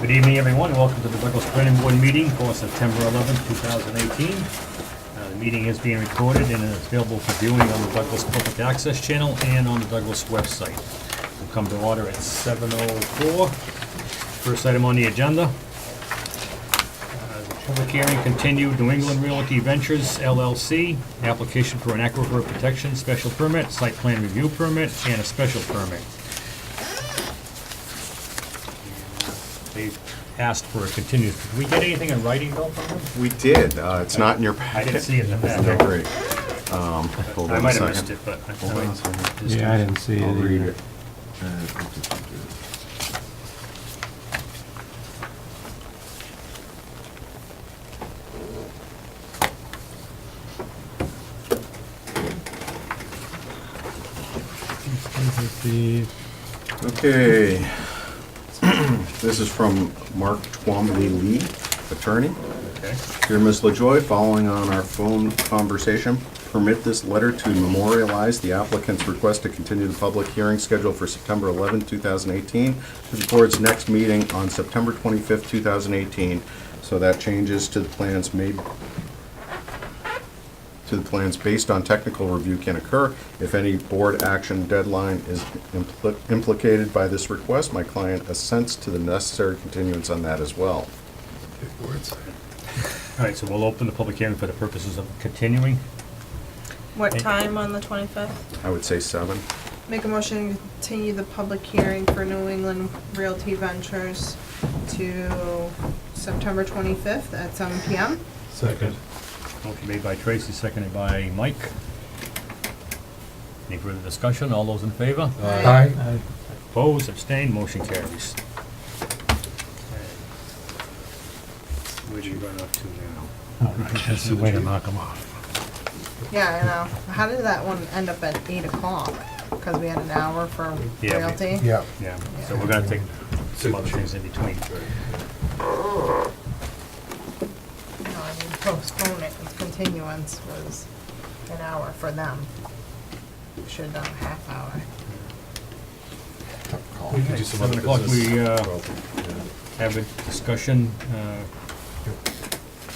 Good evening, everyone. Welcome to the Douglas Planning Board meeting for September 11th, 2018. The meeting is being recorded and is available for viewing on the Douglas Public Access Channel and on the Douglas website. We'll come to order at 7:04. First item on the agenda. The public hearing continued. New England Realty Ventures LLC, application for an aquifer protection special permit, site plan review permit, and a special permit. They asked for a continuance. Did we get anything in writing, Bill, from them? We did. It's not in your I packet. didn't see it in the Isn't packet. that great? Hold I on a might have missed second. it, but I Hold on a thought second. Yeah, I didn't see it I'll read either. it. Okay. This is from Mark Twombly Lee, attorney. okay. Dear Ms. LaJoy, following on our phone conversation, permit this letter to memorialize the applicant's request to continue the public hearing scheduled for September 11, 2018, to the board's next meeting on September 25th, 2018. So that changes to the plans made, to the plans based on technical review can occur. If any board action deadline is implicated by this request, my client assents to the necessary continuance on that as well. All right, so we'll open the public hearing for the purposes of continuing. What time on the 25th? I would say 7. Make a motion to continue the public hearing for New England Realty Ventures to September 25th at 7 PM. Second. Motion made by Tracy, seconded by Mike. Any further discussion? All those in favor? Aye. Opposed, abstained, motion carries. Where'd you run up to now? That's the way to knock them off. Yeah, I know. How did that one end up at 8 o'clock? Because we had an hour for Yeah, we- realty? Yeah. Yeah, so we're gonna take some other things in between. No, I mean postpone it, and continuance was an hour for them. Should have done a half hour. Okay, 7 o'clock, we have a discussion.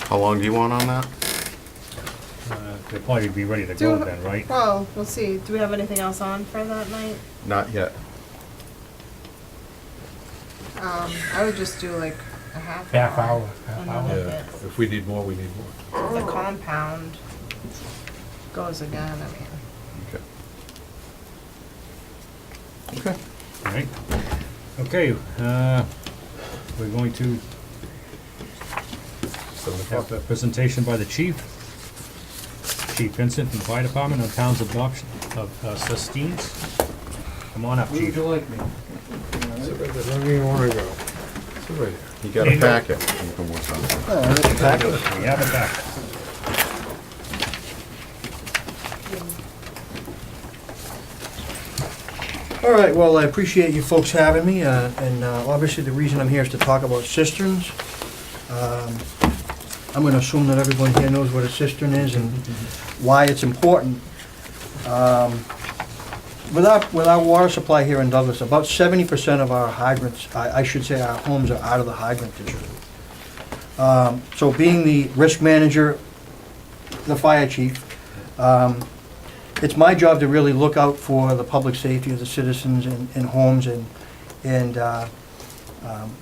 How long do you want on that? They'll probably be ready to go then, right? Well, we'll see. Do we have anything else on for that night? Not yet. I would just do like a half Half hour. hour, half And hour. then Yeah, if if we need more, we need more. the compound goes again, I mean. Okay. All right. Okay, we're going to 7 have o'clock. a presentation by the chief, Chief Vincent from the Fire Department on town's adoption of Sestines. Come on up, chief. like me? Sit right there. Wherever you wanna go. Sit right here. You got a packet. You can work on it. We have it back. All right, well, I appreciate you folks having me, and obviously the reason I'm here is to talk about cisterns. I'm gonna assume that everyone here knows what a cistern is and why it's important. With our water supply here in Douglas, about 70% of our hydrants, I should say our homes are out of the hydrant district. So being the risk manager, the fire chief, it's my job to really look out for the public safety of the citizens in homes, and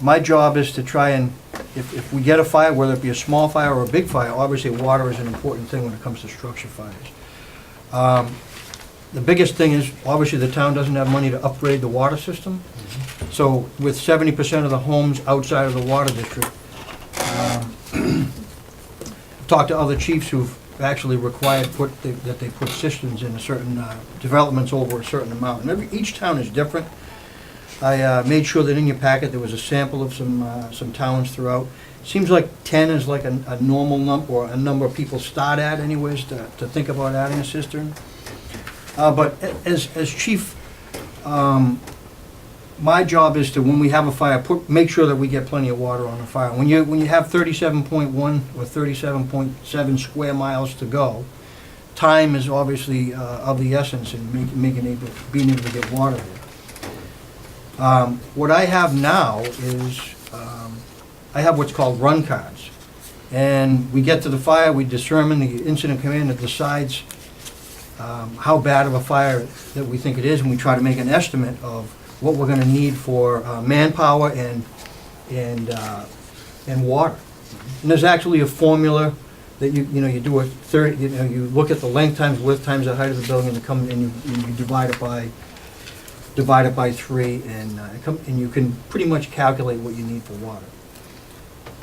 my job is to try and, if we get a fire, whether it be a small fire or a big fire, obviously water is an important thing when it comes to structure fires. The biggest thing is, obviously, the town doesn't have money to upgrade the water system, so with 70% of the homes outside of the water district, talked to other chiefs who've actually required that they put cisterns in a certain developments over a certain amount. And each town is different. I made sure that in your packet there was a sample of some towns throughout. Seems like 10 is like a normal number, or a number of people start at anyways, to think about adding a cistern. But as chief, my job is to, when we have a fire, make sure that we get plenty of water on the fire. When you have 37.1 or 37.7 square miles to go, time is obviously of the essence in being able to get water there. What I have now is I have what's called run cards. And we get to the fire, we determine, the incident commander decides how bad of a fire that we think it is, and we try to make an estimate of what we're gonna need for manpower and water. And there's actually a formula that you do a 30, you look at the length times width times the height of the building, and you divide it by 3, and you can pretty much calculate what you need for water.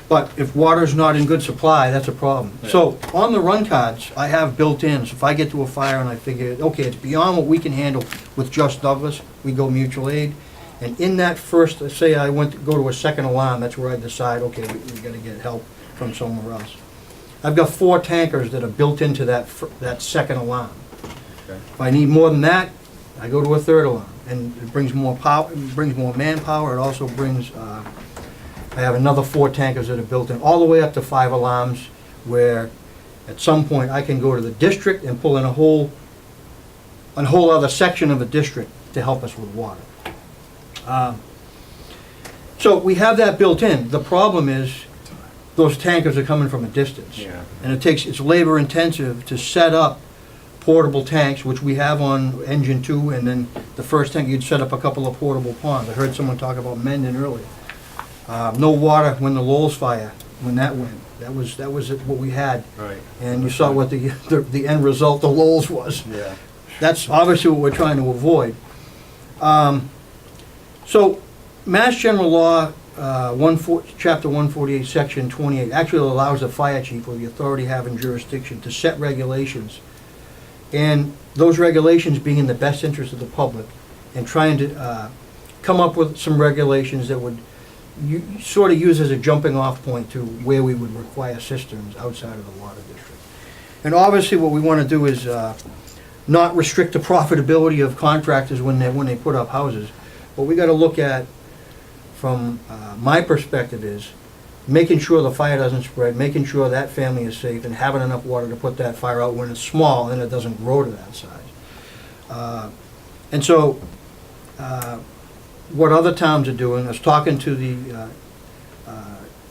But if water's not in good supply, that's a problem. So on the run cards, I have built in, so if I get to a fire and I figure, okay, it's beyond what we can handle with just Douglas, we go mutual aid. And in that first, let's say I went to go to a second alarm, that's where I decide, okay, we gotta get help from somewhere else. I've got 4 tankers that are built into that second alarm. Okay. If I need more than that, I go to a third alarm, and it brings more power, it brings more manpower, it also brings, I have another 4 tankers that are built in, all the way up to 5 alarms, where at some point I can go to the district and pull in a whole other section of the district to help us with water. So we have that built in. The problem is, those tankers are coming from a distance. Yeah. And it's labor intensive to set up portable tanks, which we have on engine 2, and then the first tank, you'd set up a couple of portable ponds. I heard someone talk about Mendon earlier. No water when the Lowell's fire, when that went. That was what we had. Right. And you saw what the end result, the Lowell's was. Yeah. That's obviously what we're trying to avoid. So, Mass General Law, Chapter 148, Section 28, actually allows the fire chief or the authority having jurisdiction to set regulations. And those regulations being in the best interest of the public, and trying to come up with some regulations that would sort of use as a jumping off point to where we would require cisterns outside of the water district. And obviously what we want to do is not restrict the profitability of contractors when they put up houses. What we got to look at from my perspective is making sure the fire doesn't spread, making sure that family is safe, and having enough water to put that fire out when it's small and it doesn't grow to that size. And so what other towns are doing, I was talking to the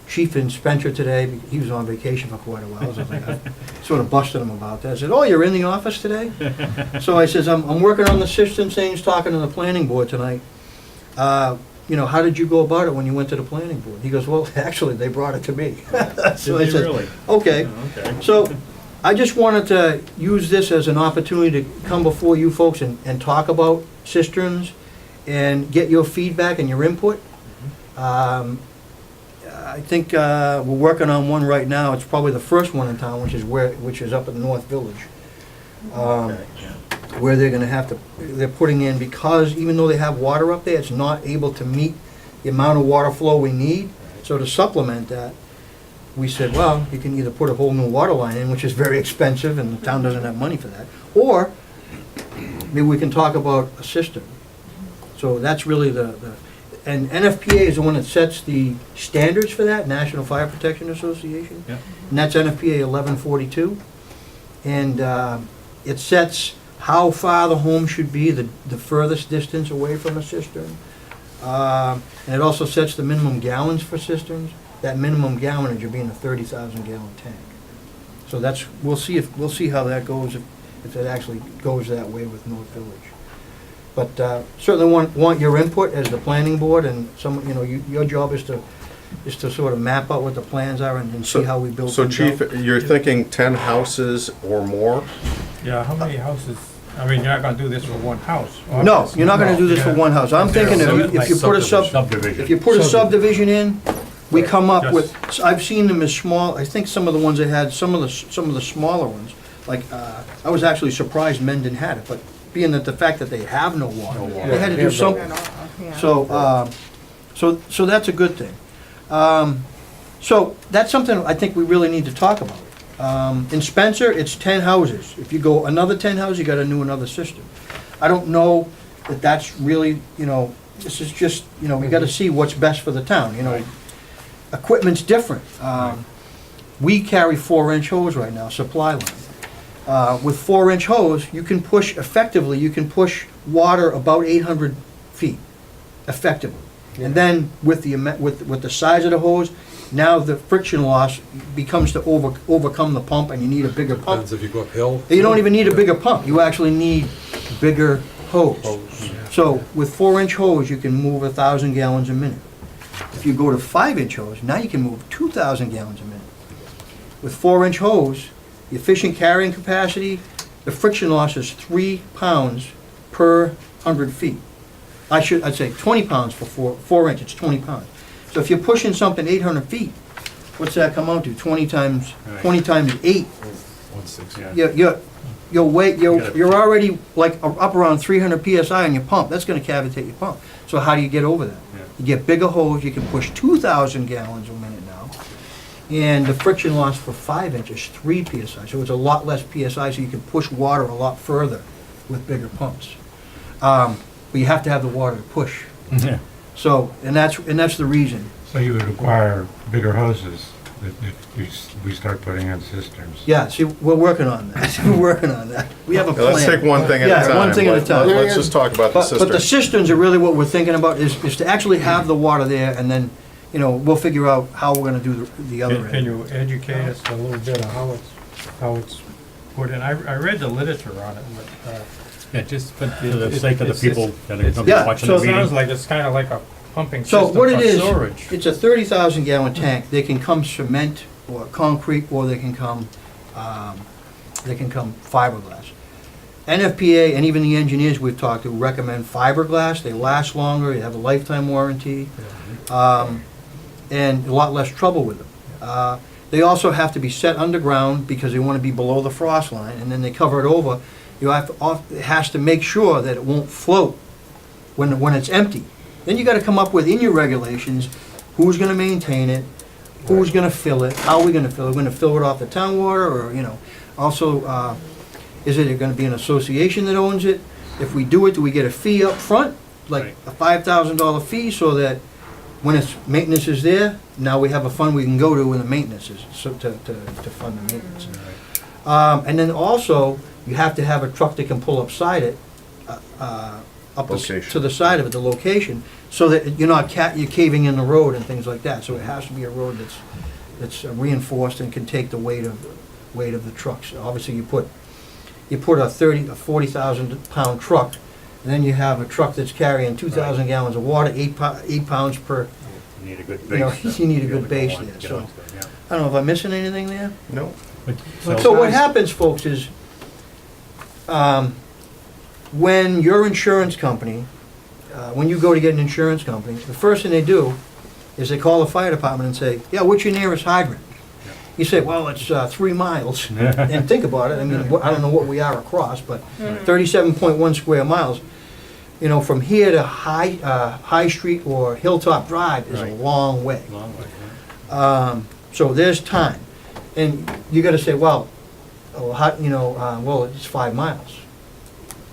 chief in Spencer today. He was on vacation for quite a while, so I sort of busted him about that. I said, "Oh, you're in the office today?" So I says, I'm working on the system things, talking to the planning board tonight. How did you go about it when you went to the planning board? He goes, "Well, actually, they brought it to me." So I Did they said, really? "Okay." Oh, okay. So I just wanted to use this as an opportunity to come before you folks and talk about cisterns and get your feedback and your input. I think we're working on one right now. It's probably the first one in town, which is up in North Village. Okay, yeah. Where they're gonna have to, they're putting in, because even though they have water up there, it's not able to meet the amount of water flow we need. So to supplement that, we said, well, you can either put a whole new water line in, which is very expensive, and the town doesn't have money for that, or maybe we can talk about a cistern. So that's really and NFPA is the one that sets the standards for that, National Fire Protection Association. Yeah. And that's NFPA 1142. And it sets how far the home should be, the furthest distance away from a cistern. And it also sets the minimum gallons for cisterns. That minimum gallonage would be in a 30,000 gallon tank. So we'll see how that goes, if it actually goes that way with North Village. But certainly want your input as the planning board, and your job is to sort of map out what the plans are and see how we build So things Chief, out. you're thinking 10 houses or more? Yeah, how many houses, I mean, you're not gonna do this for one house. No, obviously. you're not gonna do this for one house. I'm thinking if you put a Subdivision. if you put a subdivision in, we come up Yes. with, I've seen them as small, I think some of the ones they had, some of the smaller ones, like, I was actually surprised Mendon had it, but being that the fact that they have no water, they had to do something. Yeah. So that's a good thing. So that's something I think we really need to talk about. In Spencer, it's 10 houses. If you go another 10 houses, you gotta do another system. I don't know that that's really, this is just, we gotta see what's best for the town, Equipment's different. We carry 4-inch hose right now, supply line. With 4-inch hose, you can push water about 800 feet effectively. And then with with the size of the hose, now the friction loss becomes to overcome the pump, and you need a bigger pump. Depends if you go uphill. You don't even need a bigger pump, you actually need bigger hose. So with 4-inch hose, you can move 1,000 gallons a minute. If you go to 5-inch hose, now you can move 2,000 gallons a minute. With 4-inch hose, the efficient carrying capacity, the friction loss is 3 pounds per 100 feet. I'd say 20 pounds for 4-inch, it's 20 pounds. So if you're pushing something 800 feet, what's that come out to? 20 times, Right. 20 times 8, 160. you're already like up around 300 PSI on your pump. That's gonna cavitate your pump. So how do you get over that? Yeah. You get bigger hose, you can push 2,000 gallons a minute now. And the friction loss for 5-inch is 3 PSI, so it's a lot less PSI, so you can push water a lot further with bigger pumps. But you have to have the water to push. Yeah. So, and that's the reason. So you would require bigger hoses if we start putting in cisterns. Yeah, see, we're working on that. We're working on that. We have a plan. Let's take one thing at a Yeah, time. one thing at a time. Let's just talk about the But the cistern. cisterns are really what we're thinking about, is to actually have the water there, and then, we'll figure out how we're gonna do the other Can end. you educate us a little bit on how it's put in? I read the literature on it, but, Yeah, just for the sake of the It's- people that are gonna be Yeah, watching so the it sounds meeting. like it's kinda like a pumping So system for what it is, storage. it's a 30,000 gallon tank. They can come cement or concrete, or they can come fiberglass. NFPA and even the engineers we've talked to recommend fiberglass. They last longer, you have a lifetime warranty, and a lot less trouble with them. They also have to be set underground because they want to be below the frost line, and then they cover it over. It has to make sure that it won't float when it's empty. Then you gotta come up with, in your regulations, who's gonna maintain it, who's gonna fill it, how are we gonna fill it? We're gonna fill it off the town water, or, also, is it gonna be an association that owns it? If we do it, do we get a fee up front, like Right. a $5,000 fee, so that when its maintenance is there, now we have a fund we can go to when the maintenance is, so to fund the maintenance. And then also, you have to have a truck that can pull upside it, Location. to the side of it, the location, so that you're not you're caving in the road and things like that. So it has to be a road that's reinforced and can take the weight of the trucks. Obviously, you put a 40,000 pound truck, and then you have a truck that's carrying 2,000 gallons of water, 8 pounds per. You need a good You know, base. you need a to be able good to base go on, there, get so. onto it, yeah. I don't know if I'm missing anything there. No. But- So what happens, folks, is when your insurance company, when you go to get an insurance company, the first thing they do is they call the fire department and say, yeah, what's your nearest hydrant? You say, well, it's 3 miles. And think about it, I mean, I don't know what we are across, but 37.1 square miles. From here to High Street or Hilltop Drive is a Right. long way. Long way, yeah. So there's time. And you gotta say, well, it's 5 miles.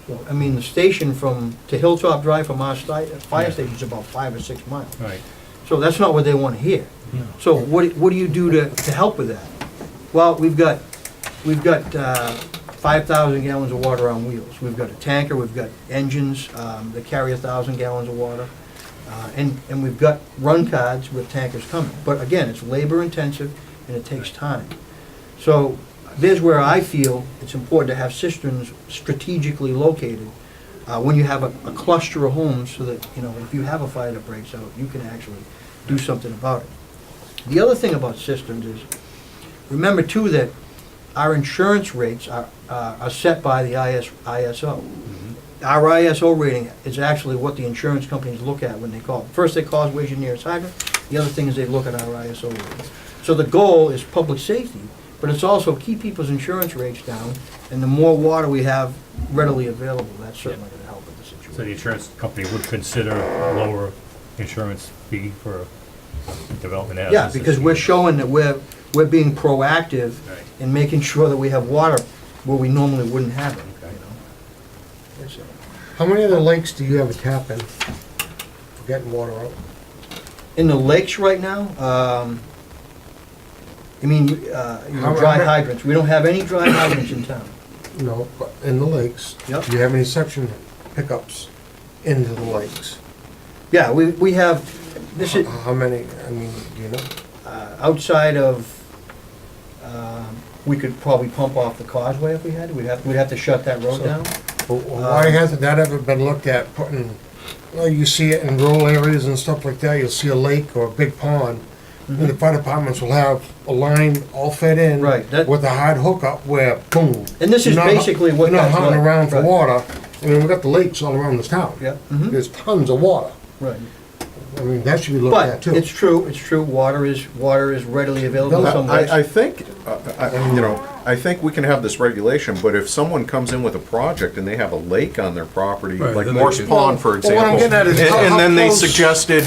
So, I mean, the station to Hilltop Drive from our fire station is about 5 or 6 miles. Right. So that's not what they wanna hear. So what do you do to help with that? Well, we've got 5,000 gallons of water on wheels. We've got a tanker, we've got engines that carry 1,000 gallons of water. And we've got run cards with tankers coming. But again, it's labor intensive and it takes time. So there's where I feel it's important to have cisterns strategically located when you have a cluster of homes, so that, if you have a fire that breaks out, you can actually do something about it. The other thing about cisterns is, remember too that our insurance rates are set by the ISO. Our ISO rating is actually what the insurance companies look at when they call. First, they call us where's your nearest hydrant. The other thing is they look at our ISO rating. So the goal is public safety, but it's also keep people's insurance rates down, and the more water we have readily available, that's certainly going to help with the So the situation. insurance company would consider a lower insurance fee for development as. Yeah, because we're showing that we're being proactive Right. in making sure that we have water where we normally wouldn't have it, Okay. That's it. How many other lakes do you have a tap in for getting water out? In the lakes right now, dry hydrants. We don't have any dry hydrants in town. No, but in the lakes. Yep. Do you have any suction pickups into the lakes? Yeah, we have, this is, How many, I mean, do you know? outside of, we could probably pump off the causeway if we had to. We'd have to shut that road So- down. Why hasn't that ever been looked at, putting, well, you see it in rural areas and stuff like that, you'll see a lake or a big pond, and the fire departments will have a line all fed in. Right, that- With a hard hookup where, boom. And this is You're not- basically what You're not that's hunting like. around for Right. water, I mean, we've got the lakes all around this town. Yeah, mhm, There's tons of water, right. I mean, that should be looked at But too. it's true, water is readily available in some ways. I think, I think we can have this regulation, but if someone comes in with a project and they have a lake on their property, Right, like then they Morse can- Pond, for Well, what I'm example. getting at is and- how- And how then they close- suggested,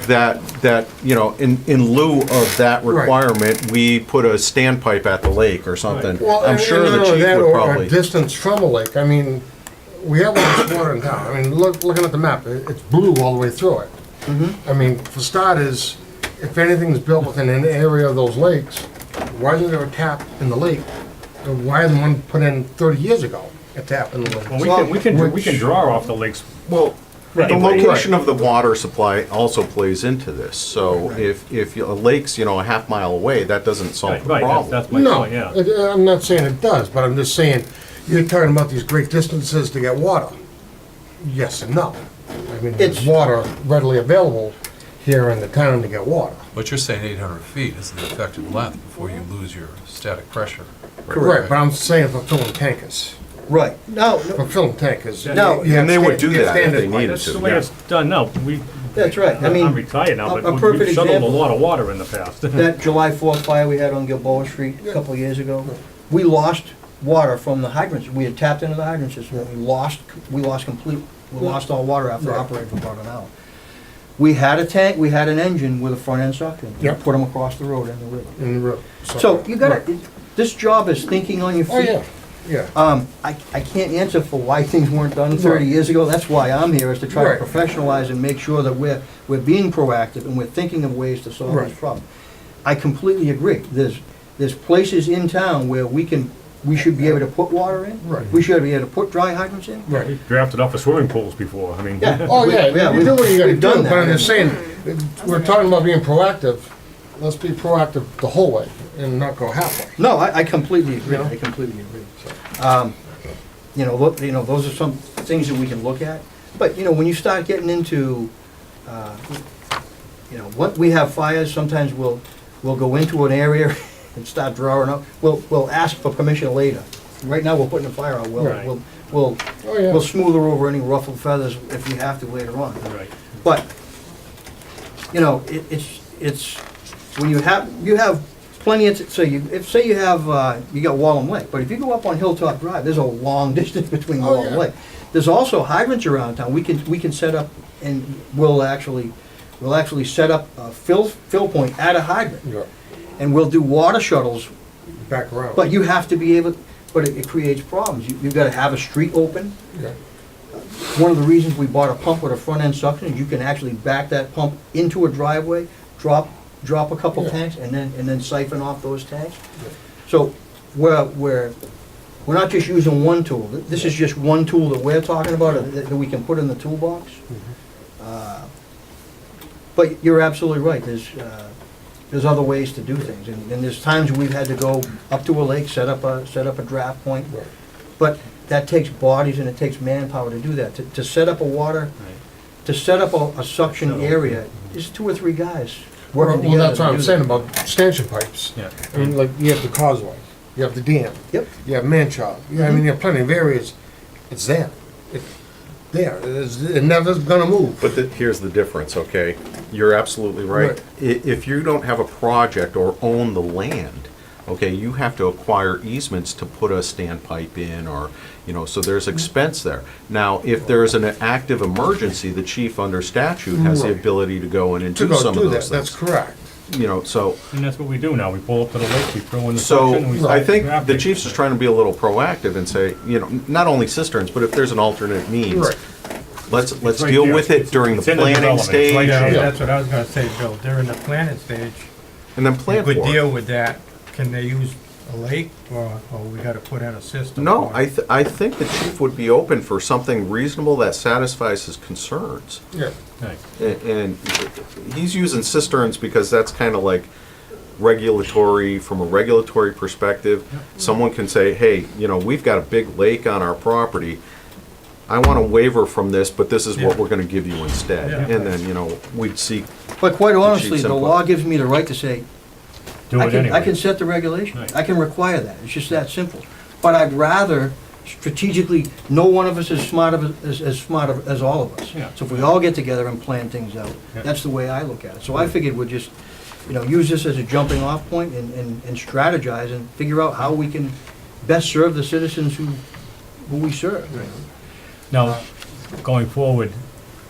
that, in lieu of that Right. requirement, we put a standpipe at the lake or something. Well, I'm and sure not the only chief that, would or probably. a distance from a lake, I mean, we have all this water in town, I mean, looking at the map, it's blue all the way through it. I mean, for starters, if anything's built within an area of those lakes, why isn't there a tap in the lake? And why isn't one put in 30 years ago, a tap in the lake? Well, we can draw off the lakes. Well, the Anyway. location of the water supply also plays into this, so if a lake's, a half-mile away, that doesn't solve the Right, problem. that's my No, point, yeah. I'm not saying it does, but I'm just saying, you're talking about these great distances to get water. Yes and no. I mean, there's It's- water readily available here in the town to get water. But you're saying 800 feet is the effective length before you lose your static pressure. Correct, but I'm saying for filling tankers. Right, no, For filling tankers. No, you have and they would sta- do you have that if standard they needed pipes. That's to. the way it's done now. that's right, I mean. I'm retired now, a but perfect we've shuttled a example. lot of water in the past. That July 4th fire we had on Gilboa Street a couple of years ago, we lost water from the hydrants. We had tapped into the hydrant system, and we lost all water after Right. operating for about an hour. We had a tank, we had an engine with a front end suction. We Yep. Put them across the road in the river. In the road. So you gotta, this job is thinking on your Oh, feet. yeah, yeah. I can't answer for why things weren't done 30 Right. years ago. That's why I'm here, is to try Right. to professionalize and make sure that we're being proactive and we're thinking of ways to solve this Right. problem. I completely agree. There's places in town where we should be able to put water in. Right. We should be able to put dry hydrants in. Right. We drafted off for swimming pools before, I mean. Yeah. Oh, yeah, you do what you gotta we've do, done but I'm that. just saying, we're talking about being proactive. Let's be proactive the whole way and not go halfway. No, I completely agree. You know? I completely agree. Those are some things that we can look at. But, when you start getting into, what we have fires, sometimes we'll go into an area and start drawing up. We'll ask for permission later. Right now, we're putting a fire out. Right. We'll Oh, yeah. smooth over any ruffled feathers if we have to later on. Right. But, it's, when you have plenty of, say you have, you got Wallem Lake, but if you go up on Hilltop Drive, there's a long distance between Oh, Wallem yeah. Lake. There's also hydrants around town, we can set up, and we'll actually set up a fill point at a hydrant, Yeah, and we'll do water shuttles, back around. but you have to be able, but it creates problems. You've gotta have a street open. Yeah. One of the reasons we bought a pump with a front end suction is you can actually back that pump into a driveway, drop a couple Yeah. tanks, and then siphon off those tanks. Yeah. So we're not just using one tool. This is just one tool that we're talking about that we can put in the toolbox. But you're absolutely right. There's other ways to do things, and there's times we've had to go up to a lake, set up a draft point. Right. But that takes bodies and it takes manpower to do that. To set up a water, to set up a suction area, is 2 or 3 guys working Well, together. that's what to I'm do saying that. about stanchion pipes. Yeah. I mean, like, you have the causeway, you have the dam, Yep. you have Manchog, I mean, you have plenty of areas, it's there. It's there, it never's gonna move. But here's the difference, okay? You're absolutely right. Right. If you don't have a project or own the land, okay, you have to acquire easements to put a standpipe in, or, so there's expense there. Now, if there's an active emergency, the chief under statute has the Right. ability to go in and To do go some do of that, those that's things. correct. So, And that's what we do now. We pull up to the lake, we throw in the so suction, and we. I think draft the it. chief's just trying to be a little proactive and say, not only cisterns, but if there's an alternate means, Right. let's right deal there. with it during the It's in the planning development. It's right stage, there. Yeah, that's what I was gonna say, Bill, during the planning stage, and then you plan for could it. deal with that. Can they use a lake, or we gotta put in a system? No, for it? I think the chief would be open for something reasonable that satisfies his concerns. Yeah. Right. And he's using cisterns because that's kind of like regulatory, from a regulatory perspective. Someone can say, hey, you know, we've got a big lake on our property. I want a waiver from this, but this is what Yeah. we're gonna give you instead. Yeah. And then, you know, we'd seek, But quite honestly, chief's the input. law gives me the right to say, Do it anyway. I can set the regulation, Right. I can require that, it's just that simple. But I'd rather strategically, no one of us is as smart as all of us. Yeah. So if we all get together and plan things out, Yeah. that's the way I look at it. So I figured we'd just, you know, use this as a jumping off point and strategize and figure out how we can best serve the citizens who we serve. Now, going forward,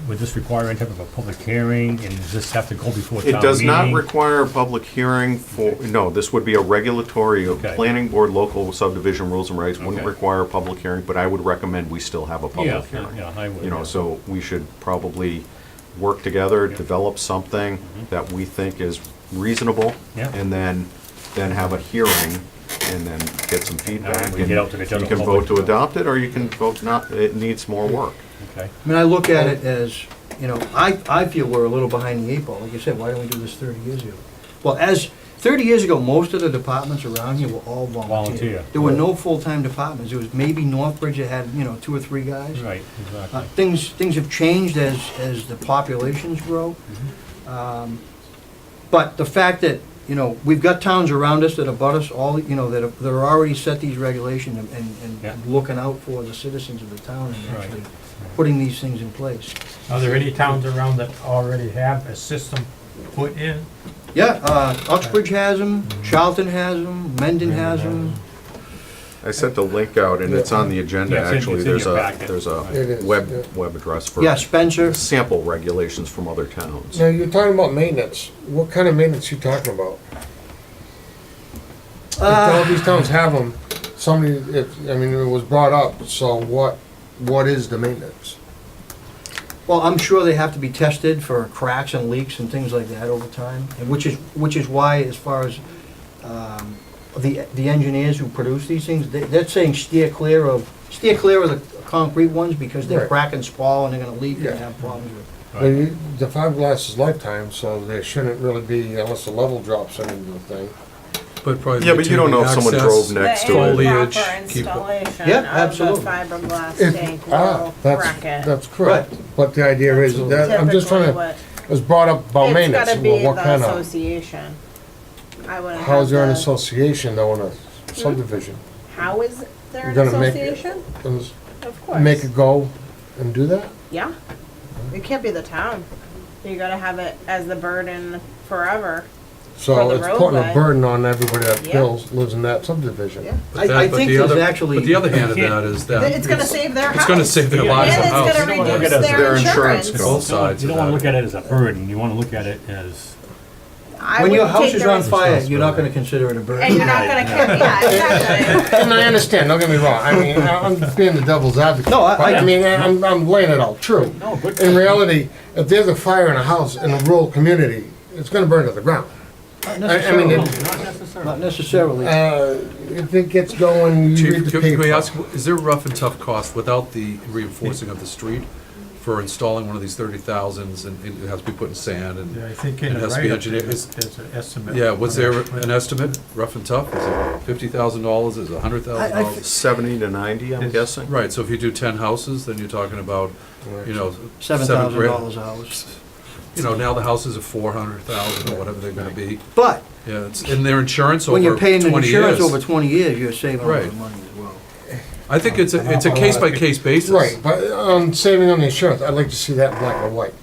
would this require any type of a public hearing, and does this have to go before town it meeting? does not require a public hearing for, no, this would be a regulatory, Okay. planning board, local subdivision rules and regs, wouldn't Okay. require a public hearing, but I would recommend we still have a Yeah, public hearing. yeah, I would. You know, yeah. so we should probably work together, Yeah. develop something that we think is reasonable, Yeah. and then have a hearing, and then get some feedback. we get out to the and general You can public. vote to adopt it, or you can vote not, it needs more work. Okay. I mean, I look at it as, you know, I feel we're a little behind the eight ball. Like you said, why didn't we do this 30 years ago? Well, 30 years ago, most of the departments around here were all volunteer. Volunteer. There were no full-time departments. There was maybe Northbridge that had, you know, 2 or 3 guys. Right, exactly. Things have changed as the populations grow. But the fact that, you know, we've got towns around us that abut us, all, you know, that are already set these regulations Yeah. and looking out for the citizens of the town and Right. actually putting these things in place. Are there any towns around that already have a system put in? Yeah, Uxbridge has them, Charlton has them, Mendon has them. I sent a link out, and it's on the agenda, Yeah, it's in- actually. it's in There's your a, packet. there's a It is, web yeah. address for Yeah, Spencer. sample regulations from other towns. Now, you're talking about maintenance. What kind of maintenance you talking about? If all these towns have them, I mean, it was brought up, so what is the maintenance? Well, I'm sure they have to be tested for cracks and leaks and things like that over time, and which is why, as far as the engineers who produce these things, they're saying steer clear of the concrete ones because they're Right. crack and spall and they're gonna leak Yeah. and have problems with. The fiberglass is lifetime, so there shouldn't really be, unless the level drops into the thing. But probably. Yeah, but you don't know if someone access. drove next to The it. foliage, Proper keep- installation Yeah, of the absolutely. fiberglass If- tank will crack it. That's correct. But the idea is Absolutely. that, I'm just trying Typically to, what- it was brought up about maintenance. It's gotta be Well, what the kind of, association. I wouldn't how is there an have the- association though in a subdivision? How is there an You're gonna make it- association? Is- Of course. Make it go and do that? Yeah. It can't be the town. You gotta have it as the burden forever. So For the it's putting a roadway. burden on everybody that Yeah. lives in that subdivision. Yeah. But that- I but think the there's other- actually. But the other hand of that is that. It's gonna save their house. It's gonna save their Yeah. lives And and it's house. gonna You don't wanna reduce look at it as their their insurance insurance. cost. Both sides You don't of wanna that. look at it as a burden, you wanna look at it as, I When your would house take is the on risk- fire, you're not gonna consider it a burden. And you're not gonna care, yeah, exactly. And I understand, don't get me wrong, I mean, I'm being the devil's advocate. No, I- But I mean, I'm laying it out, true. no, good. In reality, if there's a fire in a house in a rural community, it's gonna burn to the ground. Not I mean, necessarily. Not necessarily. Not necessarily. If it gets going, you Chief, read the can we paper. ask, is there a rough and tough cost without the reinforcing of the street for installing one of these 30,000s and it has to be put in sand Yeah, and, I think in It the has to be write-up, engineered. there's an estimate. yeah, was there on that. an estimate, rough and tough? Is it $50,000, is it I- $100,000? 70 to 90, I'm It's- guessing. Right, so if you do 10 houses, then you're talking about, you know, $7,000 a house. You know, now the houses are 400,000 or whatever they're gonna be. But Yeah, it's in their insurance over when 20 you're paying the insurance years. over 20 years, you're saving a lot Right. of money as well. I think it's a case-by-case basis. Right, but saving on the insurance, I'd like to see that in black and white.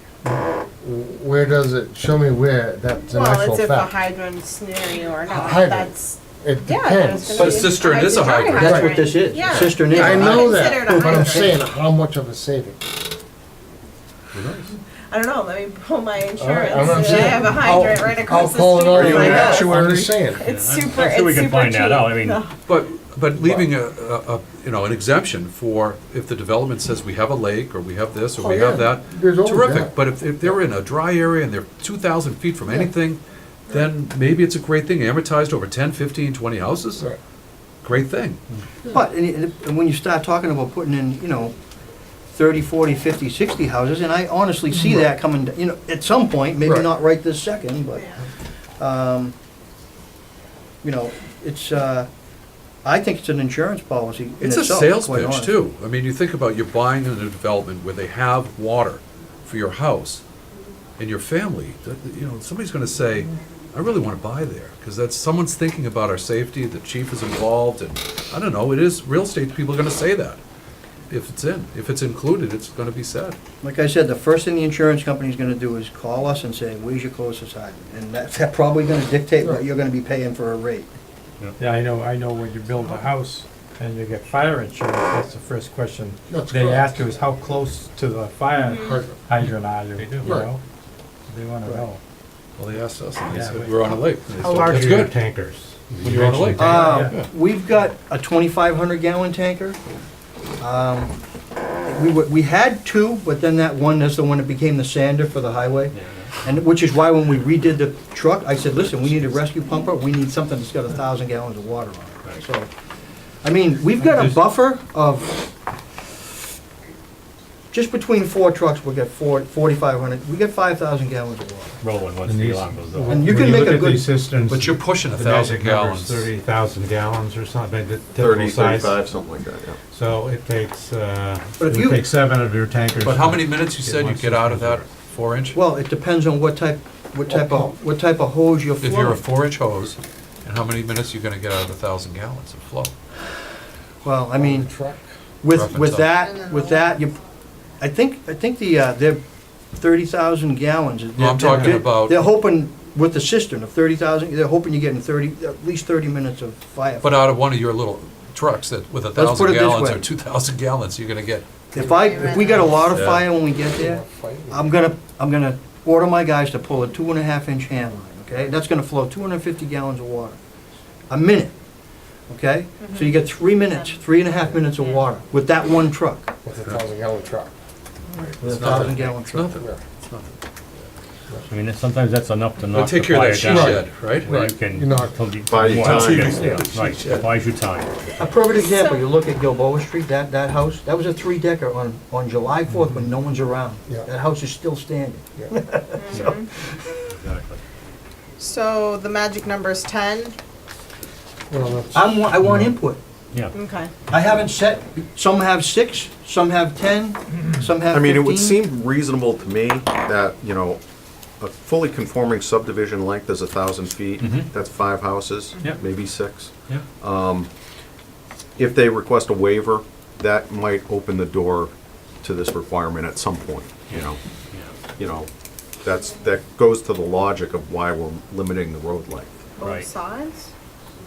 Where does it, show me where that's an Well, actual it's if a fact. hydrant scenario or not, Hydrant. that's, It yeah, there's depends. gonna But be. a cistern is a dry hydrant. That's what this is. Yeah. Cistern is. I a know hydrant. that, Considered a but I'm hydrant. saying, how much of a saving? Who knows? I don't know, let me pull my insurance. I'm not I saying- have a hydrant right across the I'll call street an from my house. argument, I'm just saying. It's I'm super, sure we it's can super find that cheap. out. I mean, No. But leaving you know, an exemption for if the development says we have a lake, or we have this, or Oh, we yeah. have that, There's always terrific. that. But if they're in a dry area and they're 2,000 feet from anything, then maybe it's a great thing, amortized over 10, 15, 20 houses, Right. great thing. But, and when you start talking about putting in, 30, 40, 50, 60 houses, and I honestly see that coming, at some point, maybe Right. not right this second, but, Yeah. it's, I think it's an insurance policy in It's a itself, sales quite pitch honest. too. I mean, you think about you're buying in a development where they have water for your house and your family. Somebody's gonna say, I really wanna buy there, because that's, someone's thinking about our safety, the chief is involved, and, I don't know, it is, real estate people are gonna say that. If it's included, it's gonna be said. Like I said, the first thing the insurance company's gonna do is call us and say, where's your closest hydrant? And that's probably gonna dictate what you're gonna be paying for a rate. Yeah, I know when you build a house and you get fire insurance, that's the first question That's they correct. ask you is how close to the fire hydrant are you, They do. you know? They wanna know. Well, they asked us, and they Yeah, said, but- we're on a lake. And they How said, large "That's are your good." tankers? When you're on a lake. Yeah. We've got a 2,500 gallon tanker. We had two, but then that one is the one that became the sander for the highway. And which is why when we redid the truck, I said, listen, we need a rescue pumper, we need something that's got 1,000 gallons of water on it. So, I mean, we've got a buffer of, just between four trucks, we got 4,500, we got 5,000 gallons of water. Rolling once And the these- alarm goes off. And you When can make look a at good- these cisterns, But you're pushing the 1,000 magic number's gallons. 30,000 gallons or something, the 30, typical size. 35, something like that, yeah. So it takes, But it if would you- take 7 of your tankers. But how many minutes you said one you get out of that system. 4-inch? Well, it depends on what type of hose you're If you're a flowing. 4-inch hose, and how many minutes you're gonna get out of 1,000 gallons of flow? Well, I mean, Truck. with Rough and with tough. that, I think they're 30,000 gallons. No, I'm talking about- They're hoping, with the cistern of 30,000, they're hoping you're getting at least 30 minutes of fire. But out of one of your little trucks that with put 1,000 it this gallons way. or 2,000 gallons, you're gonna get, If we got a lot of Yeah. fire when we get there, I'm gonna order my guys to pull a 2.5-inch hand line, okay? That's gonna flow 250 gallons of water a minute, okay? So you get 3 minutes, 3.5 minutes of water with that one truck, With a 1,000-gallon truck. with a It's nothing. 1,000-gallon it's truck. nothing. Yeah. It's nothing. I mean, sometimes that's enough to But knock the take care of fire that she down. shed, right? Where you can, You're not- until you- Buy you once time. it gets there, Yeah. right, it buys you time. A perfect example, you look at Gilboa Street, that house, that was a 3-decker on July 4th when no one's around. Yeah. That house is still standing. Exactly. So the magic number is 10. Well, that's- I want input. Yeah. Okay. I haven't set, some have 6, some have 10, some have 15. I mean, it would seem reasonable to me that, a fully conforming subdivision length is 1,000 feet. Mhm. That's 5 houses, Yep. maybe 6. Yeah. If they request a waiver, that might open the door to this requirement at some point, Yeah. that goes to the logic of why we're limiting the road length. Both Right. sides?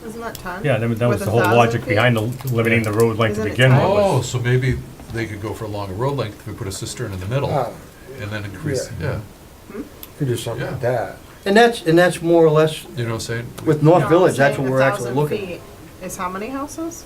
Isn't that 10? Yeah, that was With the whole 1,000 logic feet? behind limiting the road length to Isn't it begin with. tight? Oh, so maybe they could go for a longer road length if we put a cistern in the middle Ah, and then increase, Yeah. yeah. you do something like that. And that's more or less, You know what I'm saying? with No, North I'm Village, that's saying what we're actually 1,000 looking at. feet Is how many houses?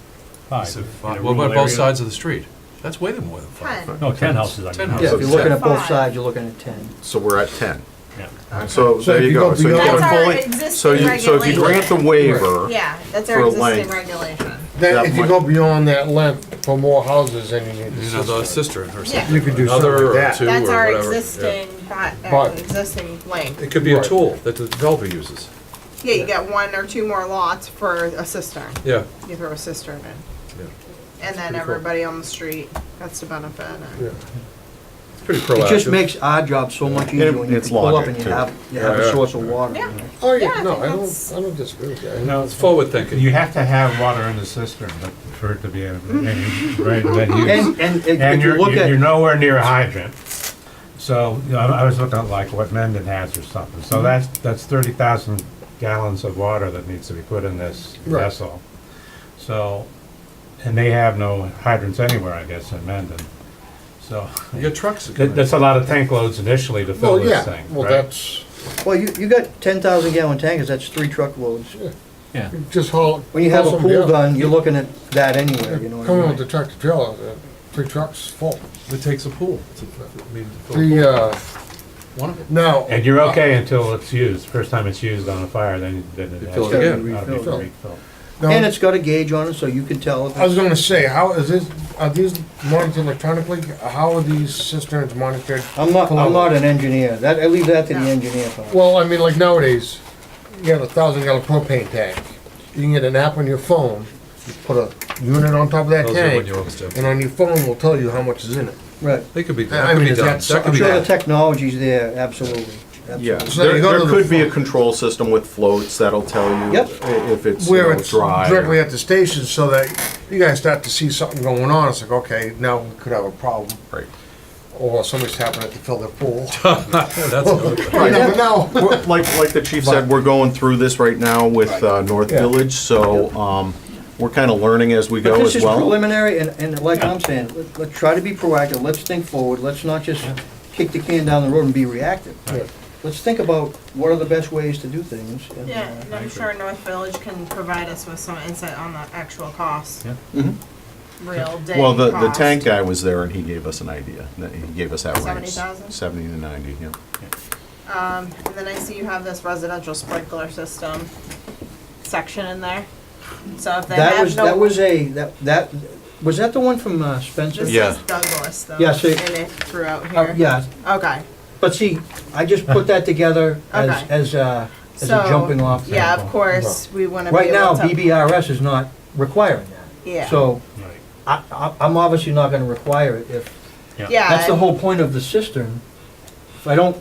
Five. So In five- a What about rural both area. sides of the street? That's way more than 5. 10. No, 10 houses, I 10 mean. Yeah, if you're looking at both 5. sides, you're looking at 10. So we're at 10. Yeah. So So there if you you go. go So you beyond- get a That's our fully, existing so if you grant the regulation. waiver, Yeah, that's For our a existing length. regulation. Then That if you might- go beyond that length for more houses, then you need the You know, the cistern. cistern or Yeah. something. You could do Another something like or that. two That's or our whatever, yeah. existing, But- existing length. It could be a Right. tool that the developer uses. Yeah, you get 1 or 2 more lots for a cistern. Yeah. You throw a cistern in. Yeah. And then pretty cool. everybody on the street gets to benefit. Yeah. It's pretty It proactive. just makes our job so much easier when you it's can pull up logic, and you too. have Yeah, a yeah. source of water. Yeah. Oh, Yeah, yeah, I no, think that's- I don't disagree with that. No, It's forward thinking. you have to have water in the cistern, but for it to be able to, right, that use. And And if you you're, look you're at, nowhere near a hydrant. So, I was looking at like what Mendon has or something. So that's 30,000 gallons of water that needs to be put in this Right. vessel. So, and they have no hydrants anywhere, I guess, in Mendon. So, Your trucks are coming. that's a lot of tank loads initially to fill Well, this yeah, thing, well, right? that's, well, you got 10,000 gallon tankers, that's 3 truckloads. Yeah. just haul. When you have haul a some pool down. done, you're looking at that anyway, you know what I Come in mean? with the tractor trailer, 3 trucks full. It takes a pool. I mean, to fill- The, Wonderful. Now. And you're okay until it's used, first time it's used on a fire, then it You has fill it to again. be Refill. refilled. now, And it's got a gauge on it, so you can tell if I was it's, gonna say, how is this, are these monitored electronically? How are these cisterns monitored? I'm not an engineer, that, I leave that to the engineer. Tom. Well, I mean, like nowadays, you have a 1,000-gallon propane tank. You can get an app on your phone, you put a unit on top of that Those are when tank, you're upstairs. and on your phone will tell you how much is in it. Right, They could be, I that could mean, be is done. that That could I'm be sure the done. technology's there, absolutely. Yeah, Absolutely. So you go there to the could be a phone. control system with floats that'll tell you Yep. if it's, Where it's dry. directly at the station, so that you guys start to see something going on, it's like, okay, now we could have a problem. Right. Or somebody's tapping it to fill their pool. That's good. You never know. Like the chief said, we're going through this right now with North Yeah. Village, so we're kind of learning as we But go this as is well. preliminary, and like I'm saying, let's try to be proactive, let's think forward, let's not just kick the can down the road and be reactive. Right. Let's think about what are the best ways to do things. and, Yeah, and I'm sure North Village can provide us with some insight on the actual cost. Yeah. Mhm. Real day Well, the cost. tank guy was there and he gave us an idea. He gave us that range. 70,000? 70 to 90, yeah. And then I see you have this residential sprinkler system section in there. So if they That have was, no. that was was that the one from Spencer? This Yeah. is Douglas though. Yeah, so- And it throughout here. Yeah, Okay. but see, I just put that together Okay. as a So, jumping off. Yeah, thing. of course, we wanna be Right now, able to. BBRS is not requiring that. Yeah. So, Right. I'm obviously not gonna require it if, Yeah. that's the and- whole point of the cistern. If I don't,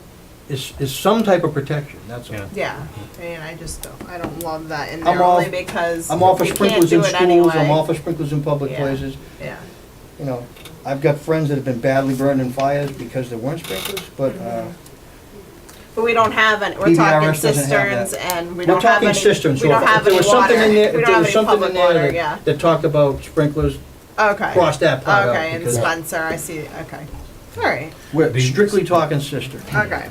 is some type of protection, that's all. Yeah. Yeah, and I don't love that in I'm there all- only because I'm all for we can't sprinklers do in it schools, anyway. I'm all for sprinklers in public Yeah. places. Yeah. You know, I've got friends that have been badly burned in fires because there weren't sprinklers, but, But we don't have any, we're BBRS talking doesn't have cisterns that. and we we're don't have talking any, cisterns, we so don't if have there any was water. something in there, We if don't there have was any something in public there water, yeah. that talked about sprinklers, Okay. cross that part out. Okay, and because Spencer, I see, okay. Alright, We're strictly talking cistern. okay.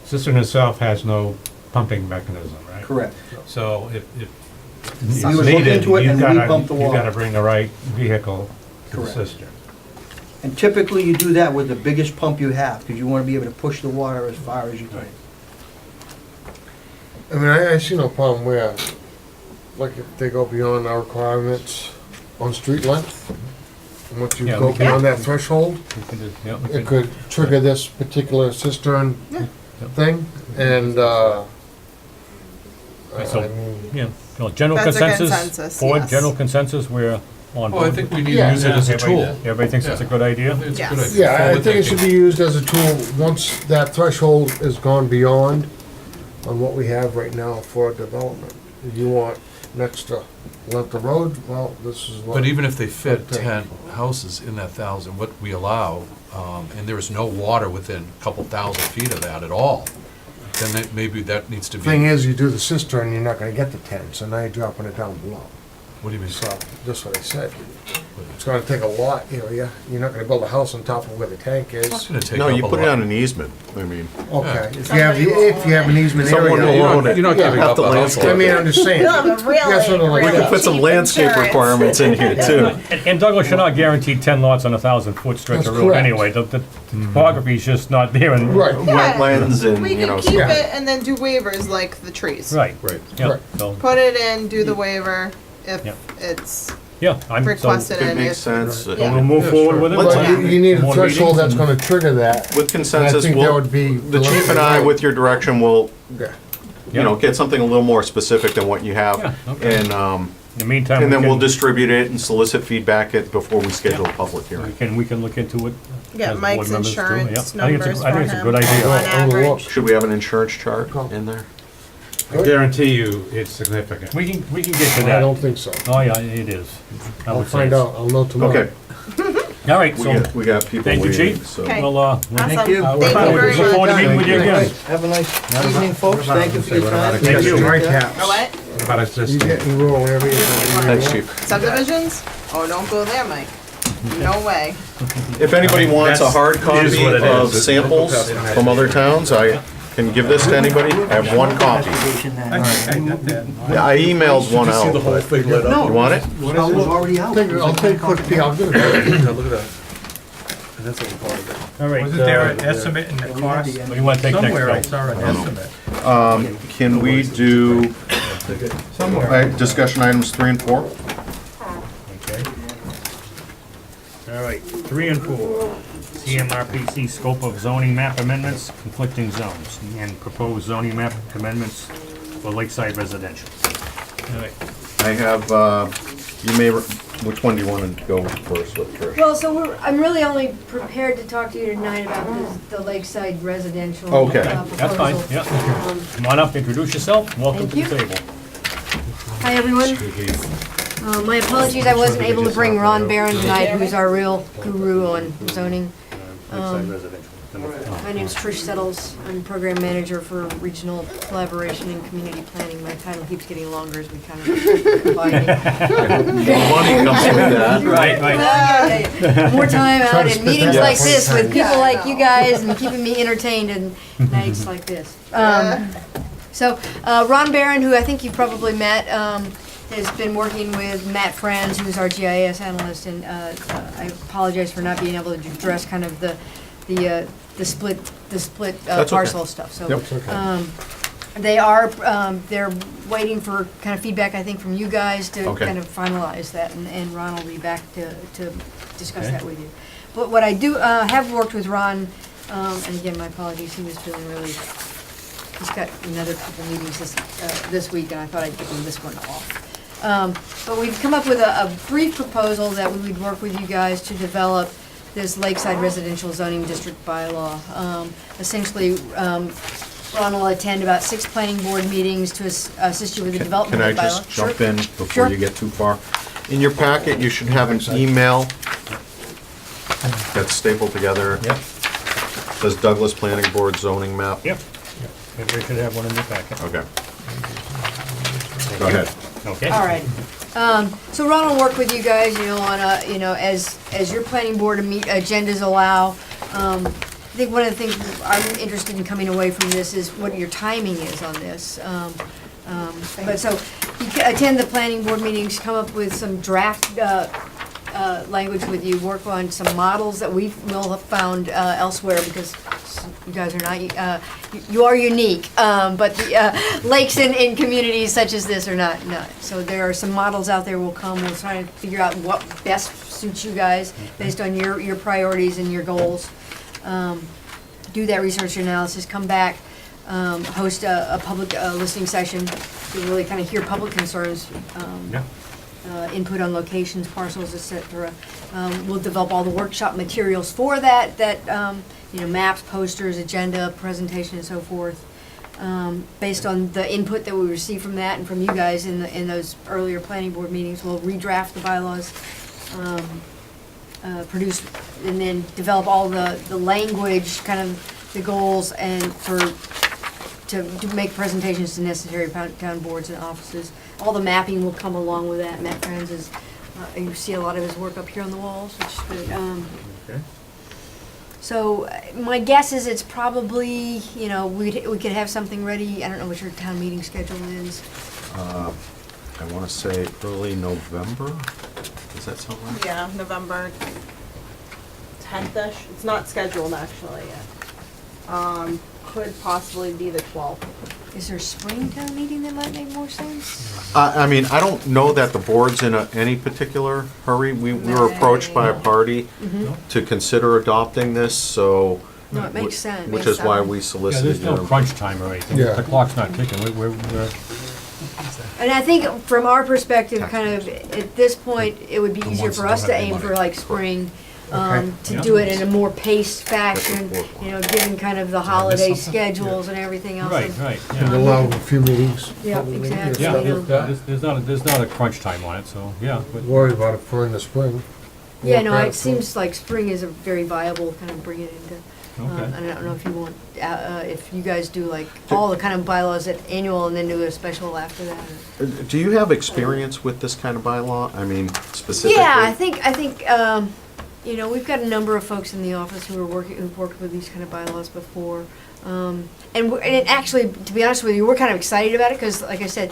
Cistern itself has no pumping mechanism, right? Correct. So if We it's would look needed, into it you've and gotta, repump the you've water. gotta bring the right vehicle to the Correct. cistern. And typically you do that with the biggest pump you have, because you want to be able to push the water as far as you can. I mean, I see no problem where, like, if they go beyond our requirements on street length, and once you Yeah, go we can- beyond that threshold, We can do- yeah, we it can- could trigger this particular cistern thing, and, So- I mean, Yeah, no, general That's a consensus, consensus, board, yes. general consensus, we're on board. Well, I think we need to Yeah. use it as a Everybody- tool. Everybody thinks it's a Yeah. good idea? It's a good Yes. idea. yeah, I Forward think it should be thinking. used as a tool, once that threshold is gone beyond on what we have right now for development. If you want next to length of road, well, this is what. But even if they fit Okay. 10 houses in that 1,000, what we allow, and there is no water within a couple thousand feet of that at all, then maybe that needs to be. Thing is, you do the cistern, you're not gonna get the 10, so now you're dropping it down below. What do you mean? So, that's what I said. It's gonna take a lot, you're not gonna build a house on top of where the tank It's not is. gonna take No, up you a put it lot. on an easement, I mean. Okay, if you have an easement Someone will area. own it. You're not Yeah. giving Have up to a house. landscape I mean, I'm just saying. You'll have a really, Yeah, sort of like We really can put some cheap landscape insurance. requirements in here too. And Douglas, you're not guaranteed 10 lots on a 1,000-foot stretch That's of road correct. anyway. The topography's just not there and. Right, Yeah. Wetlands and, We you know. can keep Yeah. it and then do waivers like the trees. Right, Right. yeah, Right. so, Put it in, do the waiver if Yeah. it's yeah, I'm, so, requested It and makes if. sense. so Yeah. we'll move Yeah, forward sure. with it. Let's- but you need a More threshold meetings that's and- gonna trigger that. With And I consensus, think that we'll, would be. the chief and I, with your direction, will, Yeah. you know, get something a little more specific than what you have. Yeah, okay. And, In the meantime, and then we we'll can, distribute it and solicit feedback before we schedule a public hearing. we can look into it. Yeah, as Mike's board members do, insurance yeah. I think numbers I think for it's a him. good idea. On Oh, average. look. Should we have an insurance chart in there? I guarantee you, it's significant. We can get to I that. don't think so. Oh, yeah, it is. I I'll would say find so. out, I'll know tomorrow. Okay, All right, we so, got people thank you, waiting, Chief. so. Okay. we'll, Thank you. Thank you very look forward to much. meeting with you again. Have a nice evening, folks, thank you for your time. Thank you. Right caps. Or what? What about a You cistern? get in rural areas. Thanks, Chief. Subdivisions? Oh, don't go there, Mike. No way. If anybody wants a hard That's- it is copy what it of is. samples from other towns, I can give this to anybody. I have one copy. Yeah, I emailed one out, but thing lit No. you want it? I was already out. I'll take a quick peek, I'll give it to you. Look at that. That's all part of it. All right. Wasn't there an estimate in the cost? What do you want to take next, Somewhere I Bill? saw an estimate. Can we do Somewhere. discussion items 3 and 4? Okay. All right, 3 and 4. CMRPC scope of zoning map amendments, conflicting zones, and proposed zoning map amendments for Lakeside residential. All right. I have, which one do you want to go first with, Trish? Well, so I'm really only prepared to talk to you tonight about the Lakeside residential. Okay. That's fine, proposal. yeah. Um, Come on up, introduce yourself, welcome to the Thank you. table. Hi, everyone. My apologies, I wasn't able to bring Ron Barron tonight, who's our real guru on zoning. Lakeside residential. My name's Trish Settles. I'm Program Manager for Regional Collaboration and Community Planning. My title keeps getting longer as we kind of combine it. Money comes with that. Right, right. More time Try out to in spit meetings that like out this one with time. people like you guys and keeping me entertained in nights like this. So Ron Barron, who I think you probably met, has been working with Matt Franz, who's our GIS analyst, and I apologize for not being able to address kind of the split That's okay. parcel stuff. So Yep. they're waiting for kind of feedback, I think, from you guys to Okay. kind of finalize that, and Ron will be back to discuss Okay. that with you. But what I do, have worked with Ron, and again, my apologies, he was feeling really, he's got another couple meetings this week, and I thought I'd give him this one off. But we've come up with a brief proposal that we would work with you guys to develop this Lakeside Residential Zoning District bylaw. Essentially, Ron will attend about 6 planning board meetings to assist you with the development Can I of the bylaw. just jump Sure. in before Sure. you get too far? In your packet, you should have an email that's stapled together. Yep, Says Douglas Planning Board zoning map. yep. Everybody should have one in their packet. Okay. Go ahead. Okay. All right. So Ron will work with you guys, on as your planning board agendas allow. I think one of the things I'm interested in coming away from this is what your timing is on this. But so you can attend the planning board meetings, come up with some draft language with you, work on some models that we will have found elsewhere, because you guys are not, you are unique, but the lakes in communities such as this are not. So there are some models out there will come, we'll try to figure out what best suits you guys based on your priorities and your goals. Do that research analysis, come back, host a public listening session to really kind of hear public concerns, Yeah. input on locations, parcels, et cetera. We'll develop all the workshop materials for that, maps, posters, agenda, presentation, and so forth. Based on the input that we receive from that and from you guys in those earlier planning board meetings, we'll redraft the bylaws, produce, and then develop all the language, kind of the goals, and to make presentations to necessary town boards and offices. All the mapping will come along with that. Matt Franz is, you see a lot of his work up here on the walls, which is good. Okay. So my guess is it's probably, we could have something ready. I don't know what your town meeting schedule is. I want to say early November. Does that sound right? Yeah, November 10th-ish. It's not scheduled actually yet. Could possibly be the 12th. Is there a spring town meeting that might make more sense? I mean, I don't know that the board's in any particular hurry. We were approached by a party to consider adopting this, so. No, it makes sense. Which is why we Yeah, solicited there's no your. crunch time or anything. Yeah. The clock's not ticking. We're And I think from our perspective, kind of, at this point, it would be The easier ones for that us don't to have any aim for money. like spring, Okay. to Yeah. do it in a more paced fashion, That's what given kind of the holiday schedules and everything else. right, right. And Yeah, allow a few meetings. Yeah, Probably, exactly. yeah. stuff. you know. There's not a crunch time on it, so yeah. But Worry about it for in the spring. Yeah, no, Work out it seems like spring is a very viable kind of bring it into. okay. And I don't know if you want, if you guys do like all the kind of bylaws at annual and then do a special after that. Do you have experience with this kind of bylaw? I mean, specifically? Yeah, I think, we've got a number of folks in the office who've worked with these kind of bylaws before. And it actually, to be honest with you, we're kind of excited about it, because like I said,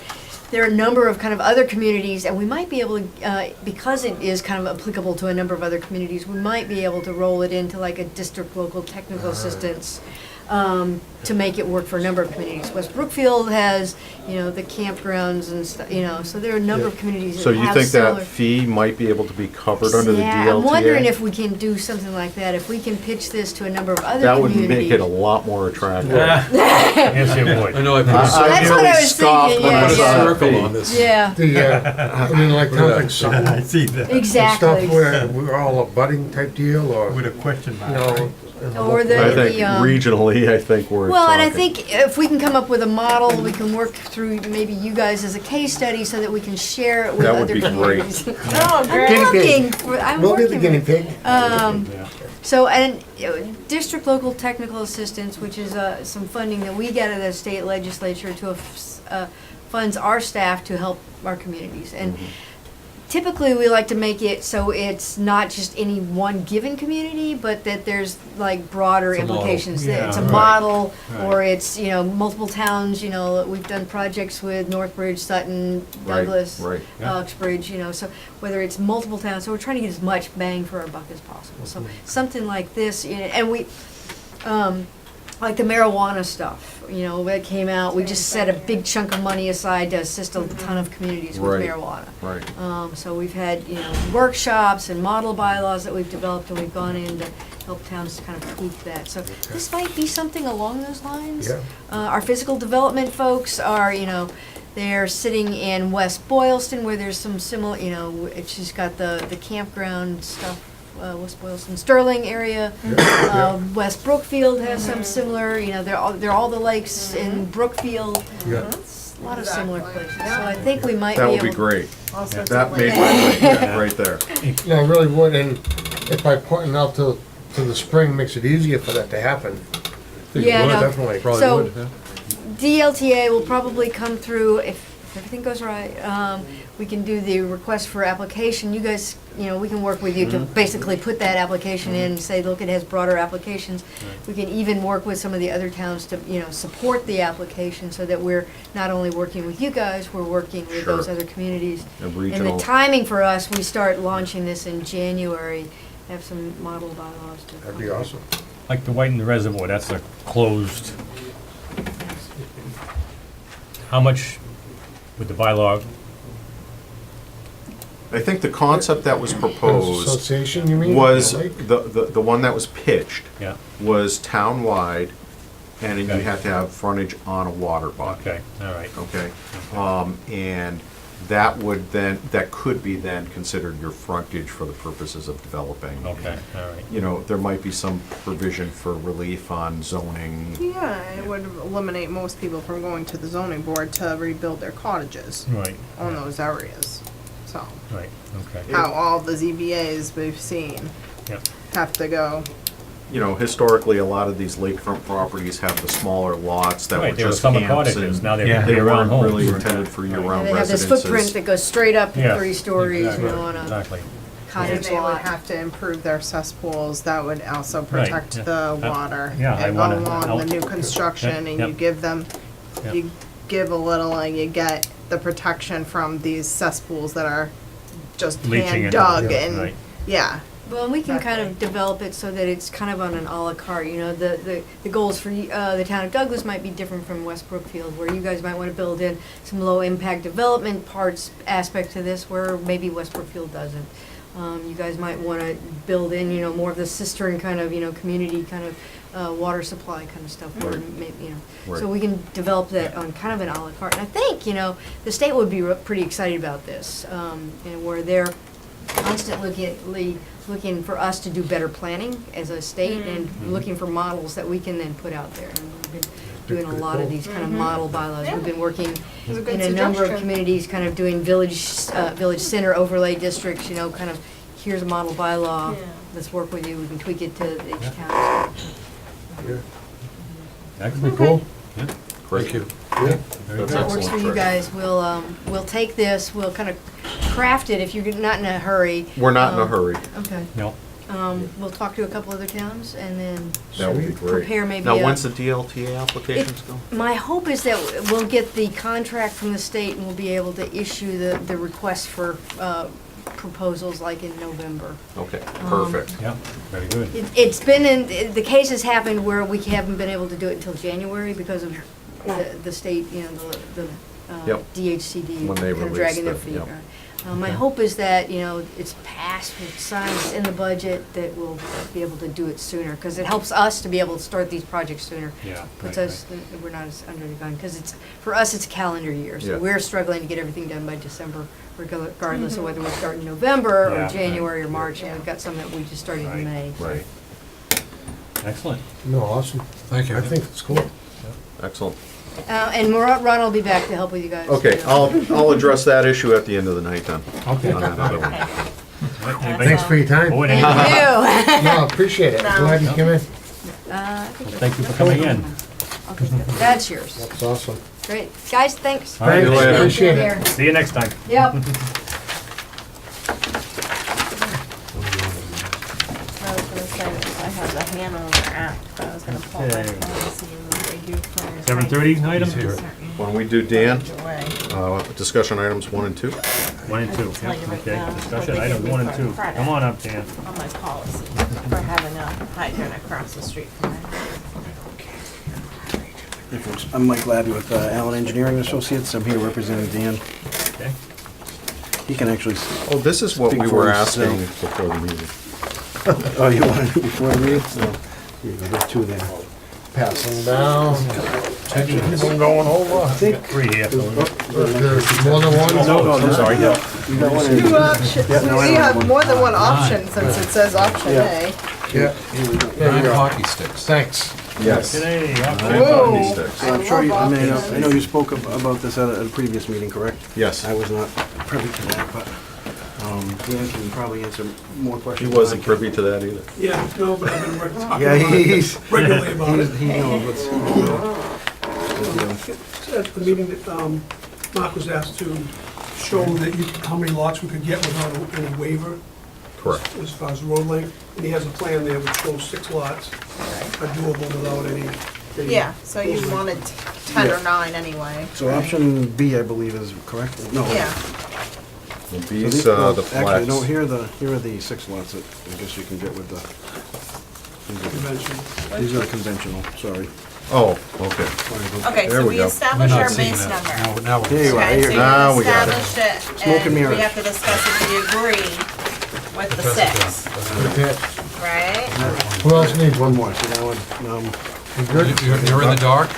there are a number of kind of other communities, and we might be able to, because it is kind of applicable to a number of other communities, we might be able to roll it into like a district local technical assistance to make it work for a number of communities. West Brookfield has, you know, the campgrounds and stuff, you know, so there are a number of communities So that you have think similar. that fee might be able to be covered under the DLTA? Yeah, I'm wondering if we can do something like that, if we can pitch this to a number of other That would communities. make it a lot more attractive. Yes, it would. I know I put That's a what I nearly was scoffed thinking, when I yeah, put a saw that circle fee. on this. Yeah, I mean, like towns like Sutton, I see that, exactly. stuff where we're all a budding type deal, or, with a question you mark. know. Or I the, think the, regionally, I think we're well, and I talking. think if we can come up with a model, we can work through maybe you guys as a case study so that we can share it with That would other be great. communities. Oh, I'm great. Guinea pig. looking for, I'm We'll be the working guinea with- pig. So, and district local technical assistance, which is some funding that we get at the state legislature to funds our staff to help our communities. And typically, we like to make it so it's not just any one given community, but that there's like broader It's a model. implications. That Yeah, it's a right. model, Right. or it's, you know, multiple towns. You know, we've done projects with Northbridge, Sutton, Right, Douglas, right. Uxbridge. You know, so whether it's multiple towns, so we're trying to get as much bang for our buck as possible. So something like this, you know, and we. Like the marijuana stuff, you know, that came out, we just set a big chunk of money aside to assist a ton of communities with Right. marijuana. Right. So we've had, you know, workshops and model bylaws that we've developed, and we've gone in to help towns kind of tweak that. So this might be something along those lines. Yeah. Our physical development folks are, you know, they're sitting in West Boylston where there's some similar, you know, it's just got the campground stuff. West Boylston, Sterling area. West Brookfield has some similar, you know, they're all the lakes in Brookfield. Yeah. It's a lot of similar places, so I think we might be That able. would be great. All sorts That of made ways. my day, right there. No, it really would, and if by pointing out to the spring makes it easier for that to happen. I think it Yeah, would, no. Definitely. Probably So- would, yeah. DLTA will probably come through if everything goes right. We can do the request for application. You guys, you know, we can work with you to basically put that application in, say, look, it has broader applications. We can even work with some of the other towns to, you know, support the application so that we're not only working with you guys, we're working with those Sure. other communities. And And the regional, timing for us, we start launching this in January, have some model bylaws to. That'd be awesome. Like the White in the Reservoir, that's a closed. How much would the bylaw, I think the concept that was proposed Association, you mean? was, Like? the one that was pitched yeah, was town-wide, and then you Okay. had to have frontage on a water body. okay, all right. Okay, and that would then, that could be then considered your frontage for the purposes of developing. Okay, all right. You know, there might be some provision for relief on zoning. Yeah, it would eliminate most people from going to the zoning board to rebuild their cottages Right, on those areas. So, right, okay. how all the ZBAs we've seen Yep. have to go. You know, historically, a lot of these lakefront properties have the smaller lots that were Right, they were just summer camps cottages, and now they're Yeah. they year-round weren't homes. really intended for year-round They have this residences. footprint that goes straight up Yeah, 3 stories, you exactly, know, on a Exactly. And cottage they would lot. have to improve their cesspools, that would also Right, protect yeah. the water. yeah, I And wanna along the help. new construction, and Yep. you give them, Yep. you give a little and you get the protection from these cesspools that are just Leaching hand into dug the- and, right. yeah. Well, and we can kind of Exactly. develop it so that it's kind of on an à la carte, you know, the goals for the town of Douglas might be different from West Brookfield, where you guys might want to build in some low-impact development parts, aspect to this, where maybe West Brookfield doesn't. You guys might want to build in, you know, more of the cistern kind of, you know, community kind of water supply kind of stuff, or Right. maybe, you know. Right. So we can develop that on kind of an à la carte. And I think, you know, the state would be pretty excited about this, and where they're constantly looking for us to do better planning as a state and looking for models that we can then put out there. And we've been doing a lot of these kind of model bylaws. We've been working It's a good in a number of suggestion. communities, kind of doing village center overlay districts, you know, kind of, here's a model bylaw, let's work with you, we can tweak it to each town. Excellent. Cool. Thank you. Yeah. Very That's good. If that works excellent, for you Fred. guys, we'll take this, we'll kind of craft it if you're not in a hurry. We're not in a Um, hurry. Okay. No, We'll talk to a couple other towns and then That would be great. prepare maybe Now, a- when's the DLTA applications go? My hope is that we'll get the contract from the state and we'll be able to issue the request for proposals like in November. Okay, perfect. Yeah, very good. It's been in, the case has happened where we haven't been able to do it until January because of the state, you know, the Yep. DHCD When they kind of release dragging their the- feet. yep. My hope is that, you know, it's passed with signs in the budget that we'll be able to do it sooner, because it helps us to be able to start these projects sooner. Yeah, Puts right, us, we're not as under the gun, because it's, for us, it's a calendar year, Yeah. so we're struggling to get everything done by December, regardless of whether we start in November Yeah, or right. January or March, and we've got some that we just started Right. in May. Right, Excellent. No, awesome. Thank you. I think it's cool. excellent. And Ron will be back to help with you guys. Okay, you know. I'll address that issue at the end of the night then. Okay. On that other one. All right, anybody? Thanks for your time. Oh, and Thank any- you. No, appreciate it. Glad you came in. I think Thank you for coming in. that's yours. That's awesome. Great. Guys, thanks. All right, Thank you, later. Appreciate Here. it. See you next time. Yep. I was gonna say, I have the Hanover Act, but I was gonna pull my Okay. phone and see what they do for. 7:30 item? When we do Dan, Away. discussion items 1 and 2. 1 and 2, I can tell you right okay. now, Discussion they'll items give 1 me and 2. credit. Come on up, Dan. On my policy for having a hydrant across the street from my house. Hey folks, I'm Mike Labby with Allen Engineering Associates. I'm here representing Dan. Okay. He can actually, Oh, this is what Speak we for were yourself. asking before the meeting. oh, you want to before the meeting? No. Here you go, there's two there. Passing down. Keep going over. 3 here. There's more than one? No, I'm sorry. Yeah. You got one in. Two options, Yeah, no, I we know have one. more than one option since it says option Yeah. A. Yeah. Here we go. There you Nine go. hockey sticks. Thanks. Yes. Today, Nine Whoa. hockey sticks. So I'm sure you, I mean, Options. I know you spoke about this at a previous meeting, correct? Yes. I was not privy to that, but Dan can probably answer more He questions. than I wasn't can. privy to that either. Yeah, no, but I've been talking Yeah, he's regularly about it. he knows what's At the meeting that Mark was asked to show that how many lots we could get without any waiver. Correct. As far as road length, and he has a plan there which shows 6 lots are doable without any. Yeah, so you wanted 10 or 9 anyway. So option B, I believe, is correct? No. Yeah, Well, So B's, these- the Actually, no, flex. here are the 6 lots that I guess you can get with the, Convention. these are the conventional, sorry. Oh, okay. okay, There so we we go. established We're our not seeing base that. number. Now we're. There you are, Okay, here. so Now you we got it. established it, Smoke and and we mirrors. have to discuss if we agree with the 6, Okay. right? Who else needs One one? more, so that one, You good? You're in the dark?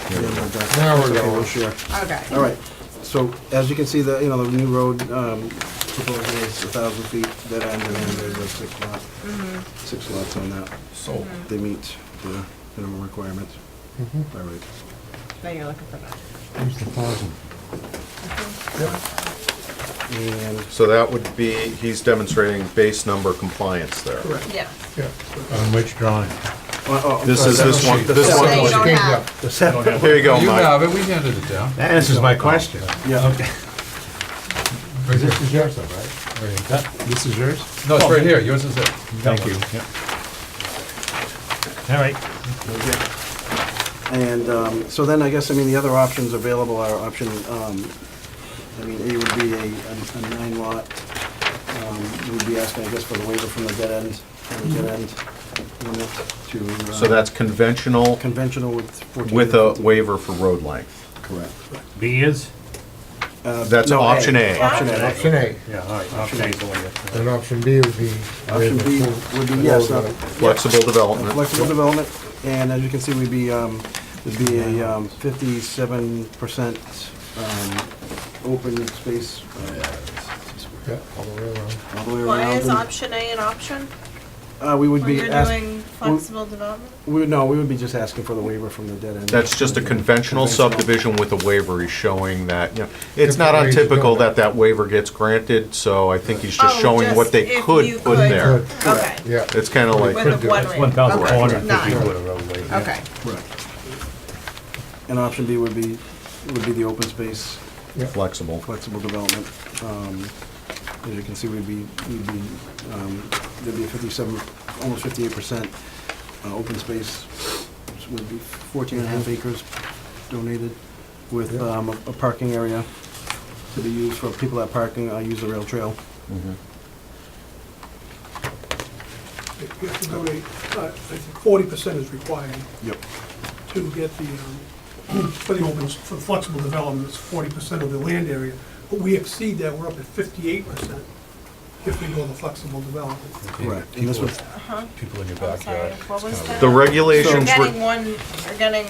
Now we're okay, we'll going. share. Okay. All right, so as you can see, the new road, proposal is 1,000 feet, that end, and then there's a 6 lot, 6 lots on that. Sold. They meet the minimum requirements. All right. Now you're looking for that. Here's the 1,000. And So that would be, he's demonstrating base number compliance there. Correct. Yeah. On which drawing? This is this one, this So you one. don't Yeah. have, the separate, Here you go, You Mike. have it, we handed it down. That answers my question. yeah. This is yours though, right? This is yours? No, it's right here, yours is it. Thank you. All right. And so then I guess, I mean, the other options available are option, I mean, A would be a 9 lot. We would be asking, I guess, for the waiver from the dead end, limit to. So that's conventional Conventional with 14. with a waiver for road length. Correct. B is? That's No, option A. Option A. Option A. Yeah, all right. Option A is the way to. And option B would be. Option B would be, yes, Flexible development. flexible development, and as you can see, we'd be, there'd be a 57% open space Yeah, all the way around. all the way around. why is and, option A an option? We would When be you're asking, doing flexible development? we would be just asking for the waiver from the dead end. That's just a conventional subdivision with a waiver. He's showing that, you know, it's not Different ways to untypical go. that waiver gets granted, so I think he's just Oh, showing what just they if could you put could. there. Okay. Yeah. It's kind of like, With the one It's ring. 1,450 Okay, foot of roadway. yeah. Okay. And option B would be the open space, flexible. flexible development. as you can see, there'd be 57, almost 58% open space, which would be 14.5 acres donated with a parking area to be used for people that parking, use the rail trail. You have to donate, I think 40% is required Yep. to get the, for the open, for the flexible development, it's 40% of the land area. But we exceed that, we're up at 58% if we go the flexible development. Correct. And this was, People in your I'm sorry, backyard. what was that? The regulations You're were, getting one, you're getting,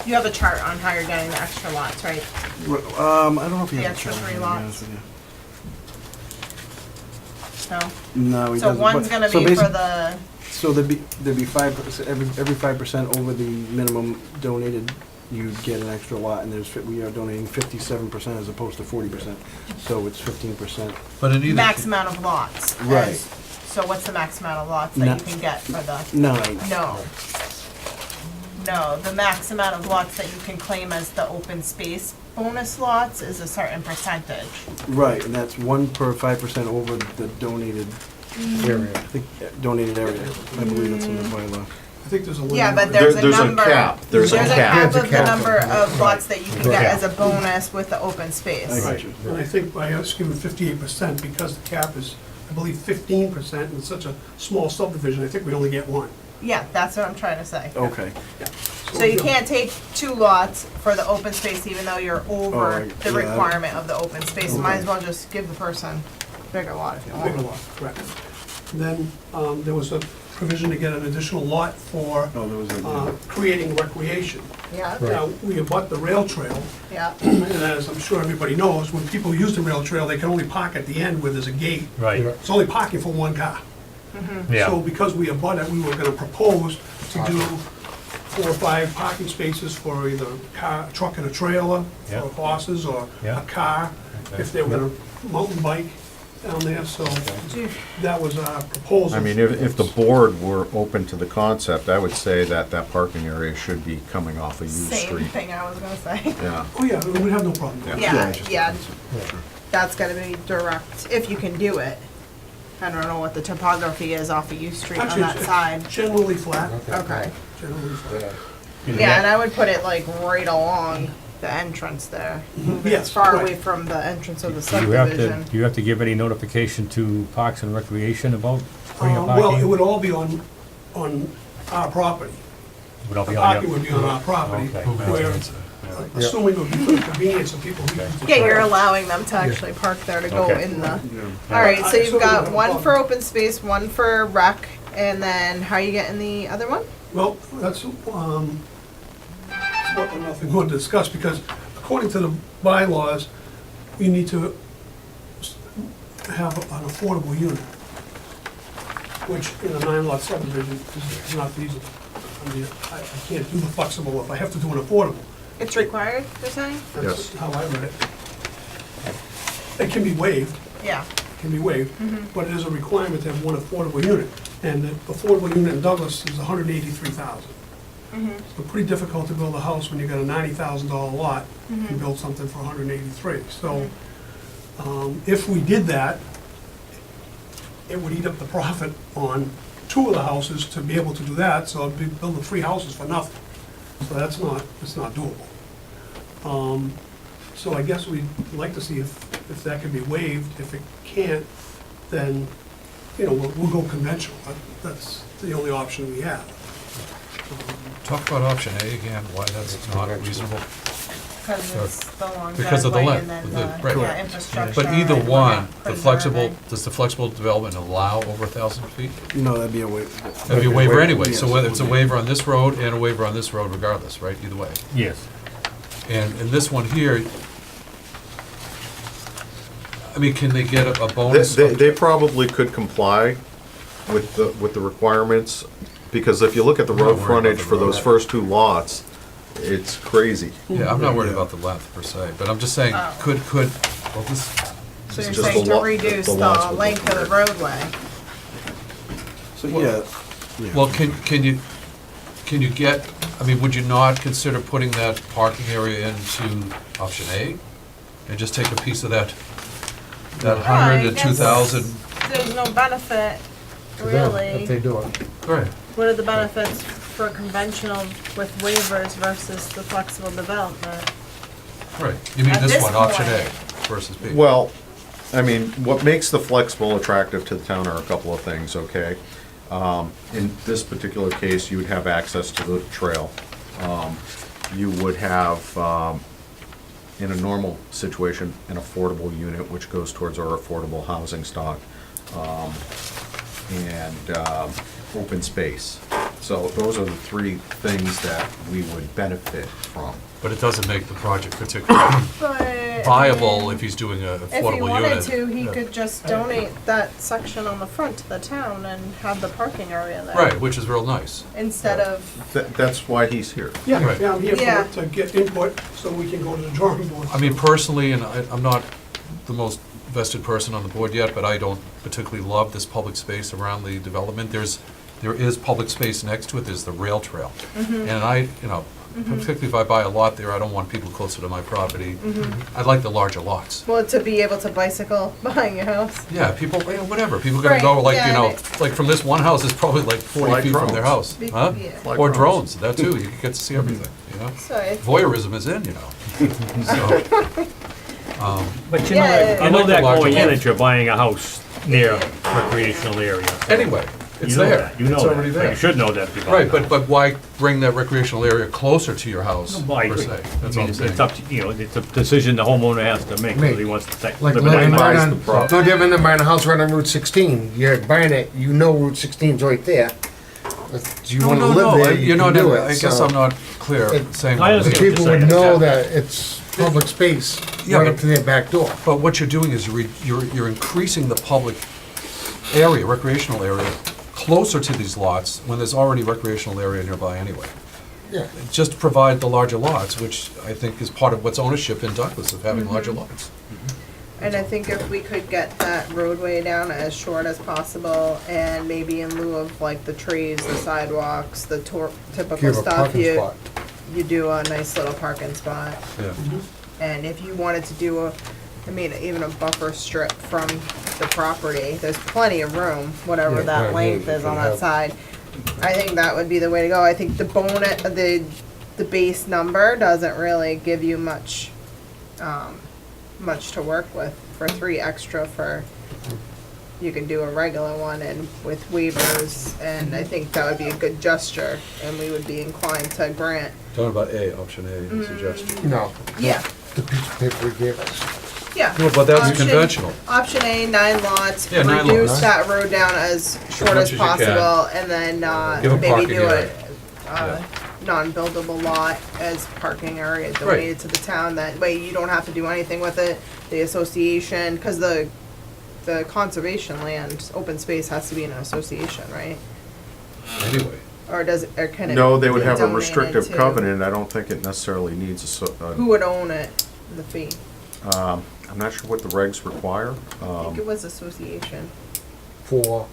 you have a chart on how you're getting the extra lots, right? I don't know if you The have a extra chart, three to be lots. honest with you. No? No, he So doesn't. one's but- gonna so be for basi- the, So there'd be 5%, every 5% over the minimum donated, you'd get an extra lot, and we are donating 57% as opposed to 40%, so it's 15%. But in either. max amount of lots. Right. as- So what's the max amount of lots that No. you can get for the, 9. no. No, the max amount of lots that you can claim as the open space bonus lots is a certain percentage. Right, and that's 1 per 5% over the donated area. I think donated area, I believe that's in the bylaw. I think there's a limit. Yeah, but There- there's a there's a number. cap. There's a cap. of There's a the cap. number of lots that you can get Cap. as a bonus with the open space. I got Right, you. and I think by us giving 58%, because the cap is, I believe, 15%, and it's such a small subdivision, I think we only get one. Yeah, that's what I'm trying to say. Okay. So you can't take 2 lots for the open space even though you're over right, the yeah. requirement of the open space. Might as well just give the person bigger lot if you Bigger want. lot, correct. And then there was a provision to get an additional lot for Oh, there was a, creating recreation. Yeah, Now, we abut the rail trail, yeah. and as I'm sure everybody knows, when people use the rail trail, they can only park at the end where there's a gate. Right, It's only parking for one car. So yeah. because we abut it, we were gonna propose to do 4 or 5 parking spaces for either a car, a truck and a trailer, Yeah. for horses, or Yeah. a car, Okay. if they were gonna mountain bike down there, so that was our proposal. I mean, if the board were open to the concept, I would say that that parking area should be coming off a U Same Street. thing I was gonna say. Yeah. Oh, yeah, we have no problem with that. Yeah, just- yeah. That's gotta be direct, if you can do it. I don't know what the topography is off of U Street on Actually, that it's side. Generally flat, Okay. generally flat. Yeah, and I would put it like right along the entrance there. Move it Yes, far right. away from the entrance of the Do you have to, subdivision. do you have to give any notification to Parks and Recreation about putting a Well, it parking? would all be on our property. Would all The be on parking your- would be on our property, Okay. where, assuming it would be for the convenience of people who use the Yeah, you're trail. allowing them to actually park there to go Okay. in the, yeah. alright, so I- you've got so- one for open space, one for rec, and then how you getting the other one? Well, that's what we're nothing going to discuss, because according to the bylaws, you need to have an affordable unit, which in a 9-lot subdivision is not feasible. I mean, I can't do the flexible if I have to do an affordable. It's required, you're saying? That's how I read it. It can be waived, Yeah, can be waived, but it is a requirement to have one affordable unit. And the affordable unit in Douglas is $183,000. So pretty difficult to build a house when you got a $90,000 lot and build something for $183,000. So if we did that, it would eat up the profit on 2 of the houses to be able to do that, so it'd be building 3 houses for nothing. So that's not doable. So I guess we'd like to see if that can be waived. If it can't, then, we'll go conventional. That's the only option we have. Talk about option A again, why that's not reasonable. because it's the long Because of the driveway length, and then right. the, yeah, infrastructure. But either and one, the flexible, preserving. does the flexible development allow over 1,000 feet? No, that'd be a waiver. That'd be a waiver anyway, so Yes. whether it's a waiver on this road and a waiver on this road regardless, right, either way. Yes. And in this one here, I mean, can they get a bonus? They probably could comply with the requirements, because if you look at the I'm not road worried frontage about the for those road. first 2 lots, it's crazy. Yeah, I'm not worried Yeah. about the length per se, but I'm just saying, Oh. well, this, So you're just saying the to lot- reduce the the lots with the- length of the roadway? So, yeah. well, can you get, I mean, would you not consider putting that parking area into option A? And just take a piece of that that I 100 to guess 2,000, There's no benefit, to them really. if they do it. right. What are the benefits for conventional with waivers versus the flexible development? Right, you mean At this this one, option A point. versus B? Well, I mean, what makes the flexible attractive to the town are a couple of things, okay? In this particular case, you would have access to the trail. You would have, in a normal situation, an affordable unit, which goes towards our affordable housing stock, and open space. So those are the three things that we would benefit from. But it doesn't make the project particularly But. viable if he's doing an If he affordable wanted unit. to, he Yeah. could just donate that section on the front to the town and have the parking area there. Right, which is real nice. Instead of, That's why he's here. Yeah, Right. yeah, I'm here Yeah. to get input so we can go to the drawing board. I mean, personally, and I'm not the most vested person on the board yet, but I don't particularly love this public space around the development. There is public space next to it, there's the rail trail. Mm-hmm. And I, particularly if I buy a lot there, I don't want people closer to my property. Mm-hmm. I'd like the larger lots. well, to be able to bicycle behind your house. Yeah, people, whatever, people gonna Right, go like, yeah, like from this one house, it's probably like 40 Fly feet from their drones. house. Be- Huh? yeah. Fly Or drones. drones, that too, you get to see everything, So it's, Voyeurism is in, So, But Yeah. you know that larger going in lots. that you're buying a house near recreational area. anyway, it's You know there. that. You know It's that. already But there. You should know that if you buy Right, a but, house. but why bring that recreational area closer to your house, Well, I per agree. se? I That's mean, all I'm it's saying. up to, it's a decision the homeowner has to make, whether he wants to Like live in living that right house. buys the on, property. no different than buying a house right on Route 16. You're buying it, you know Route 16's right there. If you No, wanna no, live no, there, you're you not, can do it. I guess so I'm not clear, It- saying. I The understand. people Just would saying, know yeah. that it's public space Yeah, right but- up to their back door. But what you're doing is you're increasing the public area, recreational area, closer to these lots, when there's already recreational area nearby anyway. Yeah. Just to provide the larger lots, which I think is part of what's ownership in Douglas, of having larger lots. and I think if we could get that roadway down as short as possible, and maybe in lieu of like the trees, the sidewalks, the typical Give a stuff, parking you, spot. you do a nice little parking spot. Yeah. And if you wanted to do even a buffer strip from the property, there's plenty of room, whatever Yeah, that right, length yeah, is you on can that have- side. I think that would be the way to go. I think the base number doesn't really give you much, much to work with. For 3 extra you can do a regular one and with waivers, and I think that would be a good gesture, and we would be inclined to grant. Talking about A, option A, suggestion. No, Yeah, the piece of paper we gave us. yeah. No, but that's Option- conventional. Option A, 9 lots, Yeah, 9 reduce lots. that road down as short much as as you can. possible, and then, Give a maybe parking do area. a non-buildable lot as parking area donated to the town. That way you don't have to do anything with it. The association, cause the conservation land, open space has to be in an association, right? Anyway, Or or can it? No, they would be have a donated restrictive to- covenant. I don't think it necessarily needs Who would own it, the fee? I'm not sure what the regs require. I think it was association. For,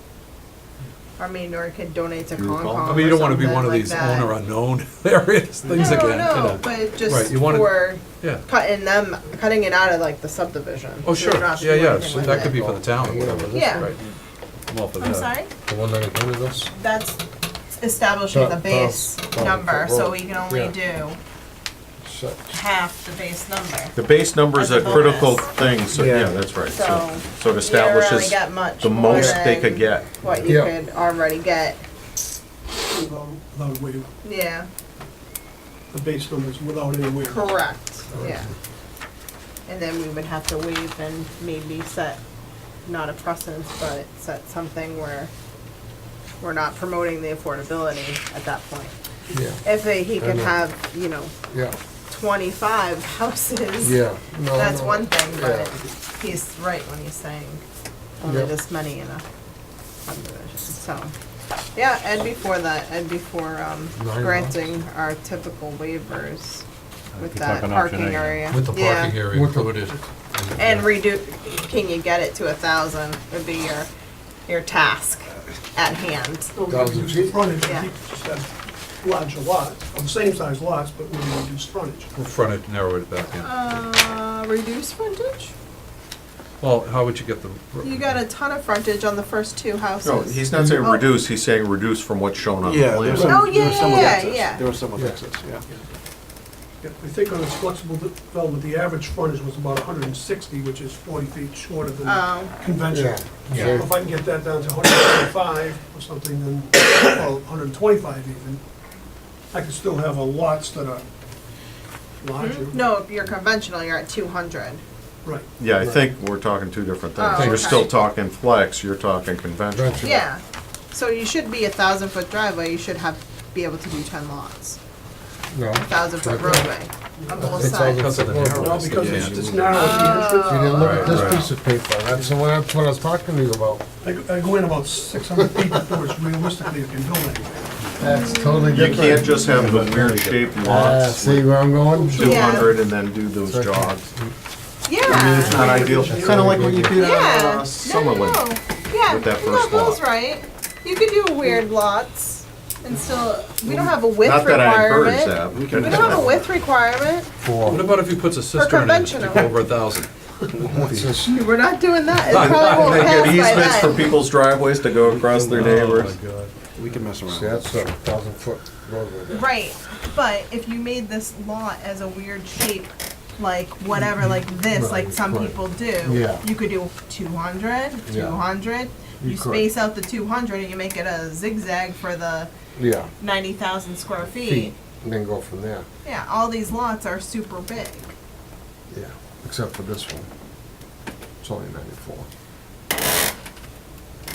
I mean, or it could donate to You recall? Concom I mean, you don't wanna be or one of something these like that. owner unknown areas, things No, again, you no, know. but Right, just you wanna- for Yeah. cutting it out of like the subdivision. Oh, So you sure, don't have to yeah, do yeah, anything so with that it. could be for the town or whatever. Yeah. Right. I'm all for I'm that. sorry? the one that included us? That's establishing the The- base the- number, the so road. we can only Yeah. do So, half the base number. The base number is As a a critical bonus. thing, so, Yeah. yeah, that's right. So So it you don't establishes really get much the more most they than could get. What you Yeah. could already get, Without a waiver, yeah, the base numbers without any waiver. correct, yeah. And then we would have to waive and maybe set, not a precedence, but set something where we're not promoting the affordability at that point. yeah, If he can know. have, yeah, 25 houses. yeah. No, That's no, one thing, yeah. but he's right when he's saying only Yeah. this many in a subdivision, so. Yeah, and before that, and before, Nine granting our typical waivers with You're that talking option parking A. area. With the Yeah. parking area With the- included. And can you get it to 1,000 would be your task at hand. No, we Thousand reduce the feet? frontage, Yeah. we just have larger lots, of the same size lots, but we reduce frontage. Frontage, narrow it back in. Reduce frontage? Well, how would you get the? You got a ton of frontage on the first two houses. No, he's not saying Oh. reduce, he's saying reduce from what's shown on the Yeah, plan. there's some, Oh, yeah, there was some with yeah, excess. yeah. There was some with excess, yeah. Yeah, I think on this flexible development, the average frontage was about 160, which is 40 feet shorter than Oh, conventional. Yeah. So if I can get that down to 125 or something, then, well, 125 even, I could still have lots that are larger. no, if you're conventional, you're at 200. Right. Yeah, I think we're talking two different Oh, things. You're okay. still talking flex, you're talking conventional. Conventional. Yeah, so you should be 1,000-foot driveway, you should be able to do 10 lots. No. 1,000-foot roadway on both It's sides. Because of the No, narrowness. because Yeah. it's narrow at the entrance. You didn't look at Right, this right. piece of paper, that's what I was talking to you about. I go in about 600 feet before it's realistically you can build anything. That's totally You different. can't just have the weird shaped Ah, lots see with where I'm going? 200 and then do those jogs. Yeah. It's not ideal. It's kind of like what you did Yeah. on No, Summerlin. no. Yeah, with that no, first Bill's lot. right. You could do weird lots and still, we don't have a width Not that I encourage requirement. that. We can We don't have a width requirement. What about if you put a cistern in it to conventional. go over 1,000? What's this? We're not doing that. It probably won't They pass get by easements for then. people's driveways to go across their neighbors. We can mess around. See, that's a 1,000-foot roadway. Right, but if you made this lot as a weird shape, like whatever, like this, like some Right. people do, Yeah. you could do 200, Yeah. 200. You You could. space out the 200 and you make it a zigzag for the Yeah, 90,000 square feet. feet, and then go from there. Yeah, all these lots are super big. Yeah, except for this one. It's only 94.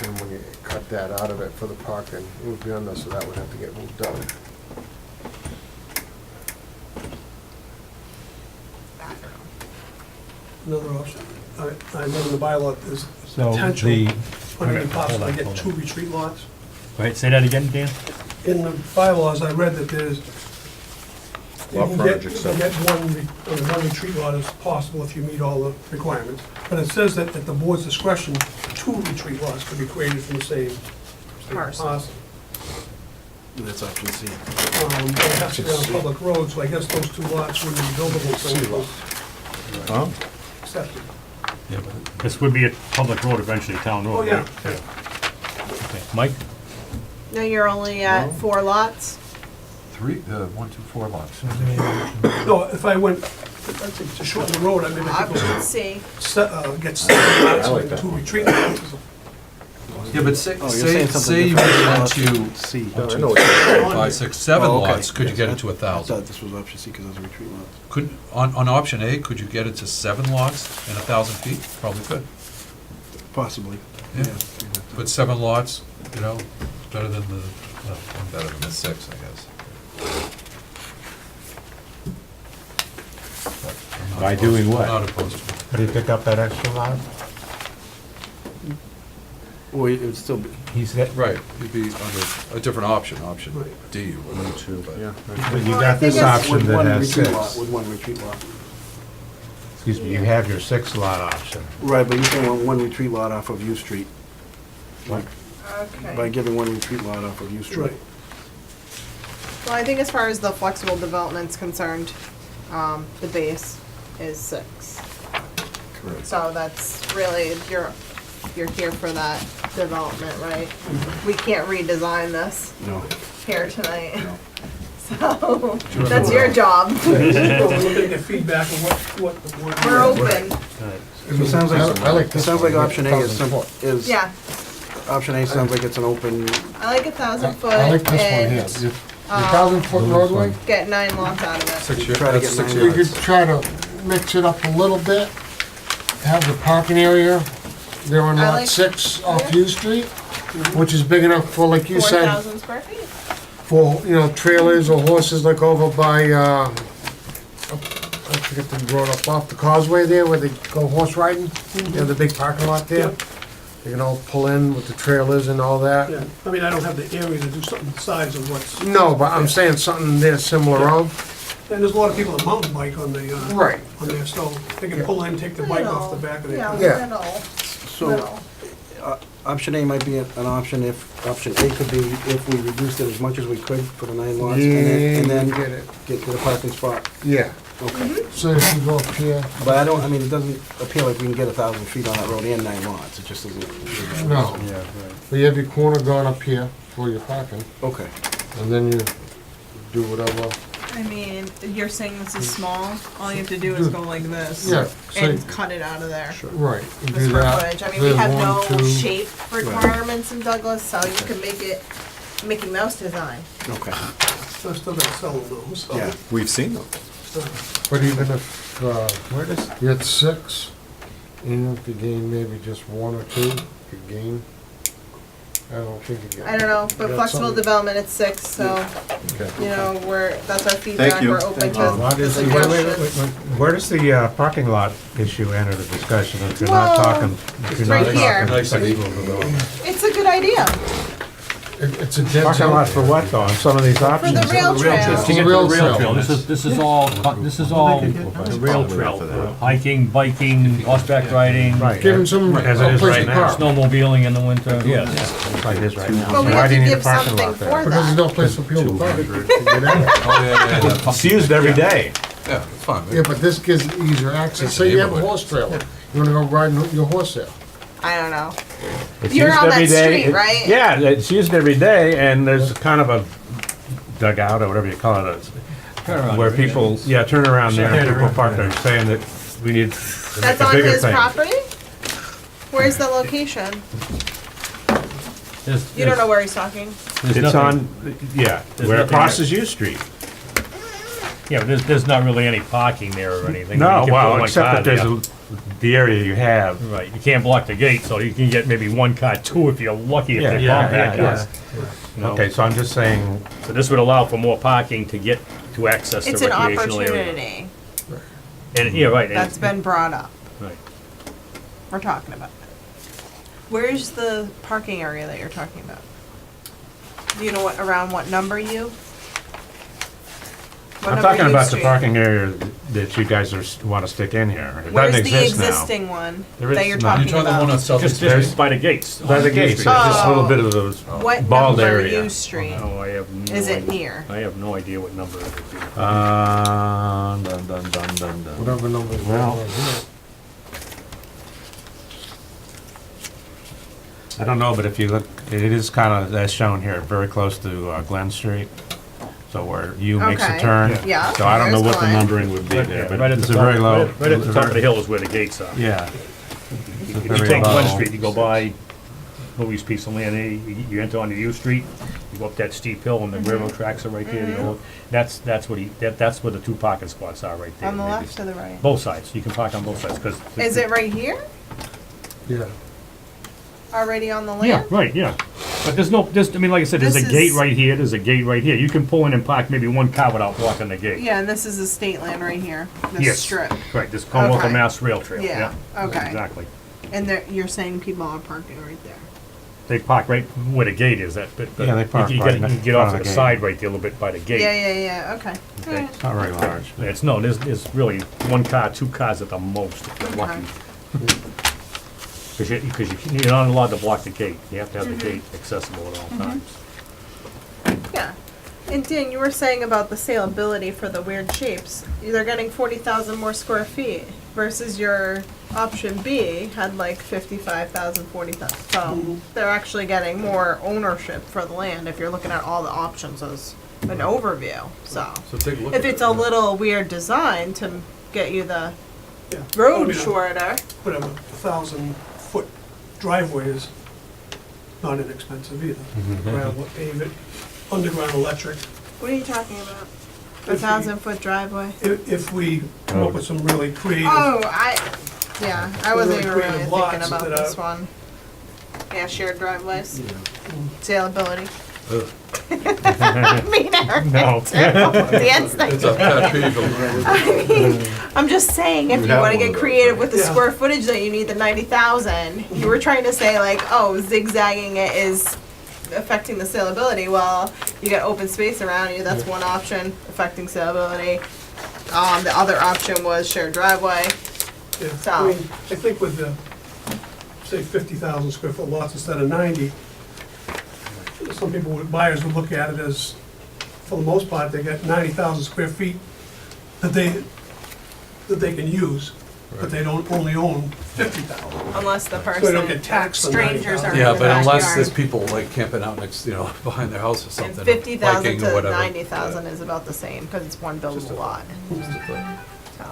And when you cut that out of it for the parking, it would be under, so that would have to get moved down. Another option. I know in the bylaw, there's So potential, the, under okay, the possible, hold I on, get hold 2 on. retreat lots. Go ahead, say that again, Dan? In the bylaws, I read that there's, you Lot can frontage get exception. one retreat lot is possible if you meet all the requirements. But it says that at the board's discretion, 2 retreat lots could be created from the same Parcel. That's option C. But it has to be on a public road, so I guess those 2 lots wouldn't be buildable, so it was Huh? accepted. This would be a public road eventually, town road, Oh, yeah. right? Okay. Mike? Now you're only at 4 lots? 1, 2, 4 lots. No, if I went, to shorten the road, I maybe I could Option go C. get 7 lots I like and that 2 retreat lots. Yeah, but say, Oh, you're saying say something you different. made it into C. No, I know what you're saying. 5, 6, 7 Oh, okay. lots, could you Yes, get I- it to I 1,000? thought this was option C because it was a retreat lot. Could, on option A, could you get it to 7 lots and 1,000 feet? Probably could. Possibly. Yeah. But 7 lots, you know, better than the, well, better than the 6, I guess. But I'm not By opposed- doing what? I'm not opposed to it. How do you pick up that extra lot? Well, it would still be, He said, Right, you'd be under a different option, option Right. D. or whatever. Two, but yeah. but you Well, I got think this it's- option with that one has retreat lot, 6. with one retreat lot. Excuse me, you have your 6 lot option. Right, but you can want one retreat lot off of U Street, by Okay. giving one retreat lot off of U Street. Right. Well, I think as far as the flexible development's concerned, the base is 6. Correct. So that's really, you're here for that development, right? We can't redesign this No. here tonight. No. So, that's your job. We're looking to get feedback on what the board. We're open. So it sounds like, I like it this sounds one, like option A is 1,000 some, foot. is, Yeah, option A sounds like it's an open, I like 1,000 foot I like this one here. and Your 1,000-foot roadway, get 9 lots out of it. 6 years, Try to that's get 6 9 you yards. could try to mix it up a little bit, have the parking area there on I lot like- 6 off yeah. U Street, which is big enough for, like you said, 4,000 square feet. for, trailers or horses like over by, I forget the road up off the causeway there where they go horse riding. You have the big parking lot there. They can all pull in with the trailers and all that. Yeah, I mean, I don't have the area to do something the size of what's, No, but I'm saying something there similar on. and there's a lot of people that mountain bike on the, Right. on there, so they can pull in, take the bike off the back of their Yeah, car. Yeah. little, so, little. option A might be an option if, option A could be if we reduced it as much as we could for the 9 lots, and then get it. get a parking spot. Yeah, Okay. so if you go up here, But I mean, it doesn't appear like we can get 1,000 feet on that road and 9 lots, it just doesn't. no, Yeah, right. but you have your corner going up here for your parking, Okay. and then you do whatever. I mean, you're saying this is small, all you have to do is go like this. Yeah, so- And cut it out of there. Right. you The do square that. footage, I mean, we There's have one, no two. shape requirements in Douglas, so you can make it Mickey Mouse design. Okay. So I still gotta sell them though, so. Yeah. We've seen them. But even if, Where does, you had 6, and if you gain maybe just 1 or 2, you gain, I don't think you get. I don't know, but Yeah, flexible something. development, it's 6, so, Okay. you know, that's our feedback, you. we're open Thank to you. what is, the wait, wait, suggestions. wait, where does the parking lot issue enter the discussion? If you're not Well, talking, if you're right not here. talking Nice. flexible development. It's a good idea, It's a dead Parking zone. lot for what though, on some of these for options? the rail Just to trail. get to the Rail rail trail. trail, this is all the rail trail, hiking, biking, horseback riding, Right. Give him some, As it is place right to now. park. snowmobiling in the winter, yes. It's like it is right now. But we Why have do to you need a give parking something lot for there? Because there's that. no place for people to park. Oh, yeah. It's used every day. Yeah, it's fine. Yeah, but this gives easier access. Say you have a horse trailer, you wanna go ride your horse there. I don't know. It's You're used on every that day. street, right? Yeah, it's used every day, and there's kind of a dugout or whatever you call it, Turnaround where area. people, yeah, turn around there, and people park there, saying that we need to make That's a on bigger his thing. property? Where's the location? There's- You don't know where he's talking? there's It's nothing- on, yeah, There's where it nothing crosses U Street. Yeah, but there's not really any parking there or anything. No, You can put well, one except car that there's there. the area you have. Right, you can't block the gate, so you can get maybe 1 car, 2 if you're lucky, if they're compact cars. you know. Okay, so I'm just saying, So this would allow for more parking to get to access the It's an recreational area. opportunity And, yeah, right. and- that's been brought up. Right. We're talking about. Where's the parking area that you're talking about? Do you know what, around what number you? What I'm number talking U about the Street? parking area that you guys want to stick in here. It Where's doesn't the exist now. existing one There is that you're none. talking You're talking the one on about? South Just, East. just by the gates. By the on gates, Street. just a little Oh. bit of those What bald number area. U Street? Oh, I have no Is it idea. near? I have no idea what number it would be. Dun, dun, dun, dun, dun. Whatever number is Well. right here. I don't know, but if you look, it is kind of, as shown here, very close to Glen Street. So where U makes a Okay. turn. Yeah, So I don't know there's what the Glen. numbering would be Right, there, yeah, but right at it's the a top- very low. Right at the top of the hill is where the gates are. Yeah. You It's very take Glen low. Street, you go by Louis' piece of land, you enter onto U Street, you go up that steep hill and the Mm-hmm. railroad tracks are right there. The old- That's that's where the 2 parking spots are right there. On the maybe. left or the right? Both sides, you can park on both sides, because. Is it right here? Yeah. Already on the Yeah, land? right, yeah. But I mean, like I said, there's a This gate is- right here, there's a gate right here. You can pull in and park maybe 1 car without blocking the gate. Yeah, and this is the state land right here, this Yes. strip. Right, this Commonwealth of Okay. Mass Rail Trail, Yeah, yeah. okay. Exactly. And there, you're saying people are parking right there? They park right where the gate is, but Yeah, they park you right get- next you get off to to the the gate. side right there a little bit by the gate. Yeah, okay. Okay. It's not very large. It's, no, there's really 1 car, 2 cars at the most, if you're lucky. Because you're not allowed to block the gate. You have to have the gate accessible at all times. Yeah. And Dan, you were saying about the saleability for the weird shapes. They're getting 40,000 more square feet versus your option B had like 55,000, 40,000. So they're actually getting more ownership for the land if you're looking at all the options as an overview. So So take a look if at it's it. a little weird design to get you the Yeah. road Oh, yeah. shorter. Whatever, 1,000-foot driveway is not inexpensive either. Gravel, pave it, underground electric. What are you talking about? A If you- 1,000-foot driveway? If we come up with some really creative, Oh, yeah, I wasn't even Really really creative thinking lots about that this are- one. Yeah, shared driveways, saleability. Ugh. I mean, No. Dan's It's a pet peeve of I mean, I'm just saying, if We you have wanna one get of those, creative with the Yeah. square footage that you need, the 90,000, you were trying to say like, oh, zigzagging it is affecting the saleability. Well, you got open space around you, that's one option, affecting saleability. The other option was shared driveway. yeah, So- I mean, I think with the say 50,000 square foot lots instead of 90, some people, buyers would look at it as, for the most part, they got 90,000 square feet that they can use, but they don't only own 50,000. Unless the they person, don't get taxed on strangers are in the Yeah, backyard. but unless there's people like camping out next, behind their house or And something. or 50,000 biking or to whatever. 90,000 is about the same, because it's one buildable lot. So,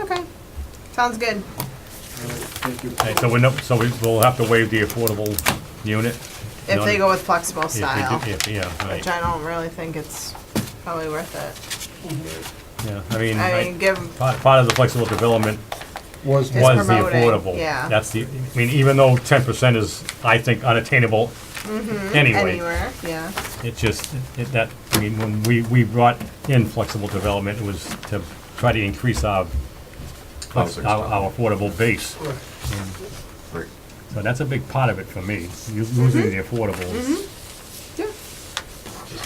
okay, sounds good. Thank you. Okay, so we'll have to waive the affordable unit? If they go with flexible If they do- style, Yeah, right, which I don't really think it's probably worth it. yeah, I mean, I mean, give, part of the flexible development Was, Is was the promoting, affordable. yeah. That's the, I mean, even though 10% is, I think, unattainable anyway, anywhere, yeah. it just, that, I mean, when we brought in flexible development, it was to try to increase our affordable base. Right. So that's a big part of it for me, losing the affordables.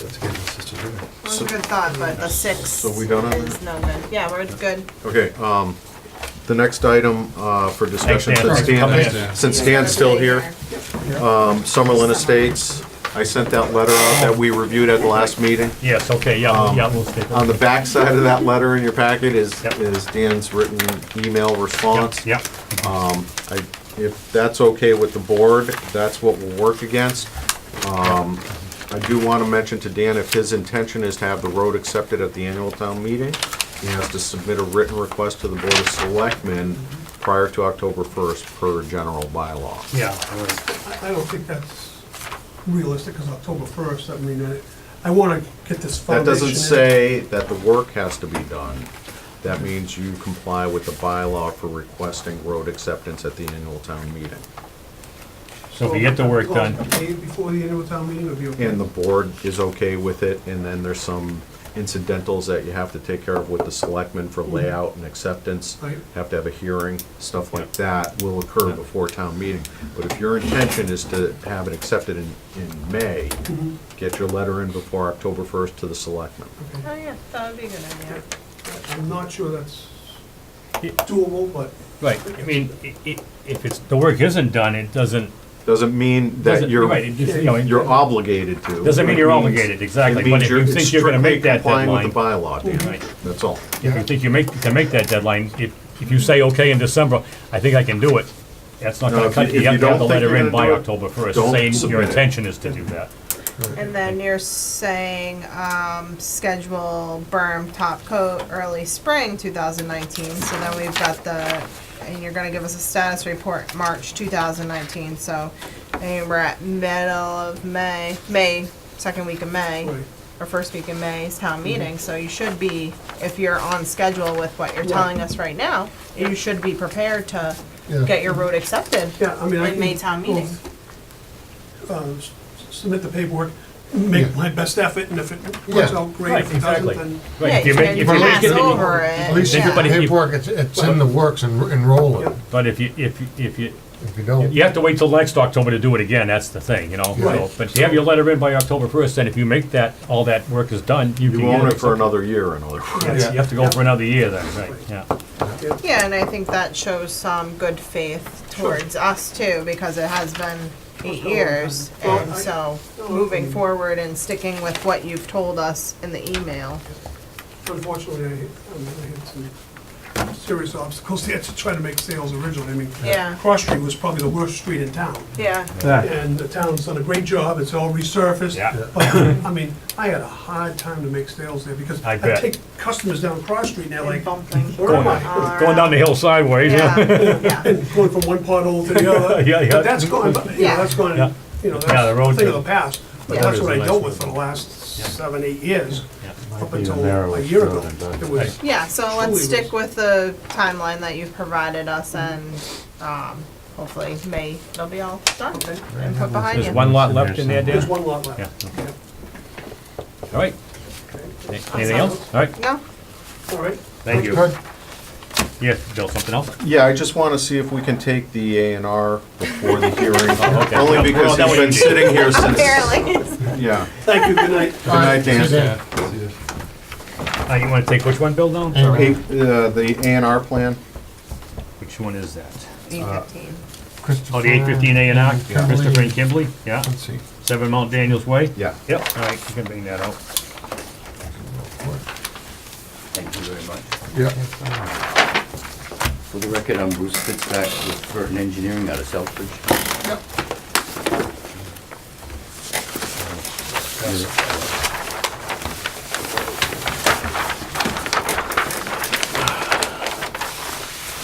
It was a good thought, but the 6 So we done on is no good. Yeah, we're good. Okay, the next item for discussion, Thanks, Dan. since Stan's still here, Summerlin Estates, I sent that letter out that we reviewed at the last meeting. Yes, okay, yeah, we'll stick with On the it. back side of that letter in your packet is Yep. Dan's written email response. Yep, If that's okay with the board, that's what we'll work against. I do want to mention to Dan, if his intention is to have the road accepted at the annual town meeting, he has to submit a written request to the Board of Selectmen prior to October 1st per general bylaw. yeah, I don't think that's realistic, because October 1st, I mean, I want to get this That foundation doesn't in. say that the work has to be done. That means you comply with the bylaw for requesting road acceptance at the annual town meeting. so if we get the work done, A day before the annual town meeting would be okay. And the board is okay with it, and then there's some incidentals that you have to take care of with the selectmen for layout and acceptance. Right. Have to have a hearing, stuff like that will occur before town meeting. But if your intention is to have it accepted in May, get your letter in before October 1st to the selectmen. Oh, yeah, that would be a good idea. I'm not sure that's doable, but right, I mean, if it's, the work isn't done, it doesn't, Doesn't mean that doesn't, right, it just, you're obligated to. doesn't mean you're It means- obligated, exactly, It but means if you you're think you're gonna make that complying with deadline, the bylaw, Dan. right, That's all. if you think can make that deadline, if you say, okay, in December, I think I can do it, that's not No, gonna if cut you- you, if you have you to have the don't think letter you're in gonna by do it, October 1st, don't saying your submit it. intention is to do that. And then you're saying, schedule berm top coat early spring 2019, so then we've got and you're gonna give us a status report March 2019, so, I mean, we're at middle of May, second week of May, Right. or first week of May's town meeting, so you should be, if you're on schedule with what you're telling us right now, you should be prepared to Yeah. get your road accepted yeah, I mean, I in can. May town meeting. Submit the paperwork, make Yeah. my best effort, and if it works Yeah. out great, Right, if it doesn't, exactly. then. Right, Yeah, if you you make, can if you make pass it, over it. at least Yeah. the But if you- paperwork, it's in the works and rolling. but if you, If you don't, you have to wait till next October to do it again, that's the thing, you know? Right. So, but if you have your letter in by October 1st, then if you make that, all that work is done, you can You get own it it for accepted. another year, in other words. Yes, you have to go for another year then, right, yeah. Yeah, and I think that shows some good faith towards us too, because it has been 8 years. Well, And so, moving forward and sticking with what you've told us in the email. Unfortunately, I had some serious obstacles there to try to make sales originally. I mean, Yeah. Cross Street was probably the worst street in town. Yeah, And the town's done a great job, it's all resurfaced. Yeah. But, I mean, I had a hard time to make sales there, because I I bet. take customers down Cross Street, and they're like, bumping. where am I? Going down the hill sideways, Yeah, yeah. yeah. And going from one pothole to the other. Yeah, yeah. But that's gone, Yeah. that's gone, Yeah. that's Yeah, the a road thing of to- the past. But Yeah. that's Road what is I a dealt nice with for the last 7, 8 years, Yeah. up until a year ago. It was, Yeah, so Truly let's stick was- with the timeline that you've provided us and, hopefully May, it'll be all done and put behind There's you. one lot left in there, there's Dan? one lot left. Yeah, okay. All right. Anything else? All right, No? All right. thank you. good. Yeah, Bill, something else? Yeah, I just want to see if we can take the A&R before the hearing. okay. Only Well, because that he's way been you- sitting here since, Apparently. yeah. Thank you, good night. Good night, Dan. Dan. You wanna take which one, Bill, down? A&R. The A&R plan, Which one is that? E15. Oh, the 815 A and R, Kimberly. Christopher and Kimberly, yeah, Let's see. 7 Mount Daniels Way. Yeah. Yep, all right, you can bring that out. Thank you very much. Yeah. For the record, I'm Bruce Fitzpatrick with Burton Engineering out of Southbridge.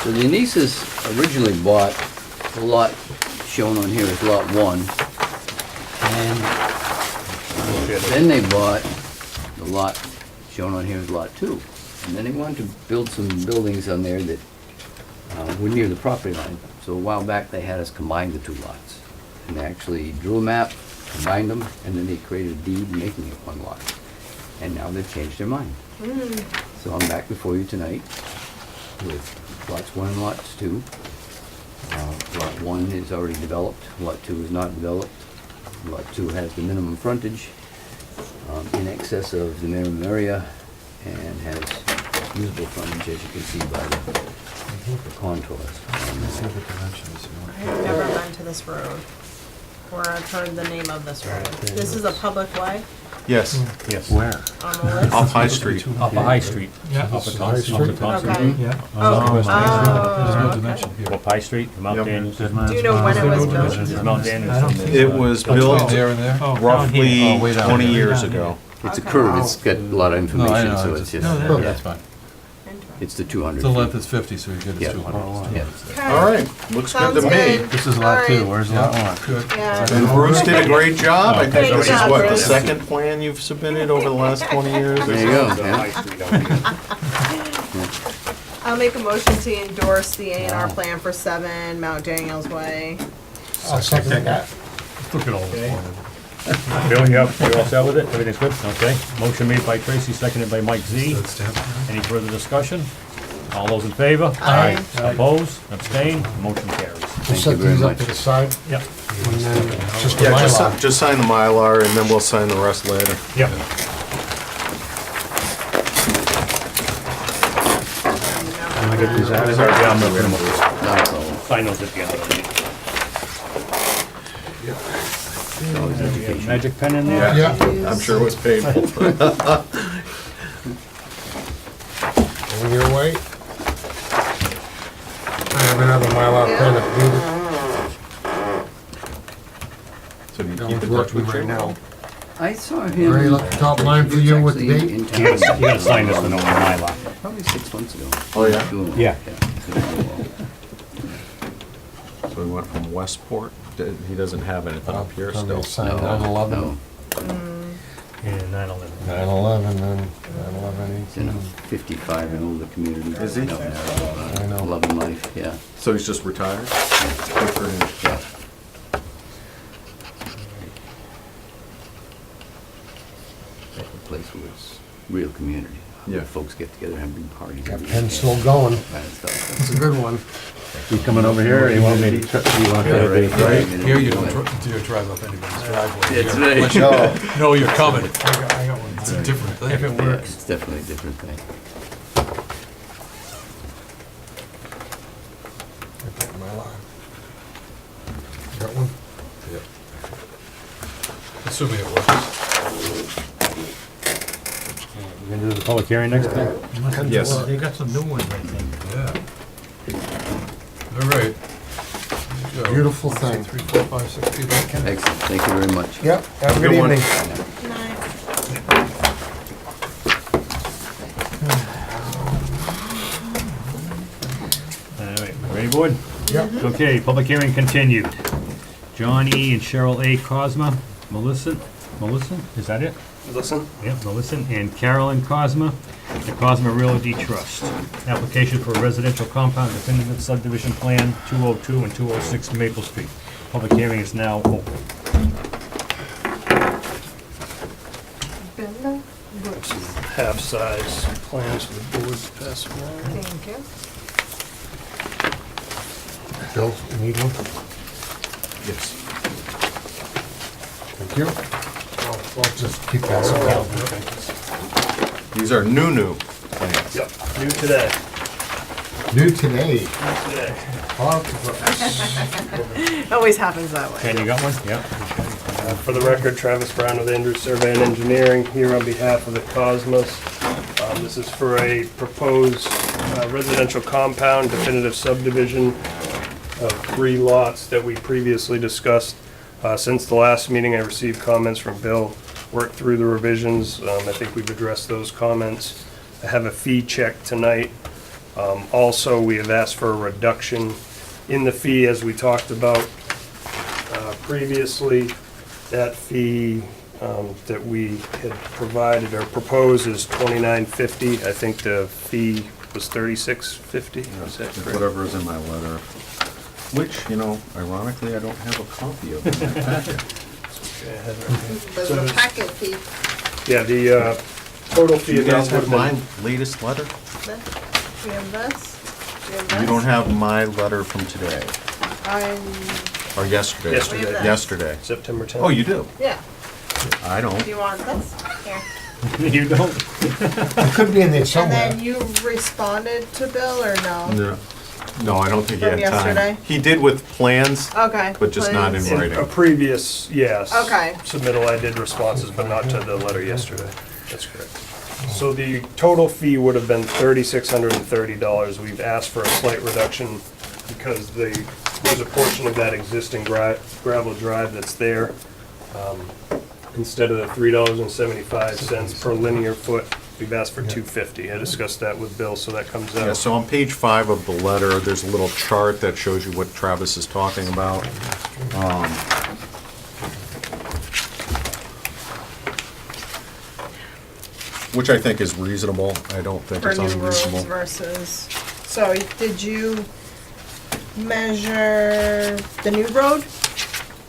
So the Anises originally bought the lot shown on here as Lot 1. And then they bought the lot shown on here as Lot 2. And then they wanted to build some buildings on there that were near the property line. So a while back, they had us combine the two lots. And they actually drew a map, combined them, and then they created a deed making it one lot. And now they've changed their mind. So I'm back before you tonight with lots 1 and lots 2. Lot 1 is already developed, lot 2 is not developed. Lot 2 has the minimum frontage in excess of the minimum area and has usable frontage, as you can see by the contours. I've never been to this road, or I've heard the name of this road. This is a public way Yes, Yes. Where? on the list? off High Street. Up a High Street. Yeah. Up a High Thompson. Street. Up a Thompson. Okay. Yeah. Oh, There's no okay. dimension here. Up High Street, Mount Yep. Daniels. Do you know when it was built? There's Mount Daniels. I don't and think there's, It was built There and there? Oh, down here. roughly Oh, way down 20 there. years Down here. ago. It's a Okay. curve, it's got a lot of information, so it's just, No, yeah, that's fine. it's the 200 The length feet. is 50, so you get Yeah. it 200. Yeah. All right, looks good to Sounds me. good. This is lot 2, Alright. where's lot 1? Good. Yeah. And Bruce did a great job. I think Great this is job, what, the Bruce. second plan you've submitted over the last 20 years? There you go, the yeah. High Street out here. I'll make a motion to endorse the A&R plan for 7 Mount Daniels Way. I'll second that. Look at all this. Bill, you all set with it? Everything's good? Okay. Motion made by Tracy, seconded by Mike Z. That's stamp. Any further discussion? All those in favor? Aye. Opposed? Abstained? Motion carries. We'll set you very these up much. to the side, Yep, and then it's just a Yeah, Mylar. just sign the Mylar and then we'll sign the rest later. yep. Can I get these out of Sorry, here? yeah, I'm gonna move. That's all. Sign those at the end of the meeting. It's always education. Magic pen in there? Yeah, I'm sure it was painful. going your way. I have another Mylar pen if needed. So do you That keep one's in touch working with right Jim? now. I saw him. Ray, look, top line for He was you with the actually date. in You town gotta sign this one on Mylar. Probably 6 months ago. Oh, yeah? Doing Yeah. So we went from Westport, he doesn't have anything up here I'm still. gonna sign No, 9/11. no, And 9/11. 9/11, then 9/11, it's in a 18. 55 and older community. Is he? No, I know. Love and life, yeah. So he's just retired? Good for him. Yeah. A place where it's real community. Yeah. Folks get together and have big parties. That every pen's weekend, still going. kind of stuff. It's a good one. You coming over here, or you want me to, you want Yeah, to right, right? right. Here you don't dare drive up anybody's driveway. That's here. right. Unless you know you're coming. I got one. It's a different thing. If it Yeah, works. it's definitely a different thing. Get that Mylar. Got one? Assuming it works. We're gonna do the public hearing next time? Yes. They got some new ones, I think. Yeah. All right. There you go. Beautiful thing. 3, 4, 5, 6 people. Excellent, thank you very much. Yep, have a Good good one. evening. All right, ready, board? Yep. Okay, public hearing continued. John E. and Cheryl A. Cosma, Melissa, is that it? Listen, Yep, Melissa, and Carolyn Cosma, the Cosma Realty Trust. Application for a residential compound definitive subdivision plan, 202 and 206 Maple Street. Public hearing is now open. half-size plans for the board to pass around. Thank you. Bill, you need one? Yes. Thank you. I'll just keep passing down. These are new. New today. New today. Always happens that way. Ken, you got one? Yeah. For the record, Travis Brown with Andrews Survey and Engineering, here on behalf of the Cosmos. This is for a proposed residential compound definitive subdivision of 3 lots that we previously discussed. Since the last meeting, I received comments from Bill, worked through the revisions. I think we've addressed those comments. I have a fee check tonight. Also, we have asked for a reduction in the fee, as we talked about previously. That fee that we had provided or proposed is $29.50. I think the fee was $36.50. Is that correct? Whatever is in my letter, which, you know, ironically, I don't have a copy of in my packet. Okay, I had it right here. There's So a this- packet fee. Yeah, the total Do fee you amount guys would have have my been... latest letter? We have this. We have this. You don't have my letter from today, or yesterday? Yesterday. Yesterday. September 10th. Oh, you do? Yeah. I don't. Do you want this? Here. You don't? It could be in there And somewhere. then you responded to Bill or no? No. No, I don't think he From had time. yesterday? He did with plans, Okay. but just not in please. writing. A previous, yes. Okay. Submittal, I did responses, but not to the letter yesterday. That's correct. So the total fee would have been $3,630. We've asked for a slight reduction because there's a portion of that existing gravel drive that's there. Instead of the $3.75 per linear foot, we've asked for $2.50. I discussed that with Bill, so that comes Yeah, out. so on page 5 of the letter, there's a little chart that shows you what Travis is talking about. Which I think is reasonable. I don't think For it's new roads unreasonable. versus, so did you measure the new road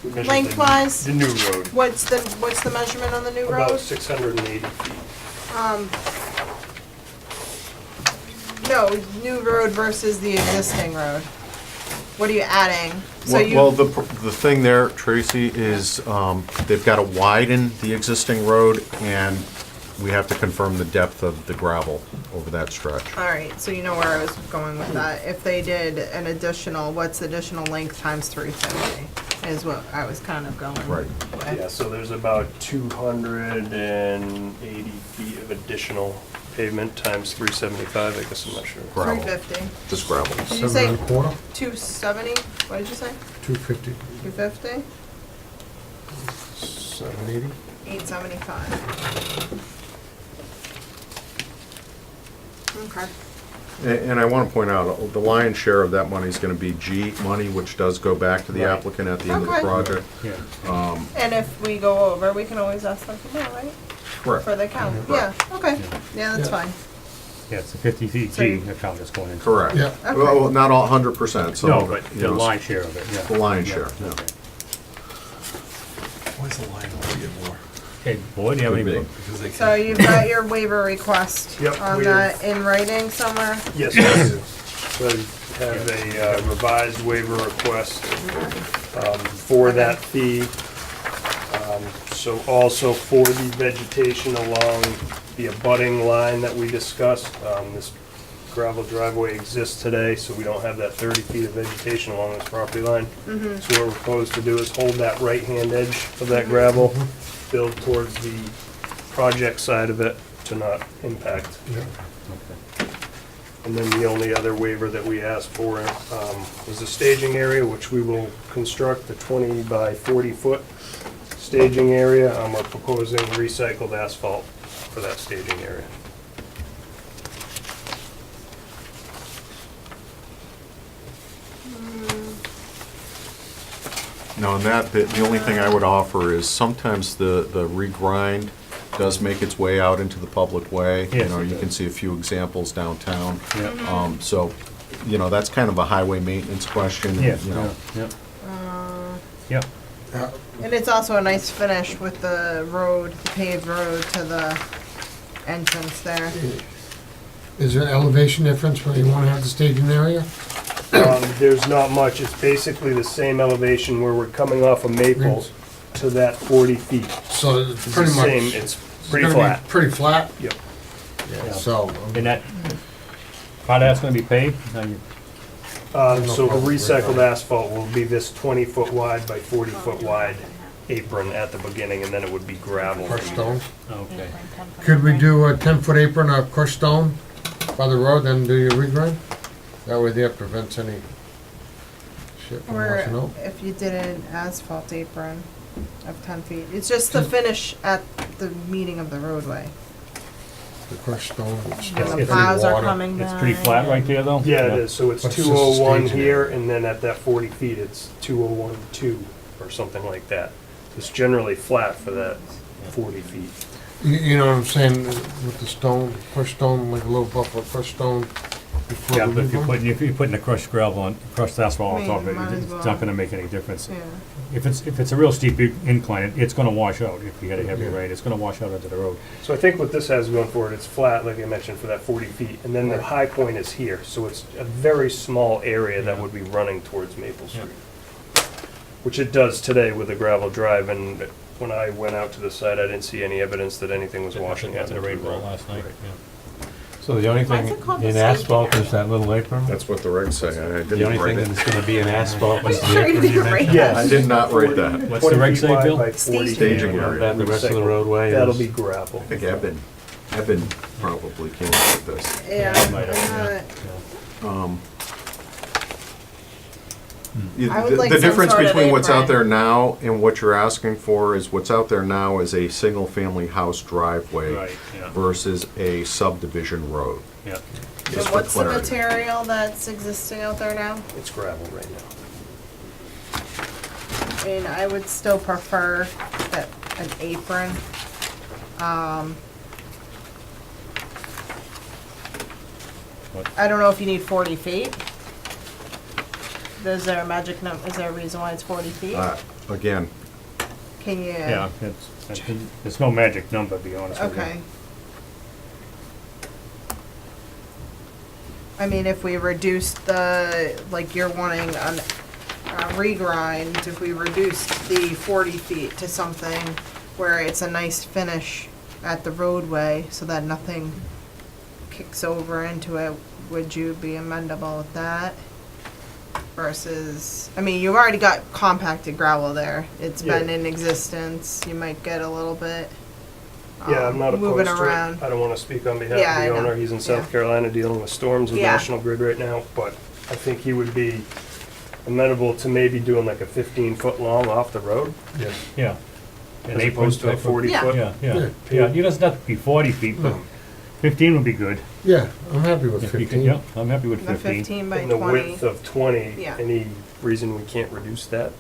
We measured the- lengthwise? The new road, What's the measurement on the new about road? 680 feet. No, new road versus the existing road. What are you adding? So Well, you, the thing there, Tracy, is they've got to widen the existing road, and we have to confirm the depth of the gravel over that stretch. all right, so you know where I was going with that. If they did an additional, what's additional length times 350 is what I was kind of going Right. with. Yeah, so there's about 280 feet of additional pavement times 375, I guess, I'm not sure. Gravel, 350. just gravel. Did you say 7.25, 270? What did you say? 250, 250? 780. 875. Okay. And I want to point out, the lion's share of that money is going to be G money, which does go back to the Right. applicant at the end of the Okay. project. Yeah. And if we go over, we can always ask them for more, right? Correct. For the count. Yeah, okay. Yeah, that's fine. Yeah, it's a 50 feet So G you- account that's going into. Correct. Yeah. Okay. Well, not all 100%, some No, of but it, you the know, line share of it, yeah. the lion's Yeah, share, yeah. okay. Why's the line always get more? Okay, boy, do you have Could any? be. Because they So can't. you've got your waiver request Yep, on we that in writing somewhere? Yes, yes. So I have a revised waiver request for that fee. So also for the vegetation along the abutting line that we discussed, this gravel driveway exists today, so we don't have that 30 feet of vegetation along this property line. So what we're proposed to do is hold that right-hand edge of that gravel, build towards the project side of it to not impact. And then the only other waiver that we asked for was the staging area, which we will construct a 20 by 40 foot staging area. We're proposing recycled asphalt for that staging area. No, and that, the only thing I would offer is sometimes the regrind does make its way out into the public way. You Yes, know, it you can does. see a few examples downtown. Yeah. So, you know, that's kind of a highway maintenance question, Yes, you know. yeah, yeah. Yeah, And it's also a nice finish with the road, the paved road to the entrance there. Is there an elevation difference where you want to have the staging area? There's not much. It's basically the same elevation where we're coming off of Maple to that 40 feet. So it's It's the pretty much. same, it's pretty gonna be flat. Pretty flat, Yep. yeah. so. And that, part of that's gonna be paved? Now you- So the recycled asphalt will be this 20-foot wide by 40-foot wide apron at the beginning, and then it would be gravel. Crushed stone. Okay. Could we do a 10-foot apron of crushed stone by the road, then do your regrind? That way there prevents any shit from washing Or out. if you did an asphalt apron of 10 feet. It's just the finish at the meeting of the roadway. The crushed stone. And It's- the it's plows are water. coming down. It's pretty flat right there, though? Yeah, it is, so it's What's just 201 staging here, area? and then at that 40 feet, it's 201.2, or something like that. It's generally flat for that 40 feet. You know what I'm saying, with the stone, crushed stone, like a little buffer, crushed stone before Yeah, the but regrind? if you're putting the crushed gravel on, crushed asphalt on I top of mean, might it, as it's well. not gonna make any difference. Yeah. If it's a real steep incline, it's gonna wash out. If you get a heavy Yeah. rain, it's gonna wash out onto the road. So I think what this has going for it, it's flat, like I mentioned, for that 40 feet, and then the high point is here, so it's a very small area that would be running towards Maple Yeah. Street. Which it does today with the gravel drive, and when I went out to the site, I didn't see any evidence that anything was washing out After the rainfall last night, yeah. So the only Why is thing it called in the asphalt staging is that little apron? That's what the regs say. I The didn't only write thing it. that's gonna be in asphalt is the Sure you apron did you right. mentioned? Yes. I did not write that. What's the reg say, Bill? Staging area. That the rest of the roadway That'll is, be gravel. I think Eben probably came up with this. Yeah. Might have, I would like The some difference sort of between what's out apron. there now and what you're asking for is what's out there now is a single-family house driveway Right, yeah, versus a subdivision road. yeah. And Just for what's the clarity. material that's existing out there now? It's gravel right now. I mean, I would still prefer that an apron. I don't know if you need 40 feet. Is there a magic is there a reason why it's 40 feet? Again, Can you? Yeah, it's no magic number, to be honest with you. Okay. I mean, if we reduce the, like you're wanting a regrind, if we reduced the 40 feet to something where it's a nice finish at the roadway so that nothing kicks over into it, would you be amendable with that? Versus, I mean, you've already got compacted gravel there. It's been Yeah. in existence. You might get a little bit. Yeah, I'm not moving opposed to around. it. I don't want to speak on behalf Yeah, of I the know. owner. He's in Yeah. South Carolina dealing with storms with Yeah. National Grid right now, but I think he would be amenable to maybe doing like a 15-foot long off the road, Yeah. An as apron opposed to a type of- 40-foot. Yeah, yeah, yeah, it doesn't have to be 40 feet, but No. 15 would be good. Yeah, I'm happy with If you could- 15. Yeah, I'm happy with The 15. 15 by And the 20. width of 20, Yeah. any reason we can't reduce that?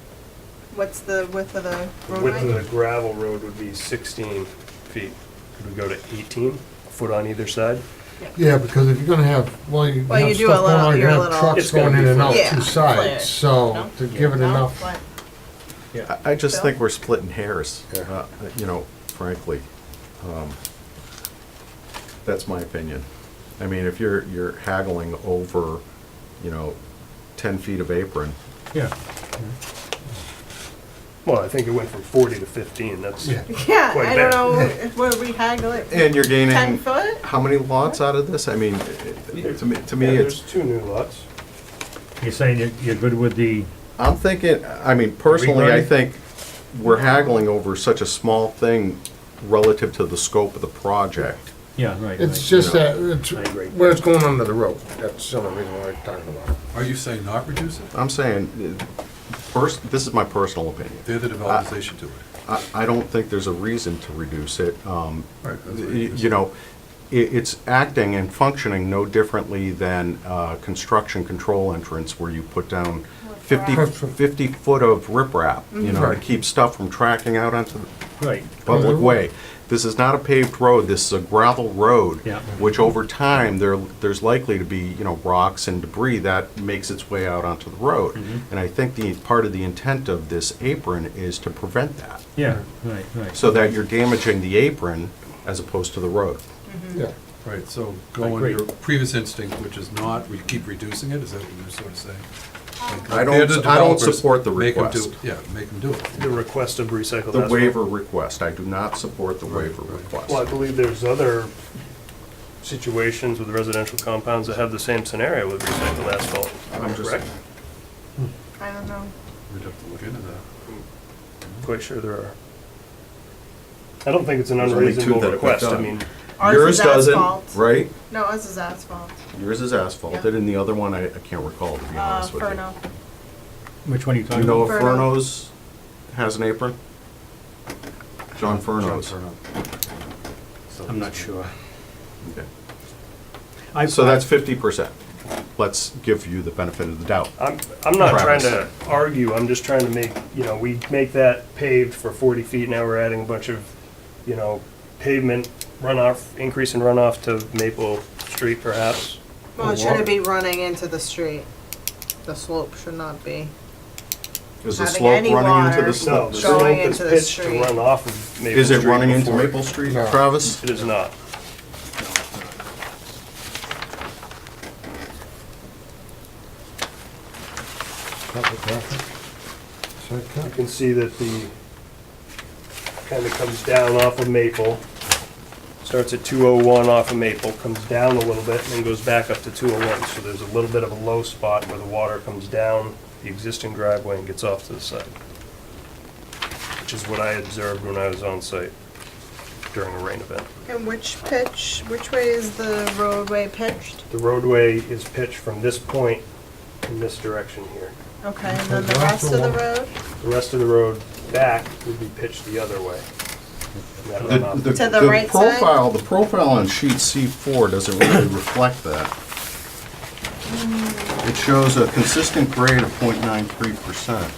What's the width of the The width of roadway? the gravel road would be 16 feet. Could we go to 18, a foot on either side? Yeah, because if you're gonna have, well, you Well, you have do stuff a going little- on, you you're a have little- trucks It's gonna going in be and out flat. two Yeah, sides, so No? to give it No? enough. What? I just Bill? think we're splitting hairs, you know, frankly. That's my opinion. I mean, if you're haggling over, you know, 10 feet of apron, Yeah, Well, I think it went from 40 to 15, that's, Yeah. Yeah, Quite I don't bad. know, what are we haggling? and you're 10 gaining, foot? how many lots out of this? I mean, to me, yeah, it's, there's 2 new lots. you're saying you're good with the, I'm thinking, I mean, personally, I Regarding? think we're haggling over such a small thing relative to the scope of the project. yeah, right. It's right. just that, it's I agree. where it's going under the road. That's the only reason why I'm talking about it. are you saying not reduce it? I'm saying, this is my personal opinion. They're the developers, they should do it. I don't think there's a reason to reduce it. Right, that's what it is. You know, it's acting and functioning no differently than construction control entrance where you put down 50 foot of riprap, you know, to Right. keep stuff from tracking out onto the Right, public way. This is not a paved road, this is a gravel road. Yeah. Which over time, there's likely to be, you know, rocks and debris that makes its way out onto the road. And I think part of the intent of this apron is to prevent that, yeah, right, right. so that you're damaging the apron as opposed to the road. Yeah. Right, so go on agree. your previous instinct, which is not, we keep reducing it, is that what you're sort of saying? Like, I they're don't- the I don't developers, support the make 'em request. do- Yeah, make them do it. The request of recycled asphalt. The waiver request, I do not support the waiver Right, right. request. Well, I believe there's other situations with residential compounds that have the same scenario with recycled asphalt. I'm just- Correct? I don't know. We'd have to look into that. Quite sure there are. I don't think it's an There's only two unreasonable that have been request. I done. mean, Ours Yours is doesn't, asphalt. right? No, ours is asphalt. Yours is asphalted, and the other one, I can't recall, to be honest with you. Furno. Which one are you Do talking you know about? if Furno. Furno's has an apron? John Furno's. I'm not sure. Okay. So that's 50%. Let's give you the benefit of the doubt. I'm not trying Travis. to argue, I'm just trying to make, we make that paved for 40 feet, now we're adding a bunch of, pavement runoff, increase in runoff to Maple Street perhaps. Well, it shouldn't be running into the street. The slope should not be. Is the Having slope any running into water the No, slope? the Going slope is into the pitched to street. run off of Maple Is Street. it running into before- Maple Street, No. Travis? It is not. You can see that the, kind of comes down off of Maple, starts at 201 off of Maple, comes down a little bit, and then goes back up to 201. So there's a little bit of a low spot where the water comes down the existing driveway and gets off to the side, which is what I observed when I was on site during a rain event. And which way is the roadway pitched? The roadway is pitched from this point in this direction here. Okay, and then the rest of the road? The rest of the road back would be pitched the other way. And that runoff- To the right side? The profile on sheet C4 doesn't really reflect that. It shows a consistent grade of 0.93%.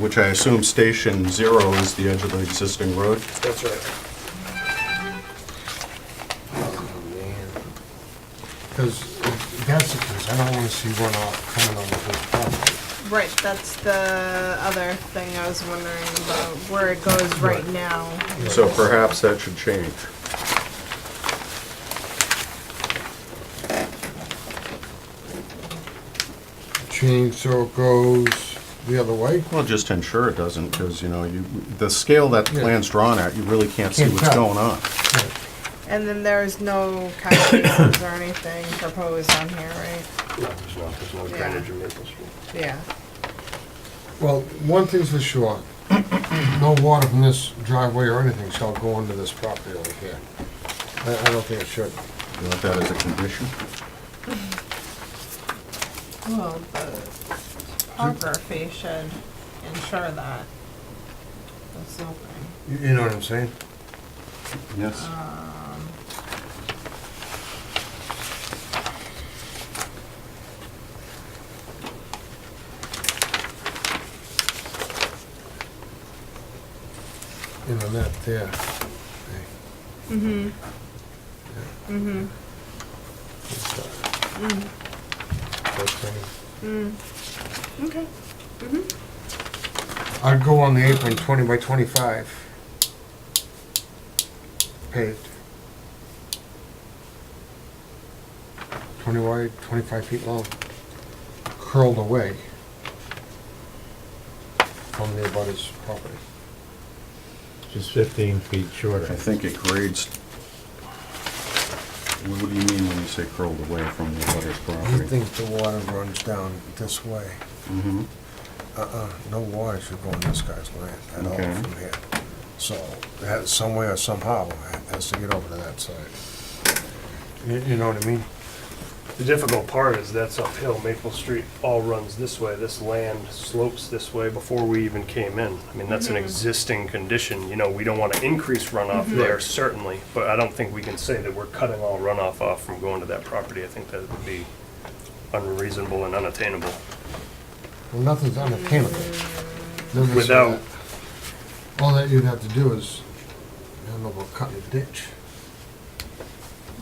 Which I assume station 0 is the edge of the existing road. That's right. Because that's the case, I don't wanna see runoff coming on this property. Right, that's the other thing I was wondering about, where it goes right now. So perhaps that should change. Change so it goes the other way. Well, just to ensure it doesn't, because, the scale that the Yeah. plan's drawn at, you really can't see Can't what's tell. going on. And then there's no catch basins or anything proposed on here, right? No, there's not. There's no Yeah. drainage in Maple Street. Yeah. Well, one thing's for sure, no water from this driveway or anything shall go into this property over here. I don't think it should. You want that as a condition? Well, the topography should ensure that. The sloping. You know what I'm saying? Yes. In the net there. Mm-hmm. Mm-hmm. Okay. I'd go on the apron 20 by 25. Paved. 20 wide, 25 feet long. Curled away from the abutter's property. Just 15 feet shorter. I think it grades. What do you mean when you say curled away from the butter's You property? think the water runs down this way. Mm-hmm. No water should go in this guy's land at all Okay. from here. So, it has, some way or somehow, it has to get over to that side. You know what I mean? The difficult part is that's uphill. Maple Street all runs this way. This land slopes this way before we even came in. I mean, that's an existing condition. We don't want to increase runoff there, certainly, but I don't think we can say that we're cutting all runoff off from going to that property. I think that would be unreasonable and unattainable. Well, nothing's unattainable. Never said Without- that. All that you'd have to do is, I don't know about cutting a ditch.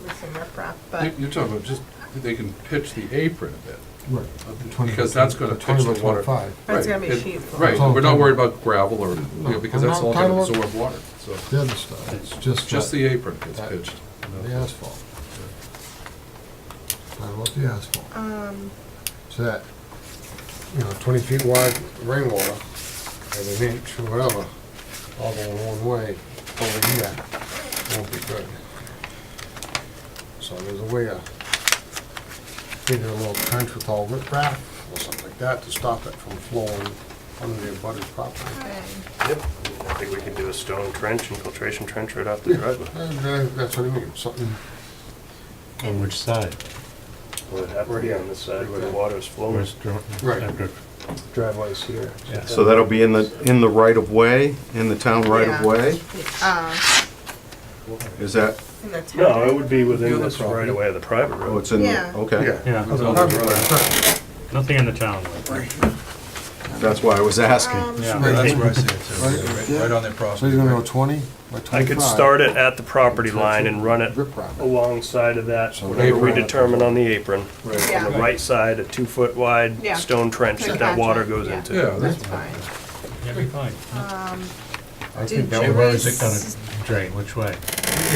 With some riprap, but You're talking about just, they can pitch the apron a bit. Right. Because that's gonna pitch the water. 25. That's Right, gonna be it- sheet flow. Right, That's all we're not I'm worried about gravel or, No, because I'm that's not all gonna talking about- absorb water, so. The other stuff, it's just Just that- the apron gets that- pitched. the asphalt. Not about the asphalt. So that, 20 feet wide rainwater, and an inch or whatever, all going one way, over here won't be good. So there's a way of digging a little trench with all riprap or something like that to stop it from flowing under the abutter's property. Yep. I think we could do a stone trench, infiltration trench right off the driveway. That's what I mean, something, On which side? Well, it'd have to be on this side where the water's flowing. Where's Dro- Right. after- Driveway's here. Yeah. So that'll be in the right of way, in the town right of Yeah. way? Is that, in the town. No, it would be within The other this property. right away of the private oh, road. it's in, Yeah. okay. Yeah, nothing in the town. That's why I was asking. Yeah. Yeah, that's where I see it too, right on their property. so you're gonna go 20 by 25? I could start it at the property line and run it Riprap. alongside of that, So whatever we apron. determine on the apron. Yeah. On the right side, a 2-foot wide Yeah. stone trench that that water goes Yeah. into. Yeah, That's that's, fine. Yeah, be fine. I Did think that you would Where really, is it gonna drain, which way?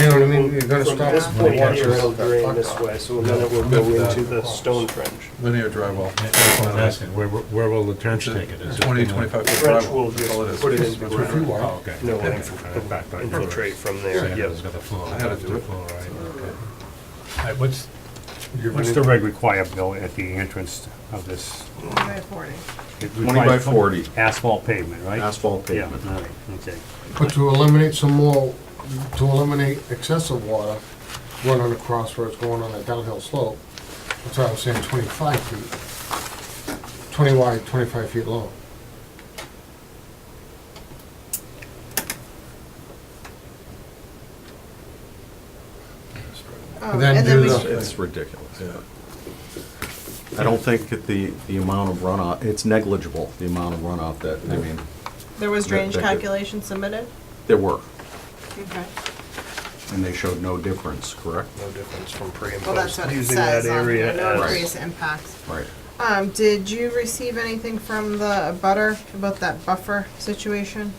you know what I mean, you're gonna From stop. this point Yeah. here, it'll drain Fuck this off. way, so then it will go into the stone trench. linear drywall. That's what I'm asking, where will the trench take it? Is it 20, gonna- 25 foot Trench drywall. will That's all it is. just put it into That's what you ground. want. Oh, okay. No, Okay. infiltrate Back. infiltrate from So there, yeah, yep. it's got the flow. I had to do it. Flow, right, okay. All right, What's the reg require, Bill, at the entrance of this? 20 It 20 by requires 40. Asphalt pavement, right? Asphalt Yeah, pavement. all right, okay. But to eliminate some more, to eliminate excessive water running across where it's going on that downhill slope, that's why I was saying 25 feet. 20 wide, 25 feet long. Oh, Then and then do we, the- It's ridiculous. Yeah. I don't think that the amount of runoff, it's negligible, the amount of runoff that, I mean, there was drainage that could- calculations submitted? there were, Okay. and they showed no difference, correct? No difference from pre and Well, that's post, what it using that says on area here, no as. increase impacts. Right. Did you receive anything from the butter about that buffer situation?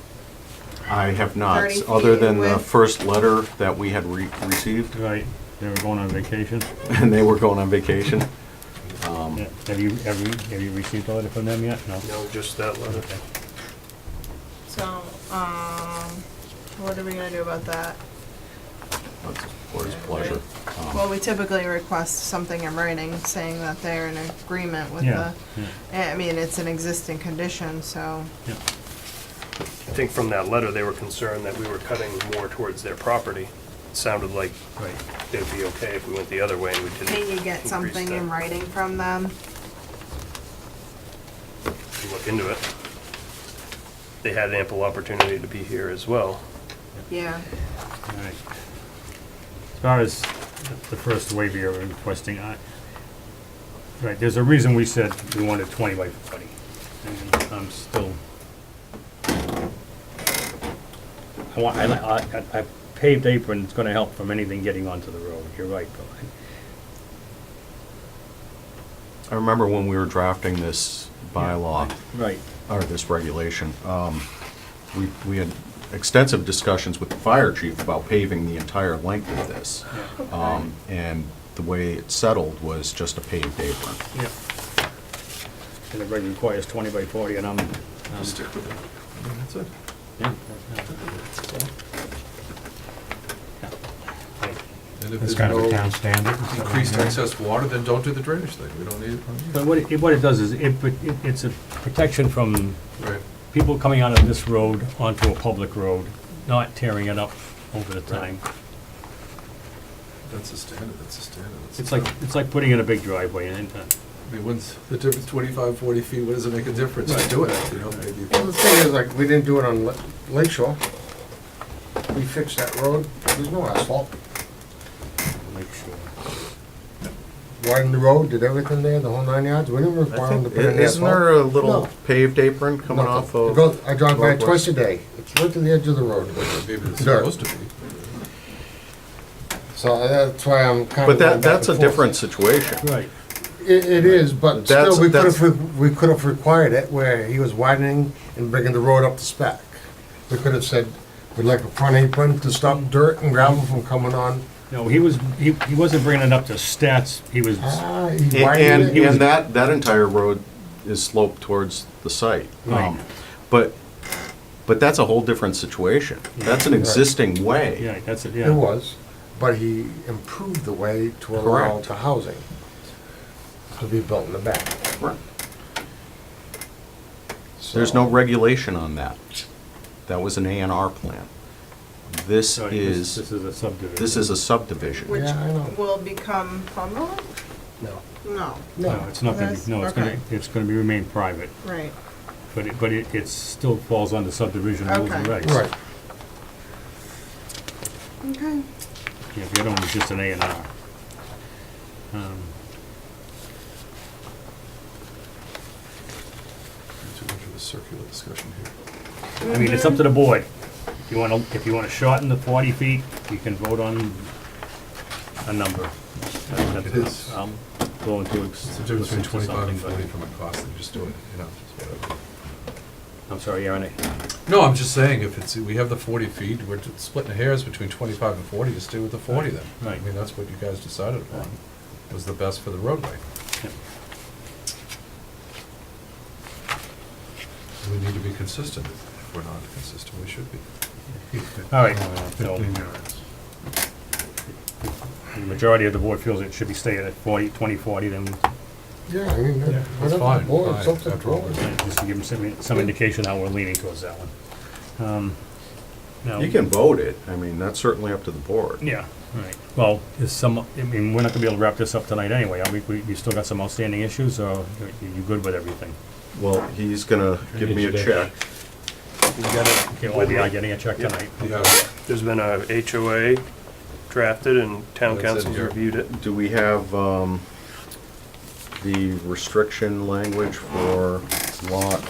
I have not, 30 other feet than the width. first letter that we had received, Right, they were going on vacation. and they were going on vacation. Yeah. Have you received a letter from them yet? No? No, just that letter. Okay. So, what are we gonna do about that? That's the board's pleasure. Well, we typically request something in writing saying that they're in agreement with Yeah, I mean, it's an existing condition, so, I think from that letter, they were concerned that we were cutting more towards their property. It sounded like right. it'd be okay if we went the other way and we didn't. can you get increase something that. in writing from them? Look into it. They had ample opportunity to be here as well. Yeah. All right. As far as the first waiver you're requesting, right, there's a reason we said we wanted 20 by 40. And I'm still, a paved apron is gonna help from anything getting onto the road, you're right, Bill. I remember when we were drafting this bylaw, Right, or this regulation, we had extensive discussions with the fire chief about paving the entire length of this. And the way it settled was just a paved apron. yeah. And the reg requires 20 by 40, and I'm, Just stick with it. I mean, that's it. yeah. And if It's there's kind of a no town standard. increased excess water, then don't do the drainage thing. We don't need it. But what it does is, it's a protection from Right. people coming out of this road onto a public road, not tearing it up over the time. That's a standard, that's a standard. that's a It's like putting in a big driveway, and I mean, when's the difference, 25, 40 feet, what does it make a difference? Just do it, you know, maybe. Well, the thing is, like, we didn't do it on Lake Shore. We fixed that road, there's no asphalt. make sure. Widened the road, did everything there, the whole 9 yards, we didn't require them to put in asphalt. Isn't there a little No. paved apron coming Nothing. off of? It goes- I drive by it Northwest? twice a day, it's right to the edge of the road. Maybe it's Dirt. supposed to be. So that's why I'm kind of. But that's a different situation. Right. It is, but That's- still, that's- we could have required it where he was widening and bringing the road up to spec. We could have said, we'd like a front apron to stop dirt and gravel from coming on. No, he wasn't bringing it up to stats, he was, He widened it. And that entire road is sloped towards the site. Right. But But that's a whole different situation. That's an existing way. Yeah, that's it, It yeah. was, but he improved the way to allow Correct. to housing to be built in the back. Right. There's no regulation on that. That was an A&R plan. This Right, is, This is a subdivision. this is a subdivision. Which Yeah, I know. will become public? No. No. No, it's not gonna That's- be, no, okay. it's gonna be remain private, Right. but it still falls under subdivision rules and Okay. regs. Right. Okay. Yeah, the other one is just an A and R. Too much of a circular discussion here. I mean, it's up to the board. If you wanna shorten the 40 feet, you can vote on a number. It is. I'm going to It's the difference listen between to 25 and something, 40 from a cost, and just do it, you know, it's whatever. but, I'm sorry, Aaron, No, I'm just saying, if it's, we have the 40 feet, we're splitting hairs between 25 and 40, just stay with the 40 then. Right. I mean, that's what you guys decided upon, was the best for the roadway. Yep. We need to be consistent. If we're not consistent, we should be. all right, so, 15 yards. the majority of the board feels it should be staying at 40, 20/40, then Yeah, I mean, Yeah, whatever the fine, board, fine, it's up to the after all. board. just to give them some indication how we're leaning towards that one. Now- You can vote it. I mean, that's certainly up to the board. Yeah, right. Well, I mean, we're not gonna be able to wrap this up tonight anyway. Are we still got some outstanding issues, or are you good with everything? Well, he's gonna give me a check. You got it. Okay, well, we are getting a check Yep. tonight. Yeah, There's been a HOA drafted and town That's in council's here. reviewed it. Do we have, the restriction language for lot,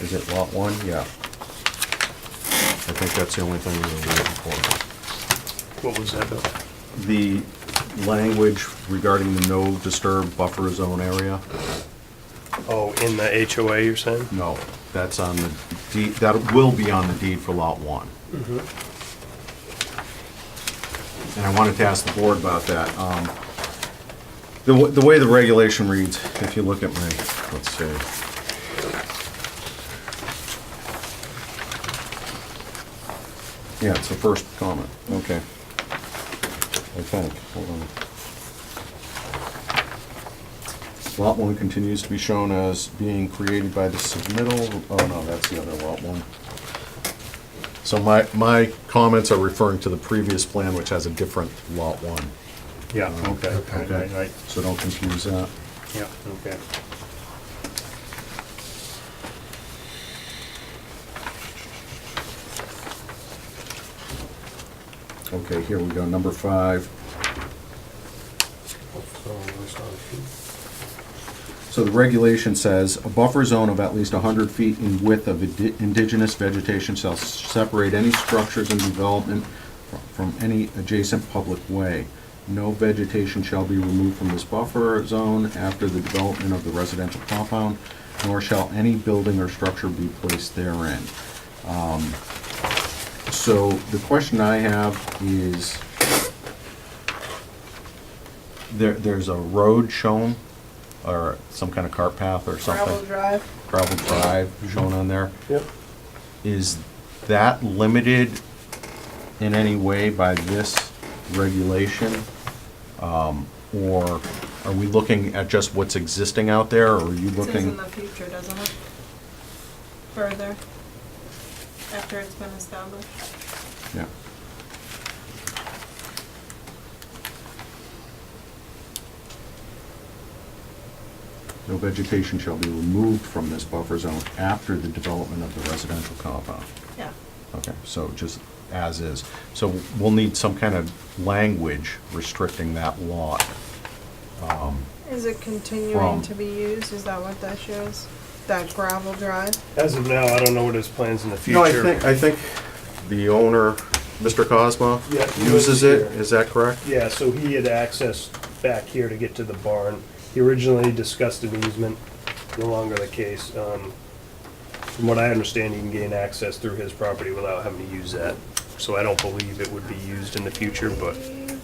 is it lot 1? Yeah. I think that's the only thing we were waiting for. What was that? The language regarding the no disturb buffer zone area? Oh, in the HOA, you're saying? No, that's on the deed, that will be on the deed for lot 1. And I wanted to ask the board about that. The way the regulation reads, if you look at my, let's see. Yeah, it's the first comment, okay. I think, hold on. Lot 1 continues to be shown as being created by the submittal, oh no, that's the other lot 1. So my comments are referring to the previous plan, which has a different lot 1. Yeah, okay, right, So don't confuse that. yeah, okay. Okay, here we go, number 5. So the regulation says, a buffer zone of at least 100 feet in width of indigenous vegetation shall separate any structures and development from any adjacent public way. No vegetation shall be removed from this buffer zone after the development of the residential compound, nor shall any building or structure be placed therein. So the question I have is, there's a road shown, or some kind of cart path or something? Gravel drive. Gravel drive shown on there. Yep. Is that limited in any way by this regulation? Or are we looking at just what's existing out there, or are you It says in looking? the future, doesn't it? Further, after it's been established. Yeah. No vegetation shall be removed from this buffer zone after the development of the residential compound. Yeah. Okay, so just as is. So we'll need some kind of language restricting that lot. Is it continuing From- to be used? Is that what that shows? That gravel drive? As of now, I don't know what his plans in the future. No, I think the owner, Mr. Cosmo, Yeah, he uses lives it, here. is that correct? Yeah, so he had access back here to get to the barn. He originally discussed an easement, no longer the case. From what I understand, he can gain access through his property without having to use that. So I don't believe it would be used in the future, but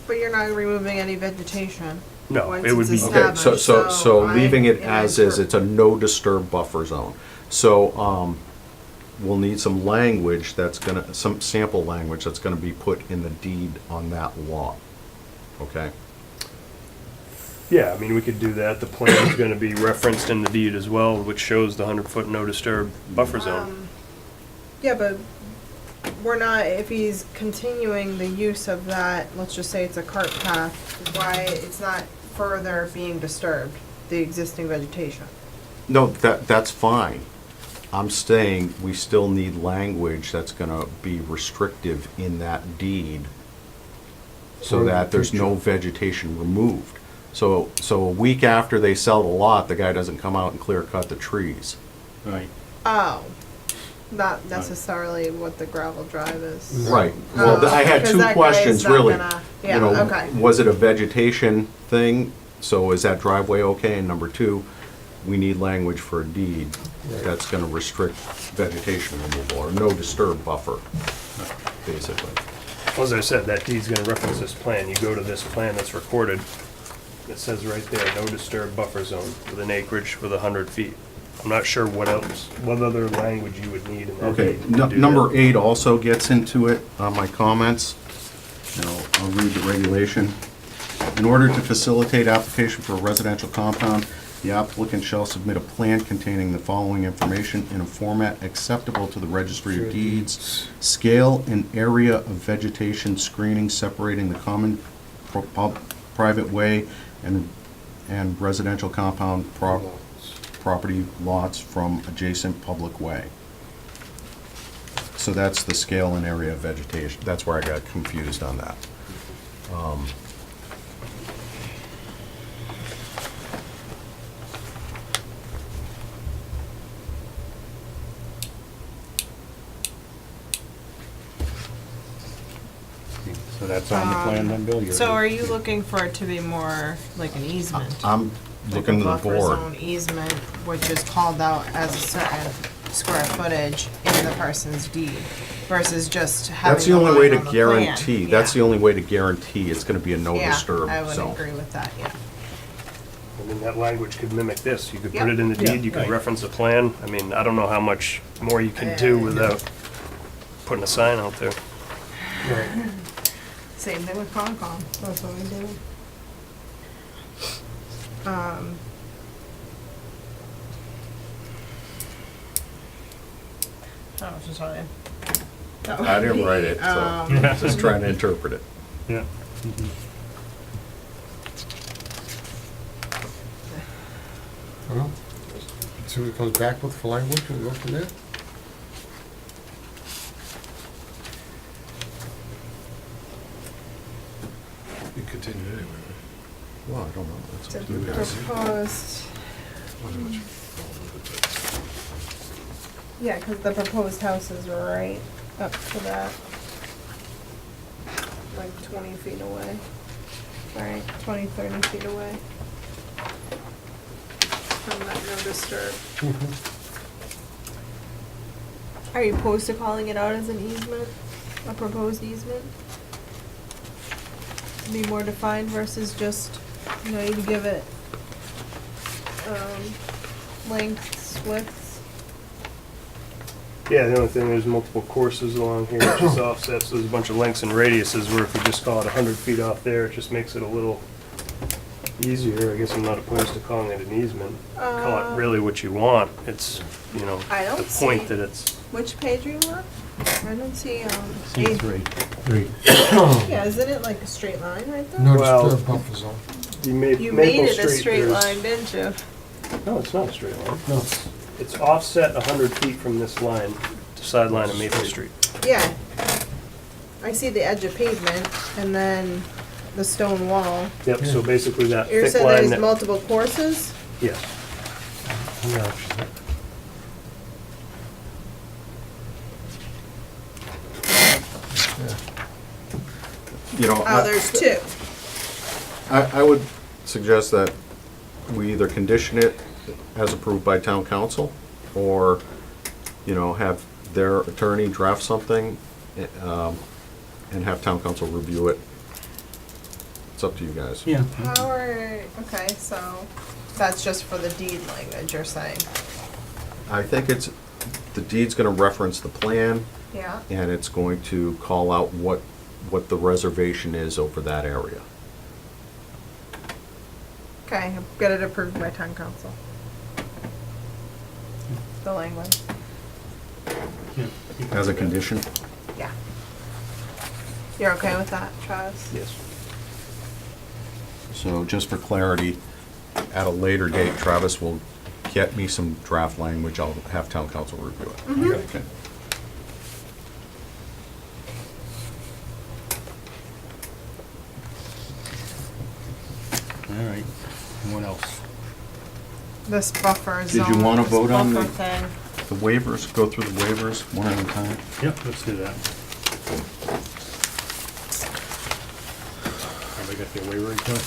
But you're not removing any vegetation. no, Once it would it's be. Okay, so I- leaving it and I as is, per- it's a no disturb buffer zone. So, we'll need some language that's gonna, some sample language that's gonna be put in the deed on that lot, okay? Yeah, I mean, we could do that. The plan is gonna be referenced in the deed as well, which shows the 100-foot no disturb buffer zone. Yeah, but we're not, if he's continuing the use of that, let's just say it's a cart path, why it's not further being disturbed, the existing vegetation? No, that's fine. I'm saying we still need language that's gonna be restrictive in that deed so that there's no vegetation removed. So a week after they sell the lot, the guy doesn't come out and clear cut the trees. Right. Oh, not necessarily what the gravel drive is. Right. Well, I had 'Cause two that guy is questions, not really. gonna- You Yeah, know, okay. was it a vegetation thing? So is that driveway okay? And number two, we need language for a deed that's gonna restrict vegetation removal or no disturb buffer, basically. Well, as I said, that deed's gonna reference this plan. You go to this plan that's recorded, it says right there, no disturb buffer zone with an acreage with 100 feet. I'm not sure what else, what other language you would need in that Okay, deed to do number that. 8 also gets into it on my comments. You know, I'll read the regulation. In order to facilitate application for a residential compound, the applicant shall submit a plan containing the following information in a format acceptable to the Registry of Deeds. Scale and area of vegetation screening separating the common private way and residential compound property lots from adjacent public way. So that's the scale and area of vegetation. That's where I got confused on that. So that's on the plan then, Bill? You're- So are you looking for it to be more like an easement? I'm Like a looking to the buffer board. zone easement, which is called out as a certain square footage in the person's deed versus just having. That's the a only way line to on the guarantee, plan. that's the Yeah. only way to guarantee it's gonna be a no disturb Yeah, I would zone. agree with that, yeah. I mean, that language could mimic this. You could Yep. put it in the deed, you could right. reference a plan. I mean, I don't know how much more you can do without putting a sign out there. Same thing with Concom, that's what we do. Oh, so sorry. I didn't write it, so I'm just trying to interpret it. Yeah. Well, see what it comes back with for language and go from there. You continue anyway, Well, I don't know, that's up to you The guys. proposed, right? yeah, cause the proposed house is right up to that. Like 20 feet away. Right, 20, 30 feet away. From that no disturb. Are you opposed to calling it out as an easement, a proposed easement? Be more defined versus just, you know, you give it, lengths, widths. Yeah, the only thing, there's multiple courses along here, it just offsets, there's a bunch of lengths and radiuses, where if you just call it 100 feet off there, it just makes it a little easier. I guess I'm not opposed to calling it an easement. Call it really what you want, it's, you know, I don't the point see- that it's, Which page are you on? I don't see, C3. yeah, isn't it like a straight line right there? No Well- disturb buffer zone. you made You Maple made it a Street, straight there's- line, didn't you? No, it's not a straight line. No. It's offset 100 feet from this line, the sideline of Maple Street. Yeah. I see the edge of pavement and then the stone wall. Yep, so basically that You thick said line there's that, multiple courses? yes. Yeah. You know, Oh, there's two. I would suggest that we either condition it as approved by town council, or, you know, have their attorney draft something, and have town council review it. It's up to you guys. Yeah. How are, okay, so that's just for the deed language, you're saying? I think it's, the deed's gonna reference the plan, Yeah, and it's going to call out what the reservation is over that area. okay, get it approved by town council. The language, As a condition? yeah. You're okay with that, Travis? Yes. So just for clarity, at a later date, Travis will get me some draft language. I'll have town council review it. Okay. All right, and what else? This buffer Did zone. you wanna this vote on buffer the- thing. The waivers, go through the waivers one at a time. Yep, let's do that. Have we got the waiver request?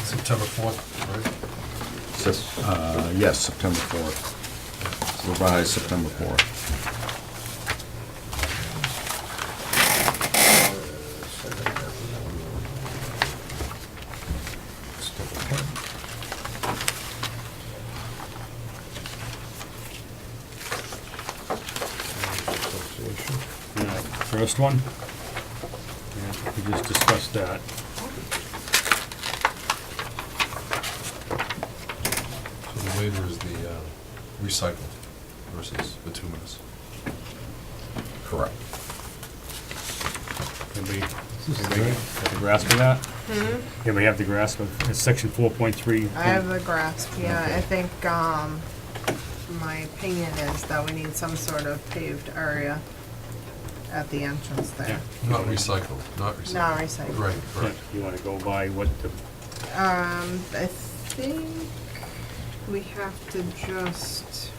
September 4th, right? Yes, September 4th. Revised September 4th. All right, first one. Yeah, we just discussed that. So the waiver is the recycled versus bituminous. Correct. Everybody have the grasp of that? Yeah, we have the grasp of, it's section 4.3. I have the grasp, yeah, Okay. I think, my opinion is that we need some sort of paved area at the entrance there. Not recycled, not recycled. Not recycled. Right, Yeah, right. you wanna go by what the, I think we have to just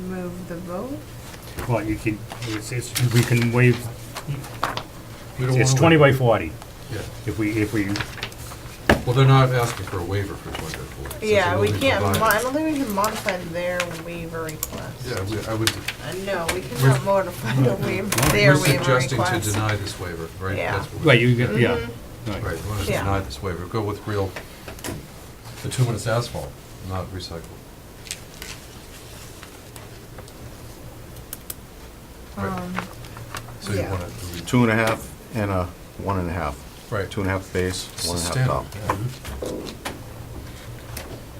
move the vote. well, you can, we can waive, We don't it's wanna 20 by waive. 40. Yeah. If we, Well, they're not asking for a waiver for 20 by 40. Since Yeah, it we will be can't, provided. I don't think we can modify their waiver request. Yeah, I would, No, we cannot modify the waiver, their we're waiver suggesting to request. deny this waiver, right? Yeah. That's what right, you get, yeah. Mm-hmm. Right, we want to Yeah. deny this waiver, go with real bituminous asphalt, not recycled. Right. So you yeah. want to, 2.5 and a 1.5. right. 2.5 base, It's 1.5 standard, top. yeah.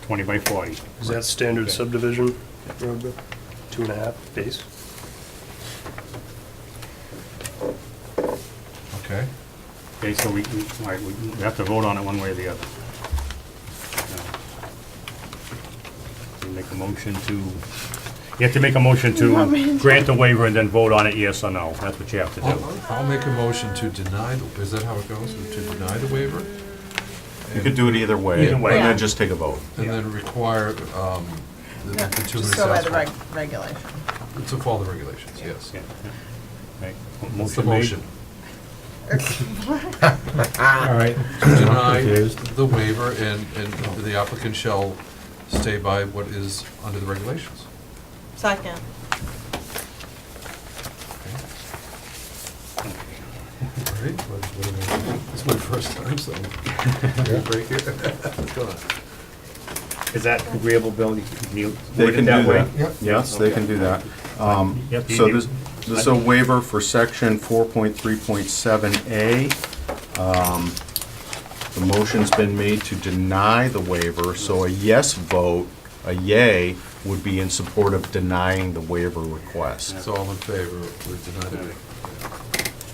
20 by 40. Is that standard Okay. subdivision road bill? 2.5 base? Okay, Okay, so all right, we have to vote on it one way or the other. We make a motion to, you have to make a motion to grant the waiver and then vote on it, yes or no. That's what you have to do. I'll make a motion to deny, is that how it goes, to deny the waiver? You could do it either way, Either and way. then just take a vote. And then require the No, bituminous just go by the asphalt. regulation. To follow the regulations, yes. Yeah, yeah. Right. What's the made. motion? All right. To deny confused. the waiver and the applicant shall stay by what is under the regulations. Second. All right. It's my first time, so. Break it. What's going on? Is that agreeable, Bill? You can They word it can that do way? that. Yes, they can do that. Yep, So you- this is a waiver for section 4.3.7A. The motion's been made to deny the waiver, so a yes vote, a yay, would be in support of denying the waiver request. So all in favor, we deny the waiver.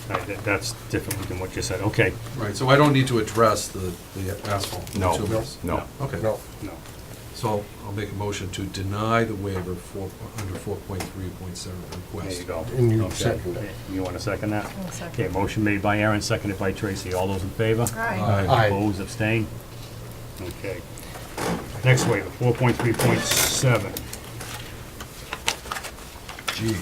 Right, that's different than what you said, okay. Right, so I don't need to address the asphalt. No, bituminous. no. Okay. No. So I'll make a motion to deny the waiver under 4.3.7 There request. you go. And you Okay. second it. You want to second that? I'll second. Okay, motion made by Aaron, seconded by Tracy. All those in favor? Aye. Aye. Opposed, abstained? Okay. Next waiver, 4.3.7. G.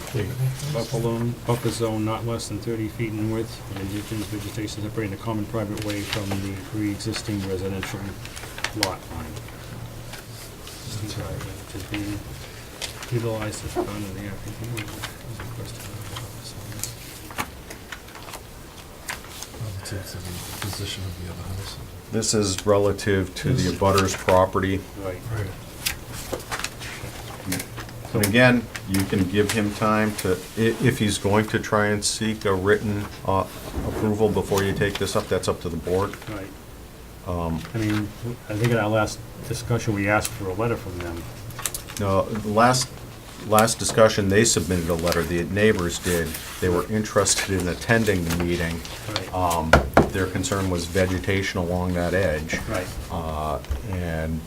Buffer zone not less than 30 feet in width, and indigenous vegetation separating the common private way from the pre-existing residential lot line. To be utilized as part of the applicant. relative to the position of the other house. This is relative to the abutter's property. Right. Right. And again, you can give him time to, if he's going to try and seek a written approval before you take this up, that's up to the board. Right. I mean, I think in our last discussion, we asked for a letter from them. No, the last discussion, they submitted a letter, the neighbors did. They were interested in attending the meeting. Right. Their concern was vegetation along that edge. Right. And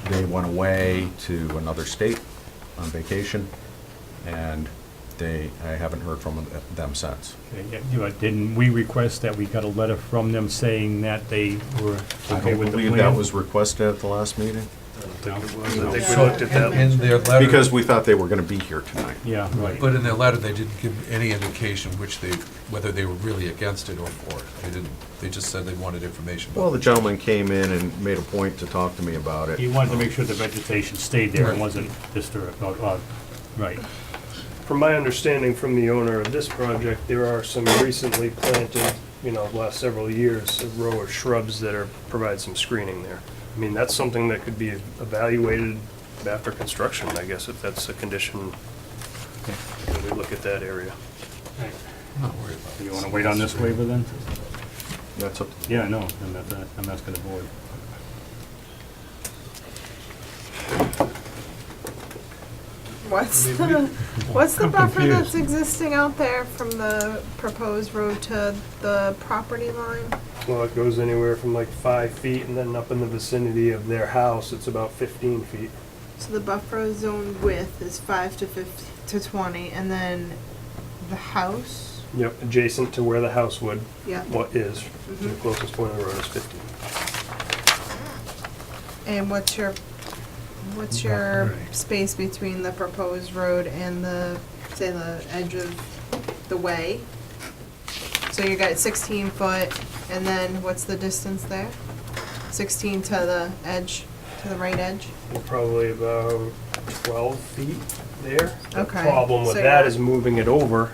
they went away to another state on vacation, and I haven't heard from them since. Okay, yeah, but didn't we request that we got a letter from them saying that they were I okay don't with the believe plan? that was requested at the last meeting, No? I think we looked at that. In their letter. because we thought they were gonna be here tonight. Yeah, right. But in their letter, they didn't give any indication whether they were really against it or for it. They just said they wanted information. Well, the gentleman came in and made a point to talk to me about it. He wanted to make sure the vegetation stayed there and Right. wasn't disturbed, right. From my understanding from the owner of this project, there are some recently planted, last several years, a row of shrubs that provide some screening there. I mean, that's something that could be evaluated after construction, I guess, if that's a condition. When we look at that area. I'm not worried about it. You wanna wait on this waiver then? That's up to Yeah, no, I'm asking the board. What's the buffer that's existing out there from the proposed road to the property line? Well, it goes anywhere from like 5 feet, and then up in the vicinity of their house, it's about 15 feet. So the buffer zone width is 5 to 20, and then the house? Yep, adjacent to where the house would, Yeah. what is, the closest point of the road is 15. And what's your space between the proposed road and the edge of the way? So you got 16 foot, and then what's the distance there? 16 to the edge, to the right edge? We're probably about 12 feet there. Okay, The problem with so that you're- is moving it over,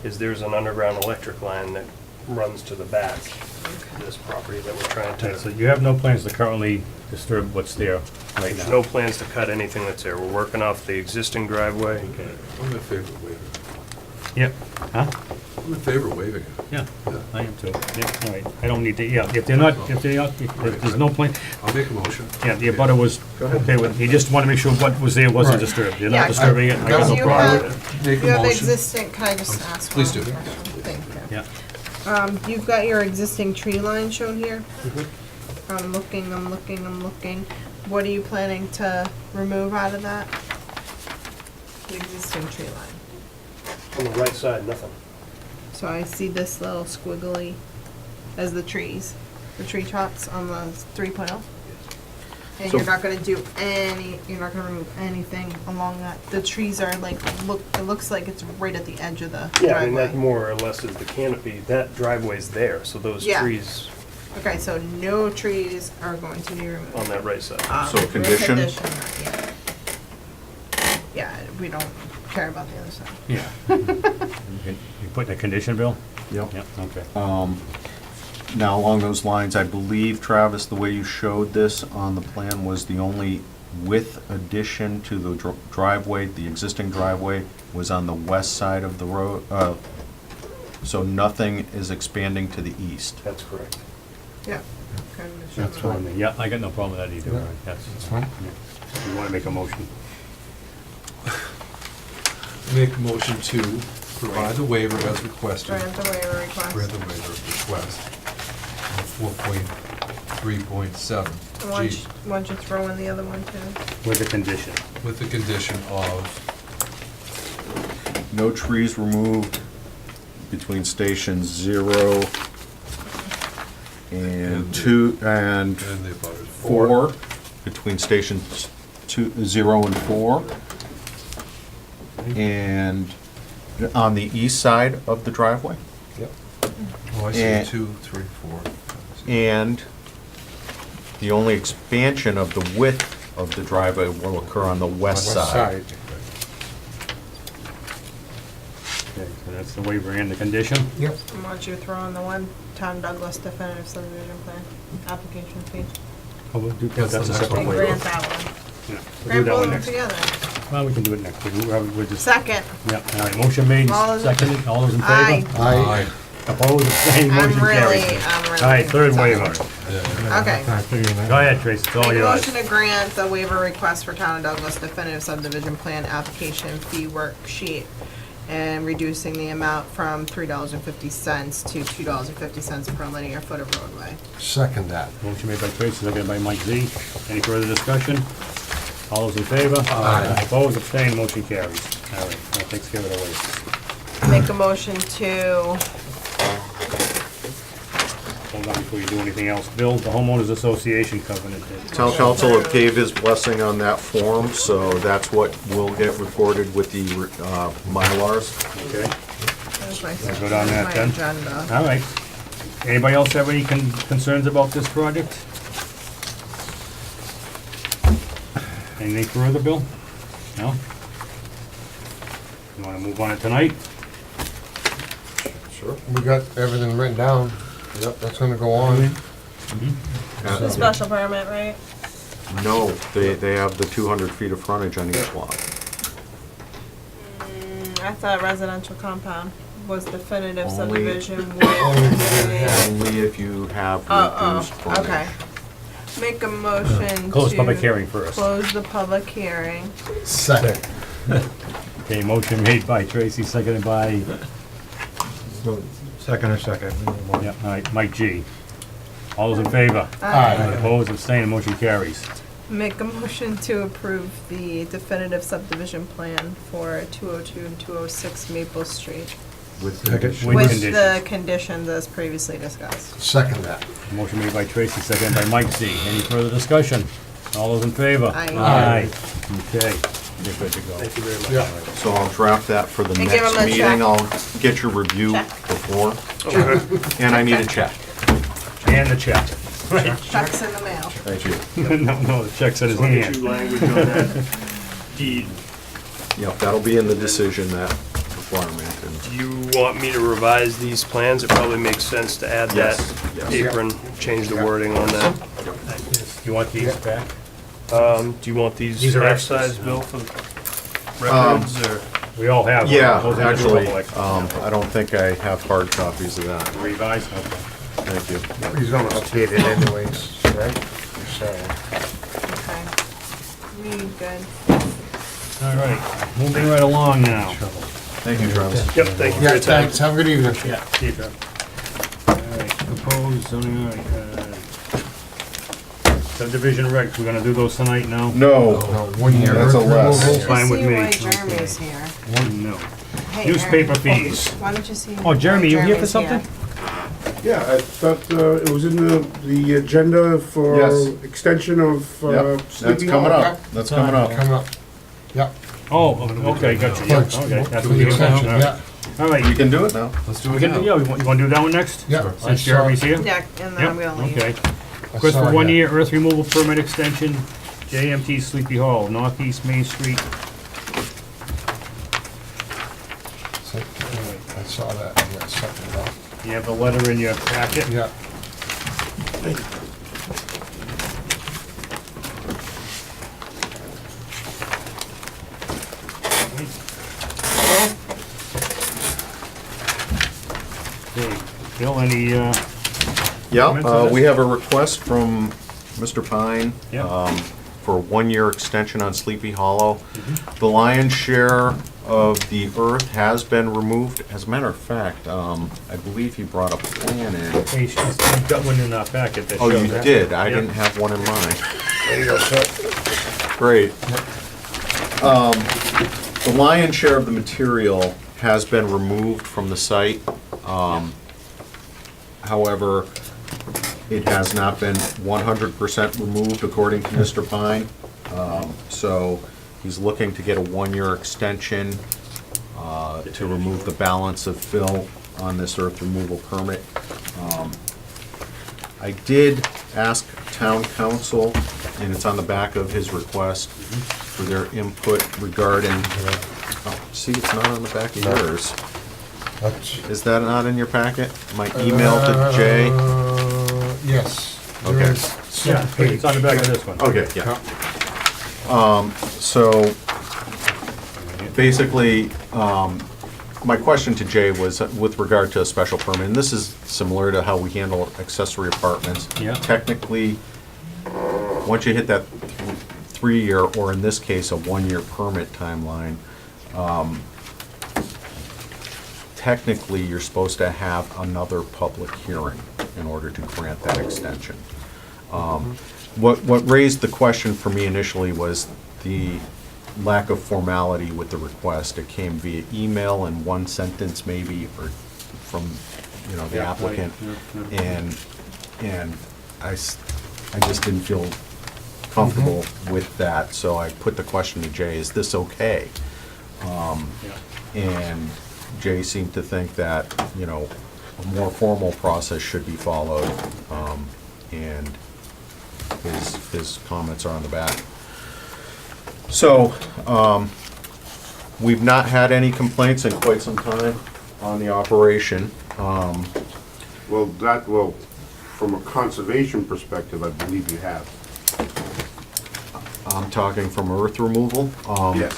is there's an underground electric line that runs to the back of this property that we're trying Okay, so to. you have no plans to currently disturb what's there right There's now? no plans to cut anything that's there. We're working off the existing driveway. Okay. I'm in favor of waiving it. Yep, huh? I'm in favor of waiving it. Yeah, I am too. Yeah, all right. I don't need to, yeah, if there's no plan, I'll make a motion. yeah, the abutter was okay with, he just wanted to make sure what was there wasn't disturbed. You're Yeah. not disturbing it, I got Do no you problem have- with it. Make You a have motion. existing, can I just ask one? Please do. question? Thank you. Yeah, You've got your existing tree line shown here? Mm-hmm. I'm looking. What are you planning to remove out of that? The existing tree line. On the right side, nothing. So I see this little squiggly as the trees, the tree tops on the 3.0? And So- you're not gonna you're not gonna remove anything along that? The trees are like, it looks like it's right at the edge of the Yeah, I mean, that driveway. more or less is the canopy. That driveway's there, so those Yeah. trees Okay, so no trees are going to be removed. on that right side. So condition? Yeah. Yeah, we don't care about the other side. yeah. You putting a condition, Bill? Yep. Yeah, okay. Now, along those lines, I believe, Travis, the way you showed this on the plan was the only width addition to the driveway, the existing driveway, was on the west side of the road. So nothing is expanding to the east. That's correct. Yeah. That's fine. Yeah, I got no problem with that either. Right, That's fine. yeah. You wanna make a motion? Make a motion to provide the waiver as requested. Grant the waiver request. Grant the waiver request. 4.3.7 Why don't G, you- why don't you throw in the other one too? With the condition. with the condition of No trees removed between stations 0 and 2 and and the abutters. 4, between stations 0 and 4. And on the east side of the driveway. Oh, I see, And- 2, 3, 4. And the only expansion of the width of the driveway will occur on the west side. Okay, so That's the waiver and the condition. Yep. Why don't you throw in the one Town Douglas definitive subdivision plan, application fee? Oh, we'll do, that's a the separate And waiver. grant that one. Yeah, we'll do Grant that both one of them next. together. Well, we can do it next week. We're just, Second. yeah, all right, motion made, All those- seconded, all those in favor? Aye. I, Opposed, abstained, I'm motion really, carries. I'm really. All right, third waiver. Okay. Go ahead, Tracy, it's all Make a yours. motion to grant the waiver request for Town of Douglas definitive subdivision plan application fee worksheet and reducing the amount from $3.50 to $2.50 per linear foot of roadway. second that. Motion made by Tracy, seconded by Mike Z. Any further discussion? All those in favor? Aye. Opposed, abstained, motion carries. All right, that takes care of the waivers. Make a motion to, Hold on before you do anything else. Bill, the homeowners association covenant. Town council have gave his blessing on that form, so that's what will get recorded with the Mylars. Okay, there's my, We'll go down that my then. agenda. all right. Anybody else have any concerns about this project? Anything further, Bill? No? You wanna move on it tonight? Sure. We got everything written down. Yep, that's gonna go on. The special permit, right? No, they have the 200 feet of frontage on each lot. I thought residential compound was definitive Only- subdivision with a. Only if you have Oh, reduced oh, frontage. okay. Make a motion Close to public hearing first. close the public hearing. Second. Okay, motion made by Tracy, seconded by, Second or second. yeah, all right, Mike G. All those in favor? Aye. Opposed, abstained, motion carries. Make a motion to approve the definitive subdivision plan for 202 and 206 Maple Street With Second. condition. With with conditions. the conditions as previously discussed. Second that. Motion made by Tracy, seconded by Mike Z. Any further discussion? All those in favor? Aye. Aye. Okay, you're good to go. Thank you very much. Yeah. So I'll draft that for the And give next him a meeting. check. I'll get your review Check. before, Okay. and I need a check. And the check. Check's in the mail. Thank you. No, the check's in his So I'll get hand. you language on that deed. Yep, that'll be in the decision, that requirement. And Do you want me to revise these plans? It probably makes sense to add that Yes, yes. apron, change the wording on that. You want these back? Do you want These these are half-size, Bill, for the records, or? We all have. them. Yeah, Those are the actually, couple extras. I don't think I have hard copies of that. Revised, okay. Thank you. He's gonna update it anyways, right? So, Okay. We good. All right, moving right along now. Thank you, Travis. Yep, thank you for yeah, your time. thanks. Have a good evening. Yeah, see you, Trev. All right, proposed zoning, all right, subdivision regs, we're gonna do those tonight now? No, No, 1 year. That's a less. removal. Fine with See me. why Jeremy's here. No. Hey, Newspaper Aaron. fees. Why don't you see? Oh, Jeremy, you here for Jeremy's something? Yeah, I thought it was in the agenda for Yes. extension of yep, that's Sleepy coming Hollow. up. That's coming up. Coming up. Yep. Oh, okay, gotcha, yeah, Thanks. okay, that's For what the you're extension, about. yeah. All right, You can do it now. Let's do we it can, now. yeah, you wanna do that one next? Yeah. Since Jeremy's here? Yeah, and then I'm Yep, gonna leave. okay. I Request saw for it, 1 yeah. year earth removal permit extension, JMT Sleepy Hall, Northeast Main Street. So, I saw that, yeah, second that. You have the letter in your packet. Yeah. Okay, Bill, any, Yeah, Comments on we this? have a request from Mr. Pine Yeah. for a 1-year extension on Sleepy Hollow. The lion's share of the earth has been removed. As a matter of fact, I believe he brought a plan in. hey, she's got one in our packet that Oh, shows you that. did? I Yeah. didn't have one in mind. There you go, sir. Great. The lion's share of the material has been removed from the site. However, it has not been 100% removed according to Mr. Pine. So he's looking to get a 1-year extension to remove the balance of fill on this earth removal permit. I did ask town council, and it's on the back of his request, for their input regarding, oh, see, it's not on the back of yours. That's. Is that not in your packet? My email to Jay? Yes. There Okay. is Yeah, second page. it's on the back of this one. Okay, yeah. So, basically, my question to Jay was with regard to a special permit, and this is similar to how we handle accessory apartments. Yeah. Technically, once you hit that 3-year, or in this case, a 1-year permit timeline, technically, you're supposed to have another public hearing in order to grant that extension. What raised the question for me initially was the lack of formality with the request. It came via email in one sentence maybe, or from, the Yeah, applicant. right, yeah. And I just didn't feel comfortable with that, so I put the question to Jay, is this okay? Yeah. And Jay seemed to think that, a more formal process should be followed, and his comments are on the back. So, we've not had any complaints in quite some time on the operation. Well, from a conservation perspective, I believe you have. I'm talking from earth removal. Yes.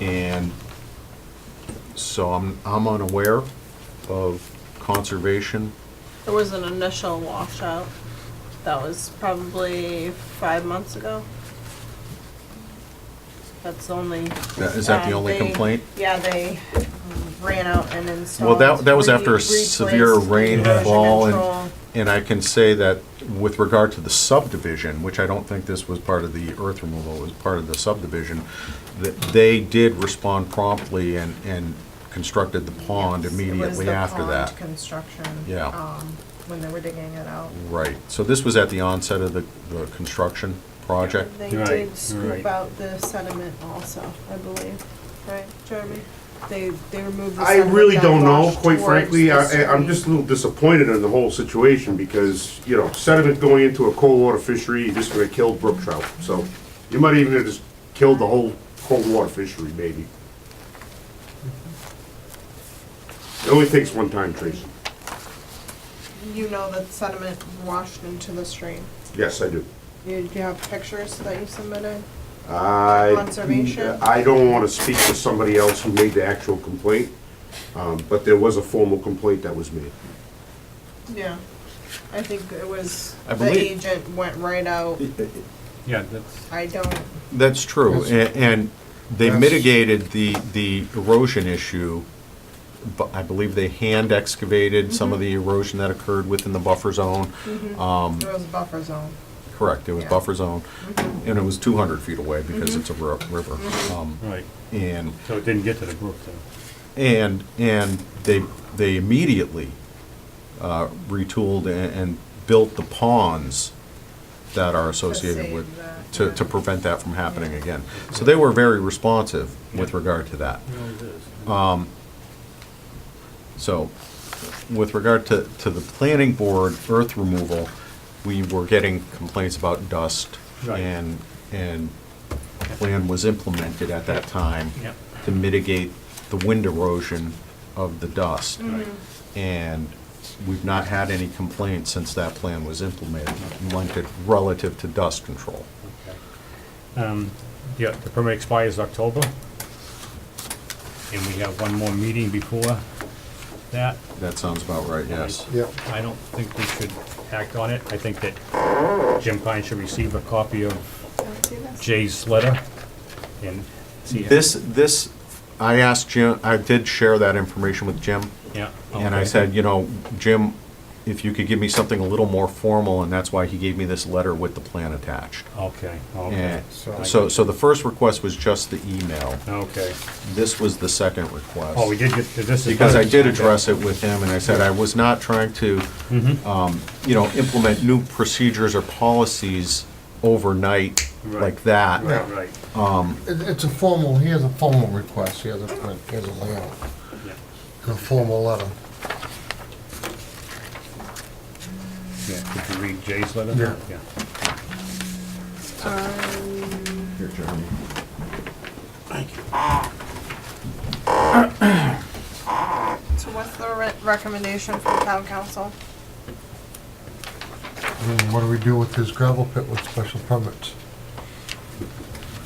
And so I'm unaware of conservation. There was an initial washout. That was probably 5 months ago. That's only. Is that the only they- complaint? Yeah, they ran out and installed. Well, that was after a replaced severe erosion rainfall, control. and I can say that with regard to the subdivision, which I don't think this was part of the earth removal, it was part of the subdivision, that they did respond promptly and constructed the pond Yes, immediately after It was the that. pond construction. Yeah. When they were digging it out. Right, so this was at the onset of the construction project? They Right, did scoop right. out the sediment also, I believe. Right, Jeremy? They removed the I sediment really that don't know, washed quite towards frankly. the I'm stream. just a little disappointed in the whole situation because, sediment going into a cold water fishery, you're just gonna kill brook trout. So you might even have just killed the whole cold water fishery, maybe. It only takes one time, Tracy. You know that sediment washed into the stream. Yes, I do. Do you have pictures that you submitted? I Conservation? I don't want to speak for somebody else who made the actual complaint, but there was a formal complaint that was made. Yeah. I think it was, I the believe- agent went right out. Yeah, that's, I don't, That's true, and they That's- mitigated the erosion issue, but I believe they hand excavated some of the erosion that occurred within the buffer zone. it was a buffer zone. Correct, it was Yeah. buffer zone, and it was 200 feet away because it's a river. right. And, So it didn't get to the brook, then. and they immediately retooled and built the ponds that are associated save with, that, to prevent that from happening again. So they were very responsive with regard to that. So, with regard to the planning board earth removal, we were getting complaints about dust. Right. And plan was implemented at that time Yep. to mitigate the wind erosion of the dust. Right. And we've not had any complaints since that plan was implemented relative to dust control. Yeah, the permit expires October. And we have one more meeting before that. That sounds about right, yes. Yeah. I don't think we should act on it. I think that Jim Pine should receive a copy of Jay's letter and see. This, I asked Jim, I did share that information with Jim. Yeah. And I okay. said, Jim, if you could give me something a little more formal, and that's why he gave me this letter with the plan attached. Okay, okay. And so the first request was just the email. Okay. This was the second request. Oh, we did get, this is. Because I did address it with him, and I said I was not trying to, Mm-hmm. implement new procedures or policies overnight Right. like that. Right, right. It's a formal, here's a formal request, here's a print, here's a layout, Yeah. and a formal letter. Yeah, did you read Jay's letter? Yeah. Here, Jeremy. what's the recommendation from town council? What do we do with his gravel pit with special permits?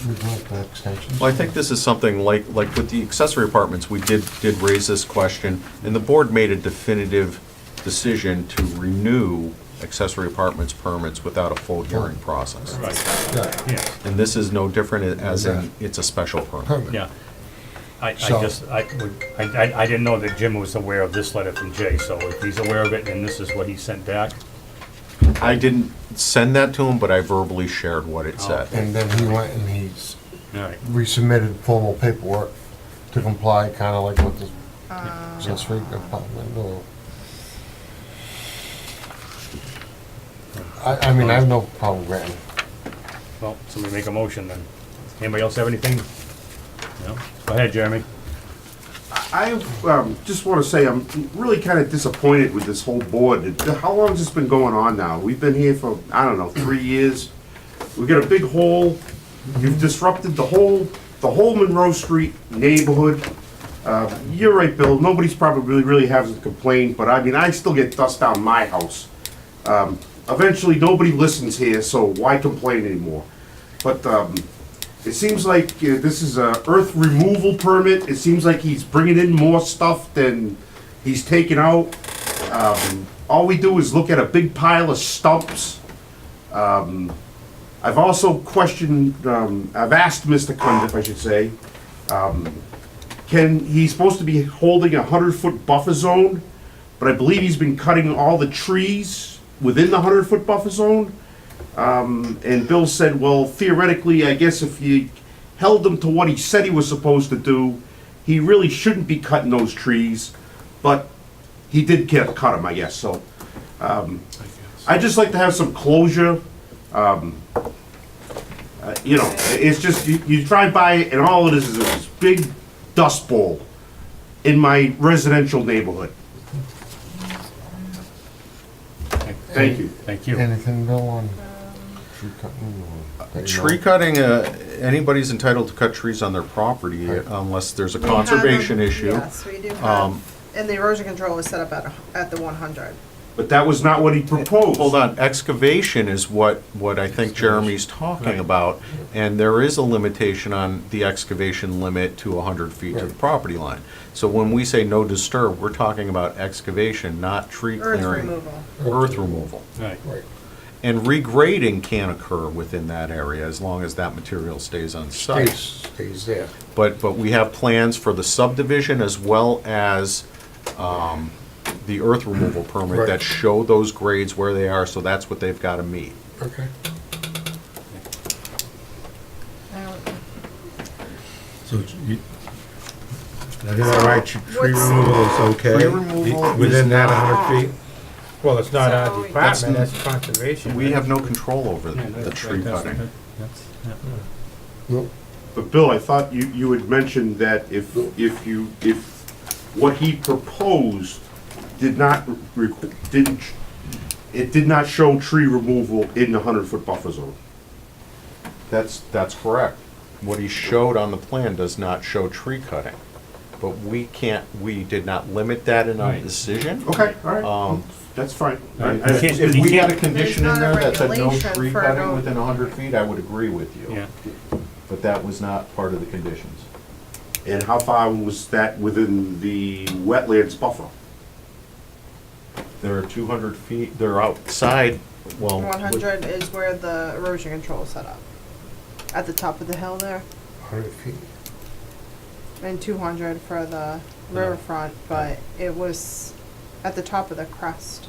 We want the extensions? Well, I think this is something like with the accessory apartments, we did raise this question, and the board made a definitive decision to renew accessory apartments permits without a full hearing process. Right, Yeah, yes, And this is no different as in, it's a special permit. permit. yeah. I So- just, I didn't know that Jim was aware of this letter from Jay, so if he's aware of it and this is what he sent back, I didn't send that to him, but I verbally shared what it said. And then he went and he's all right. resubmitted formal paperwork to comply, kinda like with the accessory apartment, or... I mean, I have no problem granting. Well, somebody make a motion then. Anybody else have anything? No? Go ahead, Jeremy. I just want to say, I'm really kind of disappointed with this whole board. How long has this been going on now? We've been here for, I don't know, 3 years. We've got a big hole. You've disrupted the whole Monroe Street neighborhood. You're right, Bill, nobody's probably really having complained, but I mean, I still get dust down my house. Eventually, nobody listens here, so why complain anymore? But it seems like this is a earth removal permit. It seems like he's bringing in more stuff than he's taking out. All we do is look at a big pile of stumps. I've also questioned, I've asked Mr. Cundiff, I should say, he's supposed to be holding a 100-foot buffer zone, but I believe he's been cutting all the trees within the 100-foot buffer zone. And Bill said, well, theoretically, I guess if you held him to what he said he was supposed to do, he really shouldn't be cutting those trees, but he did cut them, I guess, so. I'd just like to have some closure. You know, it's just, you drive by it and all it is this big dust bowl in my residential neighborhood. Thank you. Thank you. Anything, Bill, on tree cutting or? Tree cutting, anybody's entitled to cut trees on their property unless there's a conservation issue. Yes, we do Um, have, and the erosion control was set up at the 100. But that was not what he proposed. Hold on, excavation is what I think Jeremy's talking about, and there is a limitation on the excavation limit to 100 feet to the property line. So when we say no disturb, we're talking about excavation, not tree Earth clearing. removal. Earth removal. Right. Right. And regrading can occur within that area as long as that material stays on site. Stays there. But we have plans for the subdivision as well as the earth removal permit Right. that show those grades where they are, so that's what they've got to meet. Okay. So you, I think all right, tree removal is okay? Tree removal Within is that not- 100 feet? Well, it's not So- our department, that's conservation. We have no control over the That's tree right, that's- cutting. that's- yeah. Nope. But Bill, I thought you had mentioned that if what he proposed did not show tree removal in the 100-foot buffer zone. That's correct. What he showed on the plan does not show tree cutting. But we did not limit that in our Right. decision. Okay, all right, Um, that's fine. Right. I- You can't- If you we had a can't- condition in There's there not a that said no regulation tree for cutting no- within 100 feet, I would agree with you. Yeah. But that was not part of the conditions. And how far was that within the wetlands buffer? They're 200 feet, they're outside, well. 100 is where the erosion control is set up. At the top of the hill there, 100 feet. and 200 for the riverfront, but it was at the top of the crest.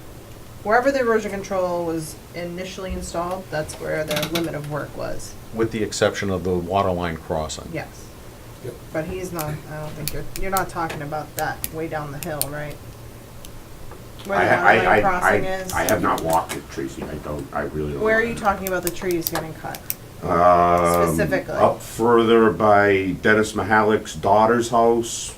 Wherever the erosion control was initially installed, that's where their limit of work was. With the exception of the water line crossing. Yes. Yep. But he's not, I don't think you're not talking about that way down the hill, right? Where the water line crossing is? I have not walked it, Tracy, I really don't. Where are you talking about the trees getting cut? Specifically? Up further by Dennis Mahalick's daughter's house.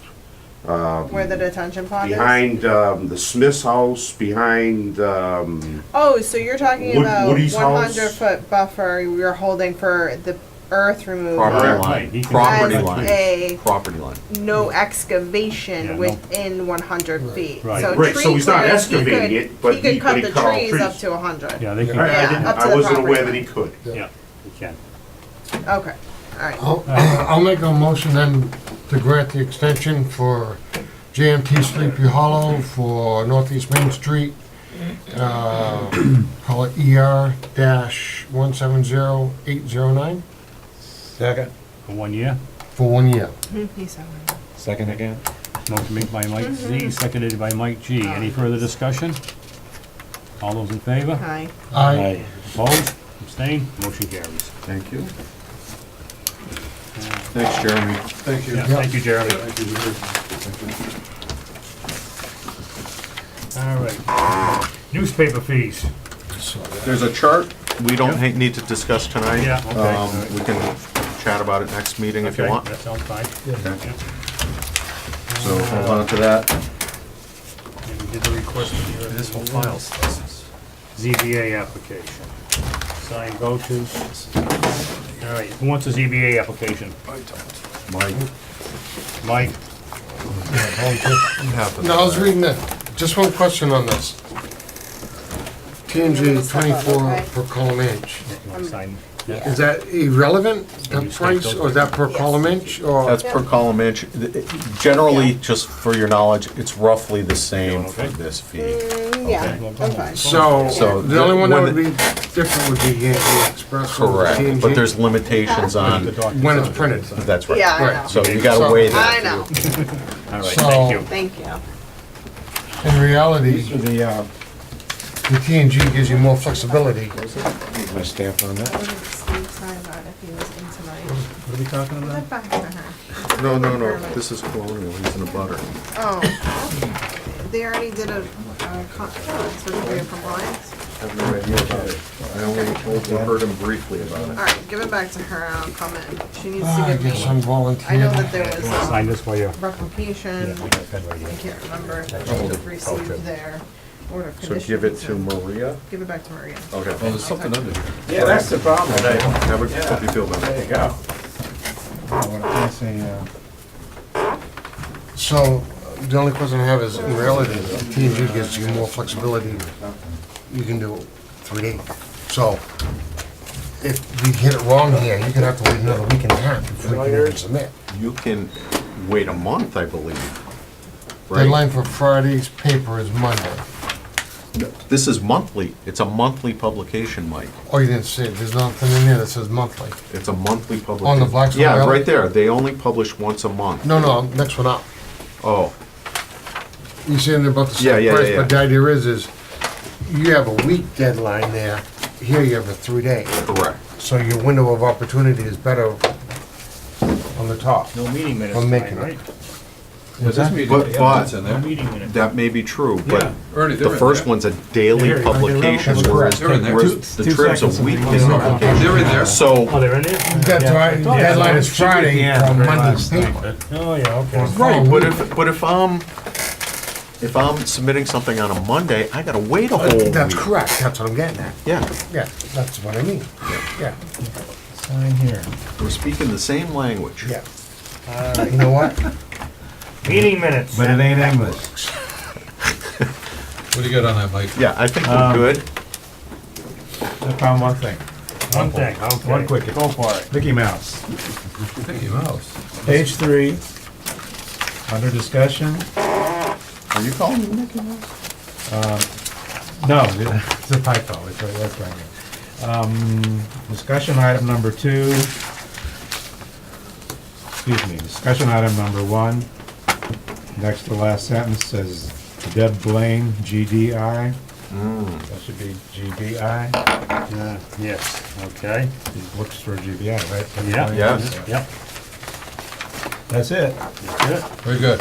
Where the detention pond is? Behind, the Smith's house, behind, Oh, so you're talking about Woody's house? 100-foot buffer you're holding for the earth removal Property Right, line, he can- property as line, a property line. no Yeah, excavation no. within 100 feet. Right. So Right, tree so he's not clearing, excavating it, but he could he cut the cut all trees up trees. to 100. Yeah, they can, I Yeah, didn't, up to I the wasn't property aware that line. he could. yeah, he can. Okay, all right. I'll make a motion then to grant the extension for JMT Sleepy Hollow for Northeast Main Street. Call it ER-170809 Second. For 1 year. for 1 year. He said one. Second again. Motion made by Mike Z, seconded by Mike G. Any further discussion? All those in favor? Hi. Aye. Opposed? Abstained? Motion carries. Thank you. Thanks, Jeremy. Thank Yeah, thank you, Jeremy. All right. Newspaper fees. There's a chart we don't need to discuss tonight. Yeah, okay. We can chat about it next meeting if you Okay, want. that sounds fine. Okay. So hold on to that. And we did the request of the This whole file's. ZBA application. Sign go-to. All right, who wants a ZBA application? Mike, Mike? No, I was reading that. Just one question on this. T&G 24 per column inch. You want to sign? Is that irrelevant, Can the you state price, those? or is that per column inch, or? that's per column inch. Generally, just for your knowledge, it's roughly the same for Okay. this fee. Yeah, I'm fine. So, So the only one that when would be different would be Yankee Express or Correct, T&G. but there's limitations on, When it's printed. that's right. Yeah, I know. Right. So you gotta So- weigh I that. know. All right, So- thank you. Thank you. In reality, the T&G gives you more flexibility. My stamp on that. Steve sign that if he was in tonight. What are we talking about? Get back to her. No, this is Colonial, he's in a butter. Oh, they already did a certificate of compliance. I have no idea about it. I only overheard him briefly about All it. right, give it back to her and I'll come in. She needs to I give guess me, I'm I know volunteering. that there was Sign this while you. replication. Yeah, we got a pen right I here. can't remember if she received their order of So conditions. give it to Maria? Give it back to Maria. Okay. Well, there's something under here. Yeah, that's the problem. Have a, hope you feel better. There you go. So, the only question I have is, in reality, T&G gives you more flexibility. You can do 3 days. So, if we hit it wrong here, you're gonna have to wait another week and a half before you can even submit. You can wait a month, I believe. Right? Deadline for Friday's paper is Monday. This is monthly. It's a monthly publication, Mike. Oh, you didn't see it, there's nothing in there that says monthly. It's a monthly publication. Blacksville Yeah, Rally? right there. They only publish once a month. No, next one up. Oh, You saying they're about the Yeah, same yeah, price, yeah, but the idea is you have a week deadline there, here you have a 3 day. correct. So your window of opportunity is better on the top. No meeting minutes I'm tonight, making it. right? There's this meeting, But- the evidence in No there. meeting minutes. That may be true, Yeah, but Ernie, they're the in first there. one's a daily Here, you wanna get publication, around? whereas They're in there. whereas the trip's a weekly They're publication. in there. So, Oh, they're in there? Deadline is Friday on Monday's paper. Oh, yeah, okay. right, but if I'm submitting something on a Monday, I gotta wait a whole week. That's correct, that's what I'm getting at. Yeah, Yeah, that's what I mean. Yeah, Sign here. we're speaking the same language. yeah. You know what? Meeting minutes. But it ain't English. What do you got on that, Mike? Yeah, I think we're good. I found one thing. One thing, okay. One quickie. Go for it. Mickey Mouse. Mickey Mouse. Page 3, under discussion. Are you calling me Mickey Mouse? No, it's a typo, it's right here. Discussion item number 2. Excuse me, discussion item number 1. Next to last sentence says Deb Blaine, GDI. That should be GBI. Yes, okay. He works for GBI, right? Deb Yeah. Blaine? Yes. Yep. That's it. That's it. Very good.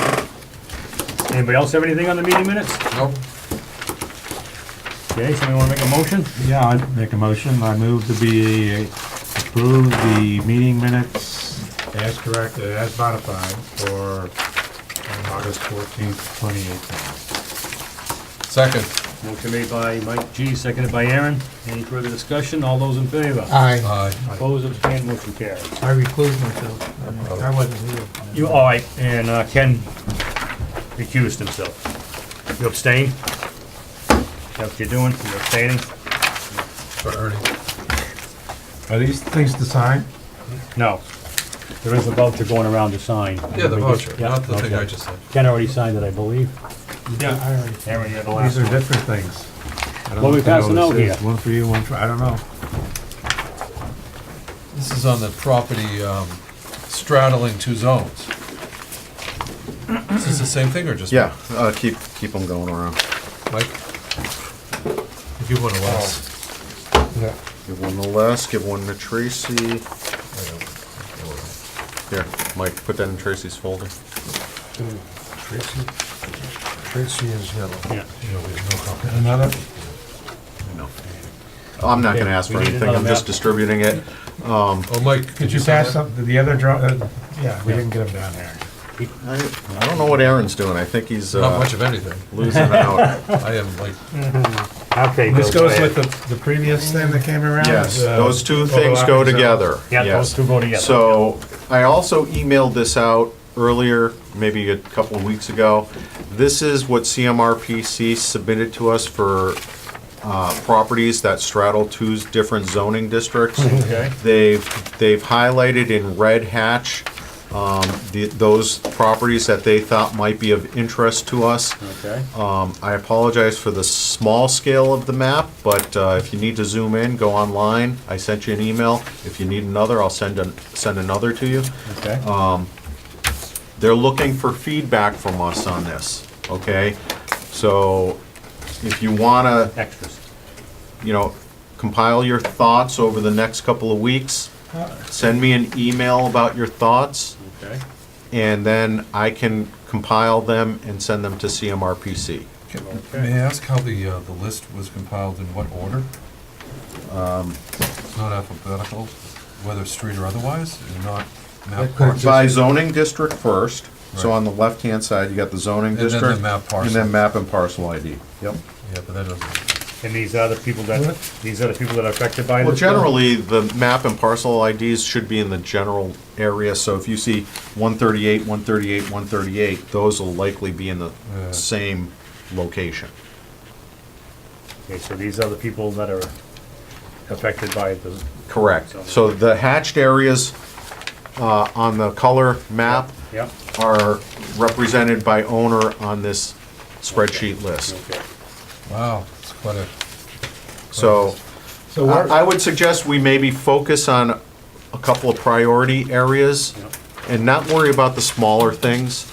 Anybody else have anything on the meeting minutes? Nope. Okay, somebody wanna make a motion? Yeah, I make a motion. I move to be approve the meeting minutes as corrected, as modified for August 14th, 2018. Second. Motion made by Mike G, seconded by Aaron. Any further discussion? All those in favor? Aye. Opposed, abstained, motion carries. I reclused myself. I wasn't here. You, all right, and Ken recused himself. You abstain? That's what you're doing, you're abstaining? For Ernie. Are these things to sign? No. There is a voucher going around to sign. Yeah, the voucher, Yeah, not the thing okay. I just said. Ken already signed it, I believe. Yeah, I already. Aaron, you're the last These are one. different things. I don't What know we if you know passing what out this is. here? One for you, one for, I don't know. This is on the property straddling two zones. Is this the same thing or just? Yeah, keep them going around. Mike? Give one to Les. Yeah. Give one to Les, give one to Tracy. Here, Mike, put that in Tracy's folder. Tracy is yellow. Yeah. Another? No. I'm not gonna ask for We need anything, another I'm just map. distributing it. Oh, Mike, Could you pass some, the other draw, yeah, we didn't get them down there. I don't know what Aaron's doing, I think he's Not much of anything. losing out. I am like, Okay, This Bill, go goes ahead. with the previous thing that came around? Yes, uh, those two things go overlapping zones. together. Yeah, yes. those two go together. So, I also emailed this out earlier, maybe a couple of weeks ago. This is what CMRPC submitted to us for properties that straddle two different zoning districts. Okay. They've highlighted in red hatch those properties that they thought might be of interest to us. Okay. I apologize for the small scale of the map, but if you need to zoom in, go online. I sent you an email. If you need another, I'll send another to you. Okay. They're looking for feedback from us on this, okay? So if you wanna, Extras. compile your thoughts over the next couple of weeks, send me an email about your thoughts, Okay. and then I can compile them and send them to CMRPC. may I ask how the list was compiled in what order? It's not alphabetical, whether street or otherwise, and not map parcel? By zoning district first, so Right. on the left-hand side, you got the zoning And then the district. map parcel. And then map and parcel ID. Yep. Yeah, but that doesn't, And these are the people that are affected by this? Well, Bill? generally, the map and parcel IDs should be in the general area, so if you see 138, 138, 138, those will likely be in the Yeah. same location. Okay, so these are the people that are affected by the, Correct. So the hatched areas on the color map yep, are represented by owner on this spreadsheet list. okay. wow, it's quite a, So So where, I would suggest we maybe focus on a couple of priority areas Yep. and not worry about the smaller things.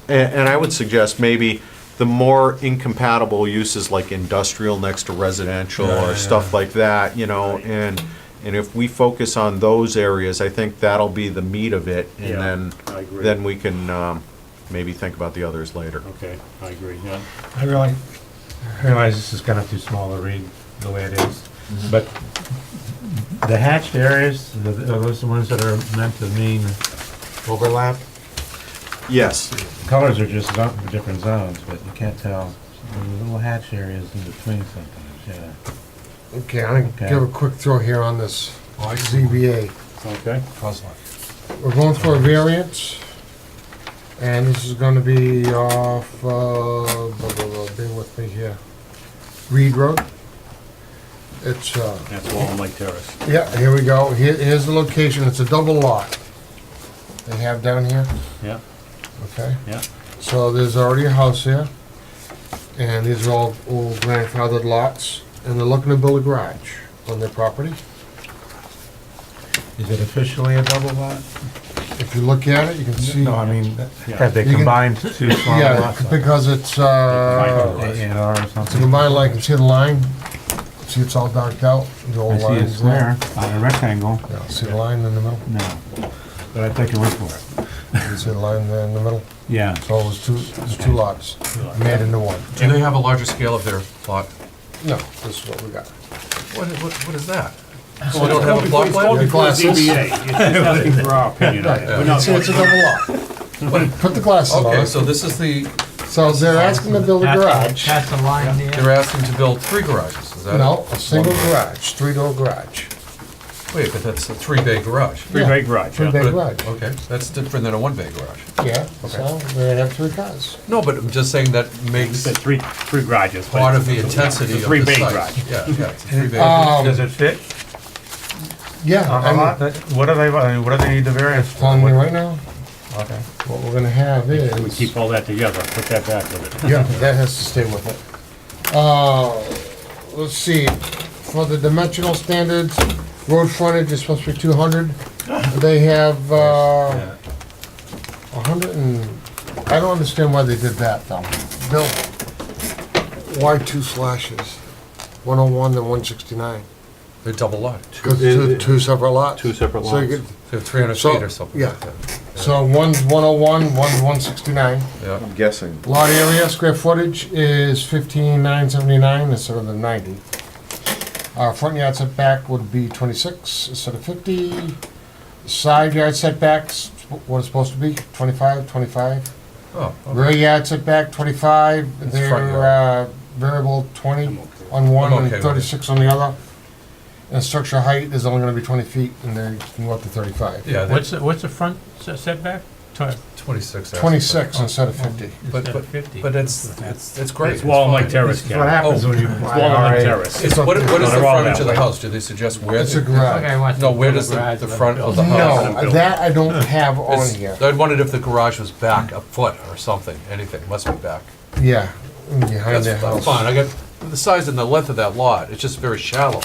And I would suggest maybe the more incompatible uses like industrial next to residential Yeah, or yeah, stuff yeah. like that, Right. and if we focus on those areas, I think that'll be the meat of it. And Yeah, then, I agree. then we can maybe think about the others later. Okay, I agree, yeah. I realize this is kind of too small to read the way it is, but the hatched areas, are those the ones that are meant to mean overlap? Yes. Colors are just different zones, but you can't tell. The little hatched areas in between sometimes, yeah. Okay, I'm Okay. gonna give a quick throw here on this oh, I see, ZBA. Okay, puzzling. We're going for a variance, and this is gonna be off, bear with me here, Reed Road. It's, that's Wallen Lake Terrace. yeah, here we go, here's the location, it's a double lot they have down here, Yeah, okay? yeah, So there's already a house here, and these are all old grandfathered lots, and they're looking to build a garage on their property. Is it officially a double lot? If you look at it, you can see. No, I mean, Yeah. have they You can- combined two small Yeah, lots? because it's, A&R or it's a something? combined line, you can see the line, see it's all darked out, the I old see line it's is there. there, on a rectangle. Yeah, see the line in the middle? No, but I take your word for it. You see the line there in the middle? Yeah. So there's two lots, made into one. Do they have a larger scale of their plot? No, this is what we got. What is that? So we don't have a plot It's called plan? before Glasses. ZBA. It's just asking for our opinion on it. Yeah. We're not- See, it's a double lot. Put the glasses on. Okay, so this is the So they're asking to build a garage. That's the line there. They're asking to build 3 garages, is that? No, a single One- garage, 3-door garage. Wait, but that's a 3-bay garage. Three-bay garage, yeah. 3-bay But- garage. Okay, that's different than a 1-bay garage. Yeah, so they're gonna have 3 cars. No, but I'm just saying that You makes said three garages. but part of the it's a- intensity it's of a the three-bay site. garage. Yeah, it's a 3-bay. Does it fit Yeah, on the I mean, lot? What do they, I mean, what do they need the variance for? telling you right now, Okay. what we're gonna have We is, keep all that together, put that back with it. yeah, that has to stay with it. Let's see, for the dimensional standards, road frontage is supposed to be 200. They have, 100 and, I don't understand why they did that though. Bill, why 2 slashes? 101 and 169? They're double lot. Because two separate lots? Two separate So you lots. could- They're 300 So- feet or something yeah. like that. So one's 101, one's 169. Yeah. I'm guessing. Lot area, square footage is 15,979 instead of the 90. Front yard setback would be 26 instead of 50. Side yard setbacks, what it's supposed to be, 25, 25. Oh, Rear yard setback, 25. It's front They're variable 20 on one I'm and okay with it. 36 on the other. And structure height is only gonna be 20 feet and they can go up to 35. Yeah, What's the front setback? 26. actually. 26 instead of 50. But, Instead but, of 50. but it's great. It's Wall Mike fine. Terrace, This is what Ken. happens when you It's buy Wall Mike RA. Terrace. It's, what is the They're all frontage that of the way. house? Do they suggest where? It's a the- garage. Okay, wants to No, where build a does garage, the let front them of the build. house? No, that I don't have on It's- here. I wondered if the garage was back a foot or something, anything, must be back. Yeah, behind their That's house. fine, I got the size and the length of that lot, it's just very shallow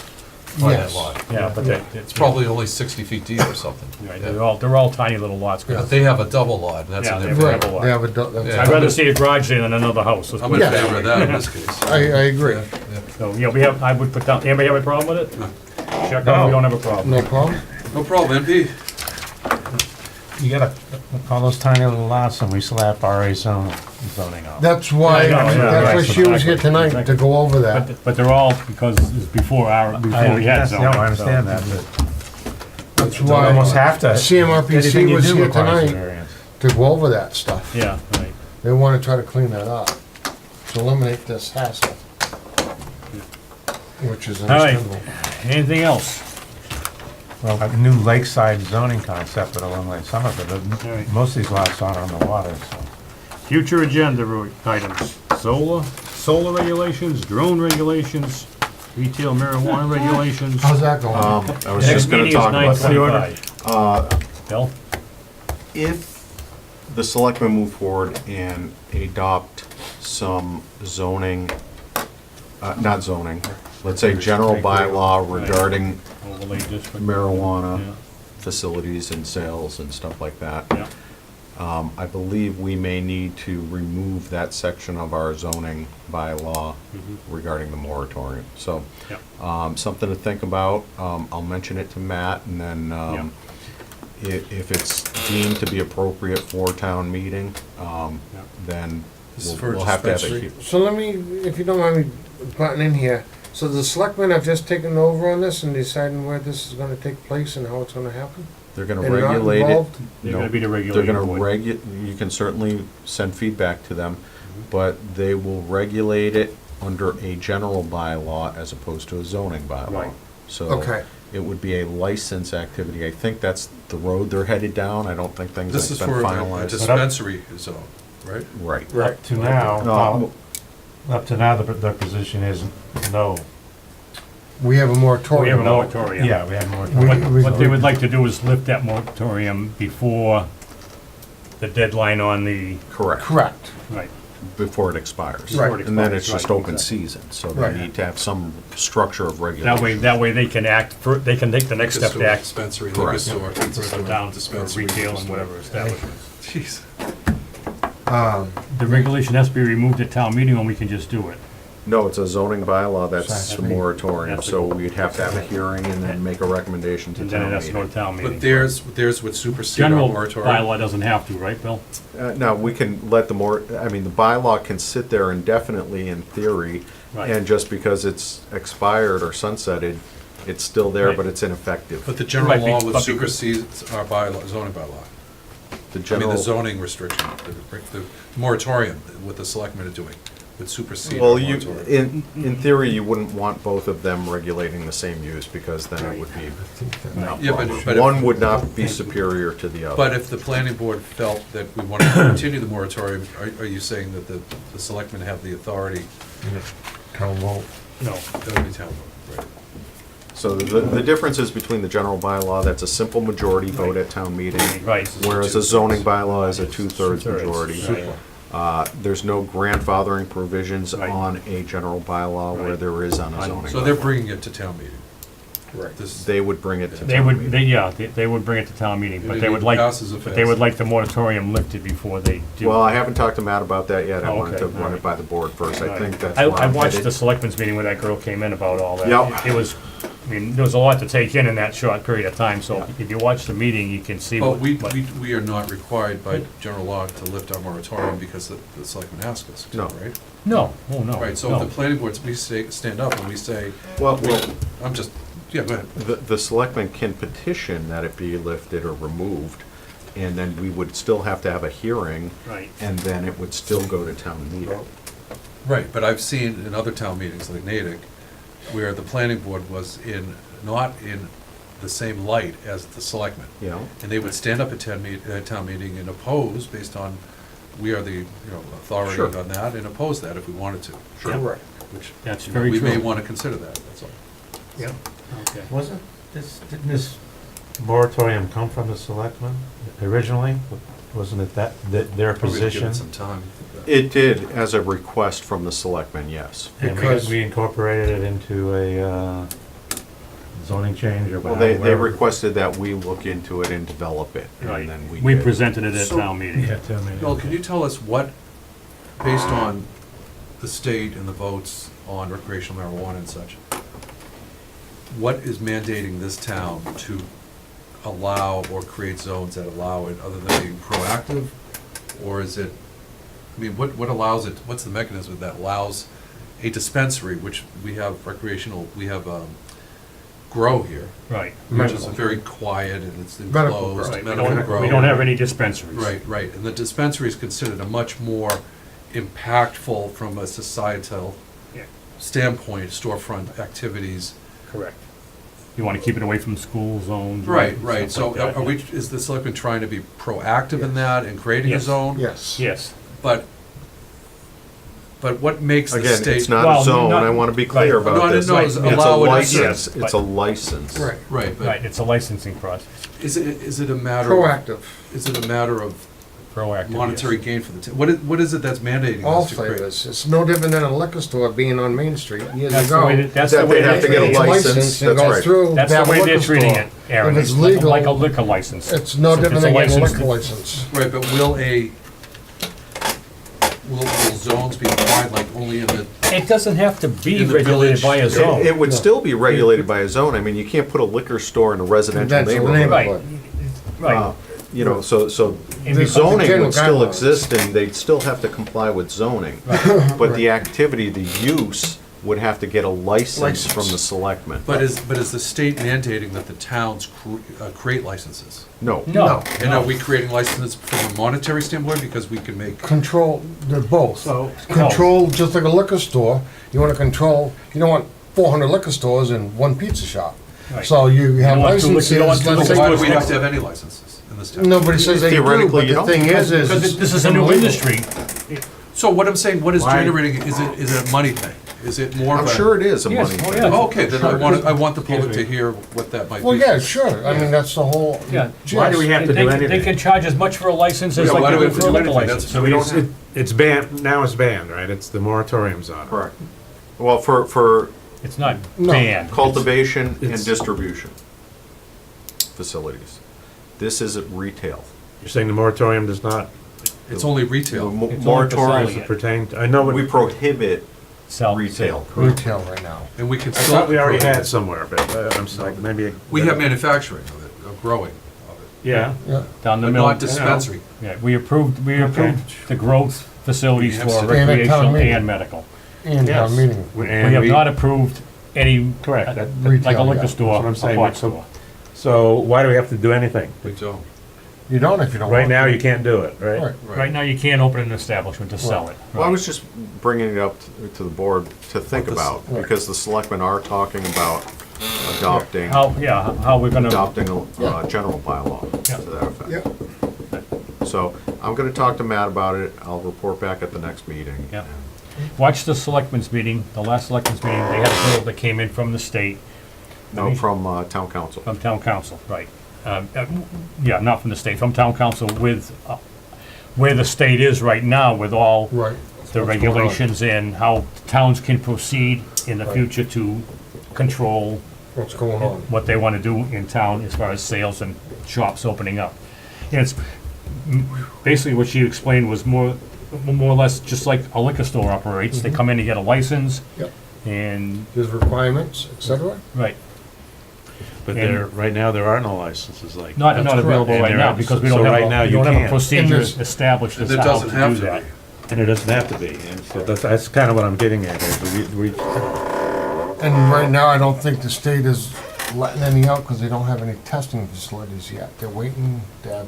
on that Yes. lot. Yeah, but they, It's probably only 60 feet deep or something. Right, Yeah. they're all tiny little lots. But they have a double lot, and that's Yeah, in they their have Right, favor. lot. they have a, that's- Yeah. I'd rather see a garage there than another house. let's I'm put in it that favor of way. that in this case. I agree. Yeah. So, yeah, I would put down, anybody have a problem with it? Check out, we don't have a problem. No problem? No problem, MP. You gotta, all those tiny little lots and we slap RA zoning on. That's why, Yeah, I know, yeah, that's why right, she was here exactly, tonight, to exactly. go over that. But they're all, because it's before we had zoning. I understand so- that, but That's you why almost have to. anything CMRPC you was do here requires a tonight variance. to go over that stuff. Yeah, right. They wanna try to clean that up, to eliminate this hassle. Which is All right. understandable. Anything else? Well, a new lakeside zoning concept would eliminate some of it, but All right. most of these lots aren't on the water, so. Future agenda items, solar regulations, drone regulations, retail marijuana regulations. How's that going? I was Next just gonna meeting is talk about that. 9:25. Bill? If the selectmen move forward and adopt some zoning, not zoning, let's say general bylaw regarding Overlay district. marijuana Yeah. facilities and sales and stuff like that, Yeah. I believe we may need to remove that section of our zoning bylaw regarding the moratorium. So, Yeah. something to think about. I'll mention it to Matt, and then if it's deemed to be appropriate for town meeting, then This is we'll for we'll have to have dispensary. it. So let me, if you don't mind me butting in here, so the selectmen have just taken over on this and deciding where this is gonna take place and how it's gonna happen? They're gonna And not regulate it. involved? They're No, gonna be the They're regulating gonna board. you can certainly send feedback to them, but they will regulate it under a general bylaw as opposed to a zoning bylaw. Right. So Okay. it would be a license activity. I think that's the road they're headed down. I don't think things This is have been for a finalized. dispensary zone, right? Right. Up to now, No, up to now, the position is no. We have a We moratorium. have a moratorium. Yeah, we have more. What they would like to do is lift that moratorium before the deadline on the, Correct. Correct. right. Before it expires. Before it And then expires, it's just right, open exactly. season, so they Right. need to have some structure of regulation. That way they can act, they can take the next step to act Dispensary, liquor Correct. store, pizza store, down for dispensary. retail liquor and store. whatever establishments. Jeez. The regulation has to be removed at town meeting, or we can just do it. No, it's a zoning bylaw, that's the Exactly. moratorium, That's so the- we'd have to have a hearing and then make a recommendation to And then it town has to go meeting. to town meeting. But theirs would supersede our General moratorium. bylaw doesn't have to, right, Bill? Now, we can let the the bylaw can sit there indefinitely in theory, Right. and just because it's expired or sunsetted, it's still there, Right. but it's ineffective. But the general Right, law but would because- supersede our bylaw, zoning bylaw. the I mean, general. the zoning restriction, the moratorium, what the selectmen are doing, would supersede Well, our you, moratorium. in theory, you wouldn't want both of them regulating the same use, because then it would be Yeah, but if- one would not be superior to the other. But if the planning board felt that we wanted to continue the moratorium, are you saying that the selectmen have the authority? Town vote. No. That would be town vote, right? So the difference is between the general bylaw, that's a simple majority vote at town meeting. Right. Whereas a zoning bylaw is a two-thirds Two-thirds, majority. right. There's no grandfathering provisions Right. on a general bylaw where Right. there is on a zoning So they're bylaw. bringing it to town meeting. Right. This, They would bring it to They town would, meeting. they would bring it to town meeting, And but if they it would like, passes, it but they would passes. like the moratorium lifted before they do. Well, I haven't talked to Matt about that yet. I Oh, wanted to okay, run it alright. by the board first. I think that's I where I'm watched headed. the selectmen's meeting where that girl came in about all that. Yep. It was, I mean, there was a lot to take in that short period of time, so Yeah. if you watch the meeting, you can see but what. what- we are not required by general law to lift our moratorium because the selectmen ask us to, No. right? No, oh, no. Right, so no. if the planning boards, we say, stand up and we say, Well, I'm just, yeah, go ahead. the selectmen can petition that it be lifted or removed, and then we would still have to have a hearing, Right. and then it would still go to town meeting. Right, but I've seen in other town meetings like Natick, where the planning board was not in the same light as the selectmen. You know? And they would stand up at town meeting and oppose based on, we are the, authority Sure. on that, and oppose that if we wanted to. Sure. Right. Which, That's very we may true. want to consider that, that's all. Yeah, okay. Wasn't didn't this moratorium come from the selectmen originally? Wasn't it their Probably give position? it some time. It did as a request from the selectmen, yes. And Because- we incorporated it into a zoning change or Well, whatever. they requested that we look into it and develop it, Right. and then we We did. presented it at So- town meeting. Yeah, tell me. Bill, can you tell us what, based on the state and the votes on recreational marijuana and such, what is mandating this town to allow or create zones that allow it, other than being proactive? Or is it, I mean, what allows it, what's the mechanism that allows a dispensary, which we have recreational, we have grow here, Right. which is Medical. very quiet and it's Medical enclosed. grow. Right. We medical don't, grow. we don't have any dispensaries. Right, right, and the dispensary is considered a much more impactful from a societal Yeah. standpoint, storefront activities. Correct. You want to keep it away from school zones. Right, and right, stuff so like that, are we, yeah. is the selectmen trying to be proactive in Yes. that and creating a Yes. zone? Yes. Yes. But what makes the Again, state? it's not Well, a zone, not- I want to be clear right. No, I about didn't this. know it It's was a allowed, license, yes, it's a license. Right. Right, Right, but it's a licensing process, is it a matter? of- Proactive. Is it a matter of proactive. monetary yes. gain for the town? What is it that's mandating All us to create? flavors. It's no different than a liquor store being on Main Street years That's the ago. way, that's the That way they have to get a they're, license, and that's go right. through that's that the way they're liquor treating store. it, Aaron. If it's like- legal, like a liquor license. it's no So if different it's than getting a licensed- liquor license. Right, but will zones be applied like only in the, It doesn't have to be In the regulated village. by a zone. It would still be regulated by a zone. I mean, you can't put a liquor store in a residential That's the neighborhood. Right. Right. You know, so And the we- zoning General would still guidelines. exist, and they'd still have to comply with zoning. But the activity, the use, would have to get a license from the selectmen. but is the state mandating that the towns create licenses? No. No. And are we creating licenses from a monetary standpoint because we can make, Control, they're both. So- Control, just like a liquor store, you wanna control, you don't want 400 liquor stores and one pizza shop. Right. So you have don't want two liquor- licenses, you don't want two let's liquor say, why do stores we have next- to have any licenses in this town? nobody says they do, Theoretically, but you the don't. thing is Because it's this is a new illegal. industry. So what I'm saying, what is Why- generating, is it a money thing? Is it more of I'm a? sure it is a Yes, money oh, thing. yeah. Oh, okay, then I want the public to hear what that might be. Well, yeah, sure, I mean, that's the whole. Yeah. Why do we have to They do can- They anything? can charge as much for a license as Yeah, why like do they we would have to for a do liquor anything? license. That's- So we don't, it's banned, now it's banned, right? It's the moratorium's on it. Correct. Well, for It's not No. banned. cultivation and It's- distribution facilities. This is retail. You're saying the moratorium does not It's only The retail. It's only moratorium, for selling. pertain, I know what we prohibit Sell. retail. Retail right now. And we can I still. thought we already had somewhere, but I'm sorry, maybe. We have manufacturing of it, of growing of it, Yeah. Yeah. Down the but middle. not dispensary. Yeah, we approved the growth facilities We have for some- And at town recreational meeting. and medical. And Yes. town meeting. We have not approved any, Correct. like a Retail, liquor yeah. store, That's what I'm a saying. pot So- store. So why do we have to do anything? We don't. You don't if you don't want Right now, to. you can't do it, right? Right. Right now, you can't open an establishment to sell it. Well, I was just bringing it up to the board to think What this- about, because the selectmen are talking about adopting, How we're gonna, adopting a general bylaw Yeah. to that effect. Yep. So I'm gonna talk to Matt about it. I'll report back at the next meeting. yeah. Watch the selectmen's meeting, the last selectmen's meeting, they had a bill that came in from the state, No, from town council. from town council, right. Yeah, not from the state, from town council with, where the state is right now with all Right. the regulations and how towns can proceed in the Right. future to control What's going on? what they want to do in town as far as sales and shops opening up. And it's, basically what she explained was more or less just like a liquor store operates. They come in to get a license Yep. and, There's requirements, et cetera. right, But And- there, right now, there are no licenses like. not That's available correct. right And now there are- because we so don't right have, now we you don't have a can't. procedure And there's- established as There to how doesn't to have do to that. be. And it doesn't have to be, and so that's kind of what I'm getting at here. We, And right now, I don't think the state is letting any out because they don't have any testing facilities yet. They're waiting to have.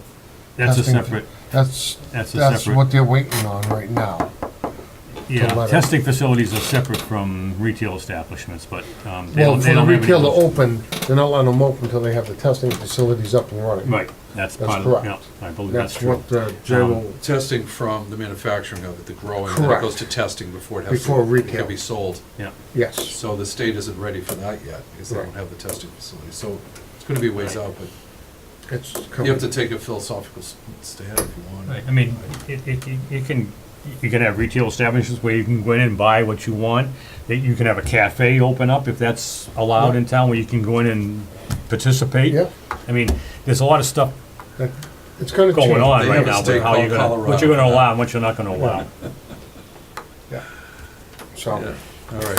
That's a testing- separate, That's, that's a that's separate, what they're waiting on right now. yeah, let it- testing facilities are separate from retail establishments, but, they Well, don't, for they the don't have any retail to rules. open, they're not letting them open until they have the testing facilities up and running. Right, that's That's part of, correct. yeah, I believe that's That's true. what Jay will, Testing from the manufacturing of it, the growing, then it Correct. goes to testing before it has to. Before It retail. can be sold. yes. So the state isn't ready for that yet, because they Right. don't have the testing facility. So it's gonna be ways out, but It's you have coming. to take a philosophical stand if you want. Right, I mean, you can have retail establishments where you can go in and buy what you want. That you can have a cafe open up if that's allowed in town where you can go in and participate. Yeah. I mean, there's a lot of stuff It's gonna change. going on They right have a now, state but how you're called gonna, what Colorado. you're gonna allow and what you're not gonna allow. So, Yeah, all right.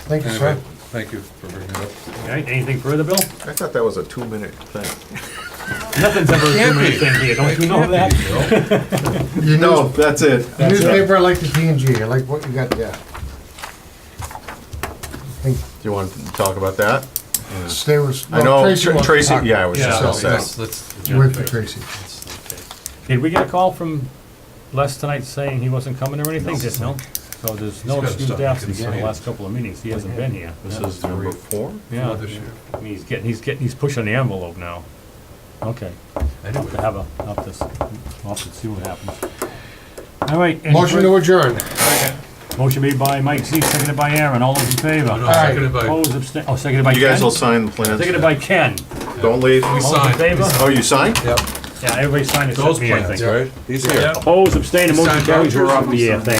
thank you, sir. Anyway, thank you for bringing it up. Okay, anything further, Bill? I thought that was a 2-minute thing. Nothing's ever a two-minute thing here, don't you know that? No, that's it. Newspaper, I like the P&G. I like what you got there. Do you want to talk about that? Stay with. I know, Tracy wants to Tracy, talk. yeah, I was just Yeah. gonna say. Let's Wait for Tracy. Did we get a call from Les tonight saying he wasn't coming or anything? Just no? So there's no gotta excused stop absence for the making last couple of meetings, he hasn't been here. This is number 4? Yeah, this year. I mean, he's pushing the envelope now. Okay. I'll have to have a, I'll have to see what happens. All right. any Motion to adjourn. Motion made by Mike Z, seconded by Aaron, all those in favor? No, seconded by, Opposed, abstain, oh, seconded by Ken? You guys will sign the plans. Seconded by Ken. Don't leave. we All those in signed. favor? Oh, you signed? Yep, Yeah, everybody signed except those me, I plans, think. right? These here. Opposed, abstained, the motion Signed carries, we're vouchers. off the air, thank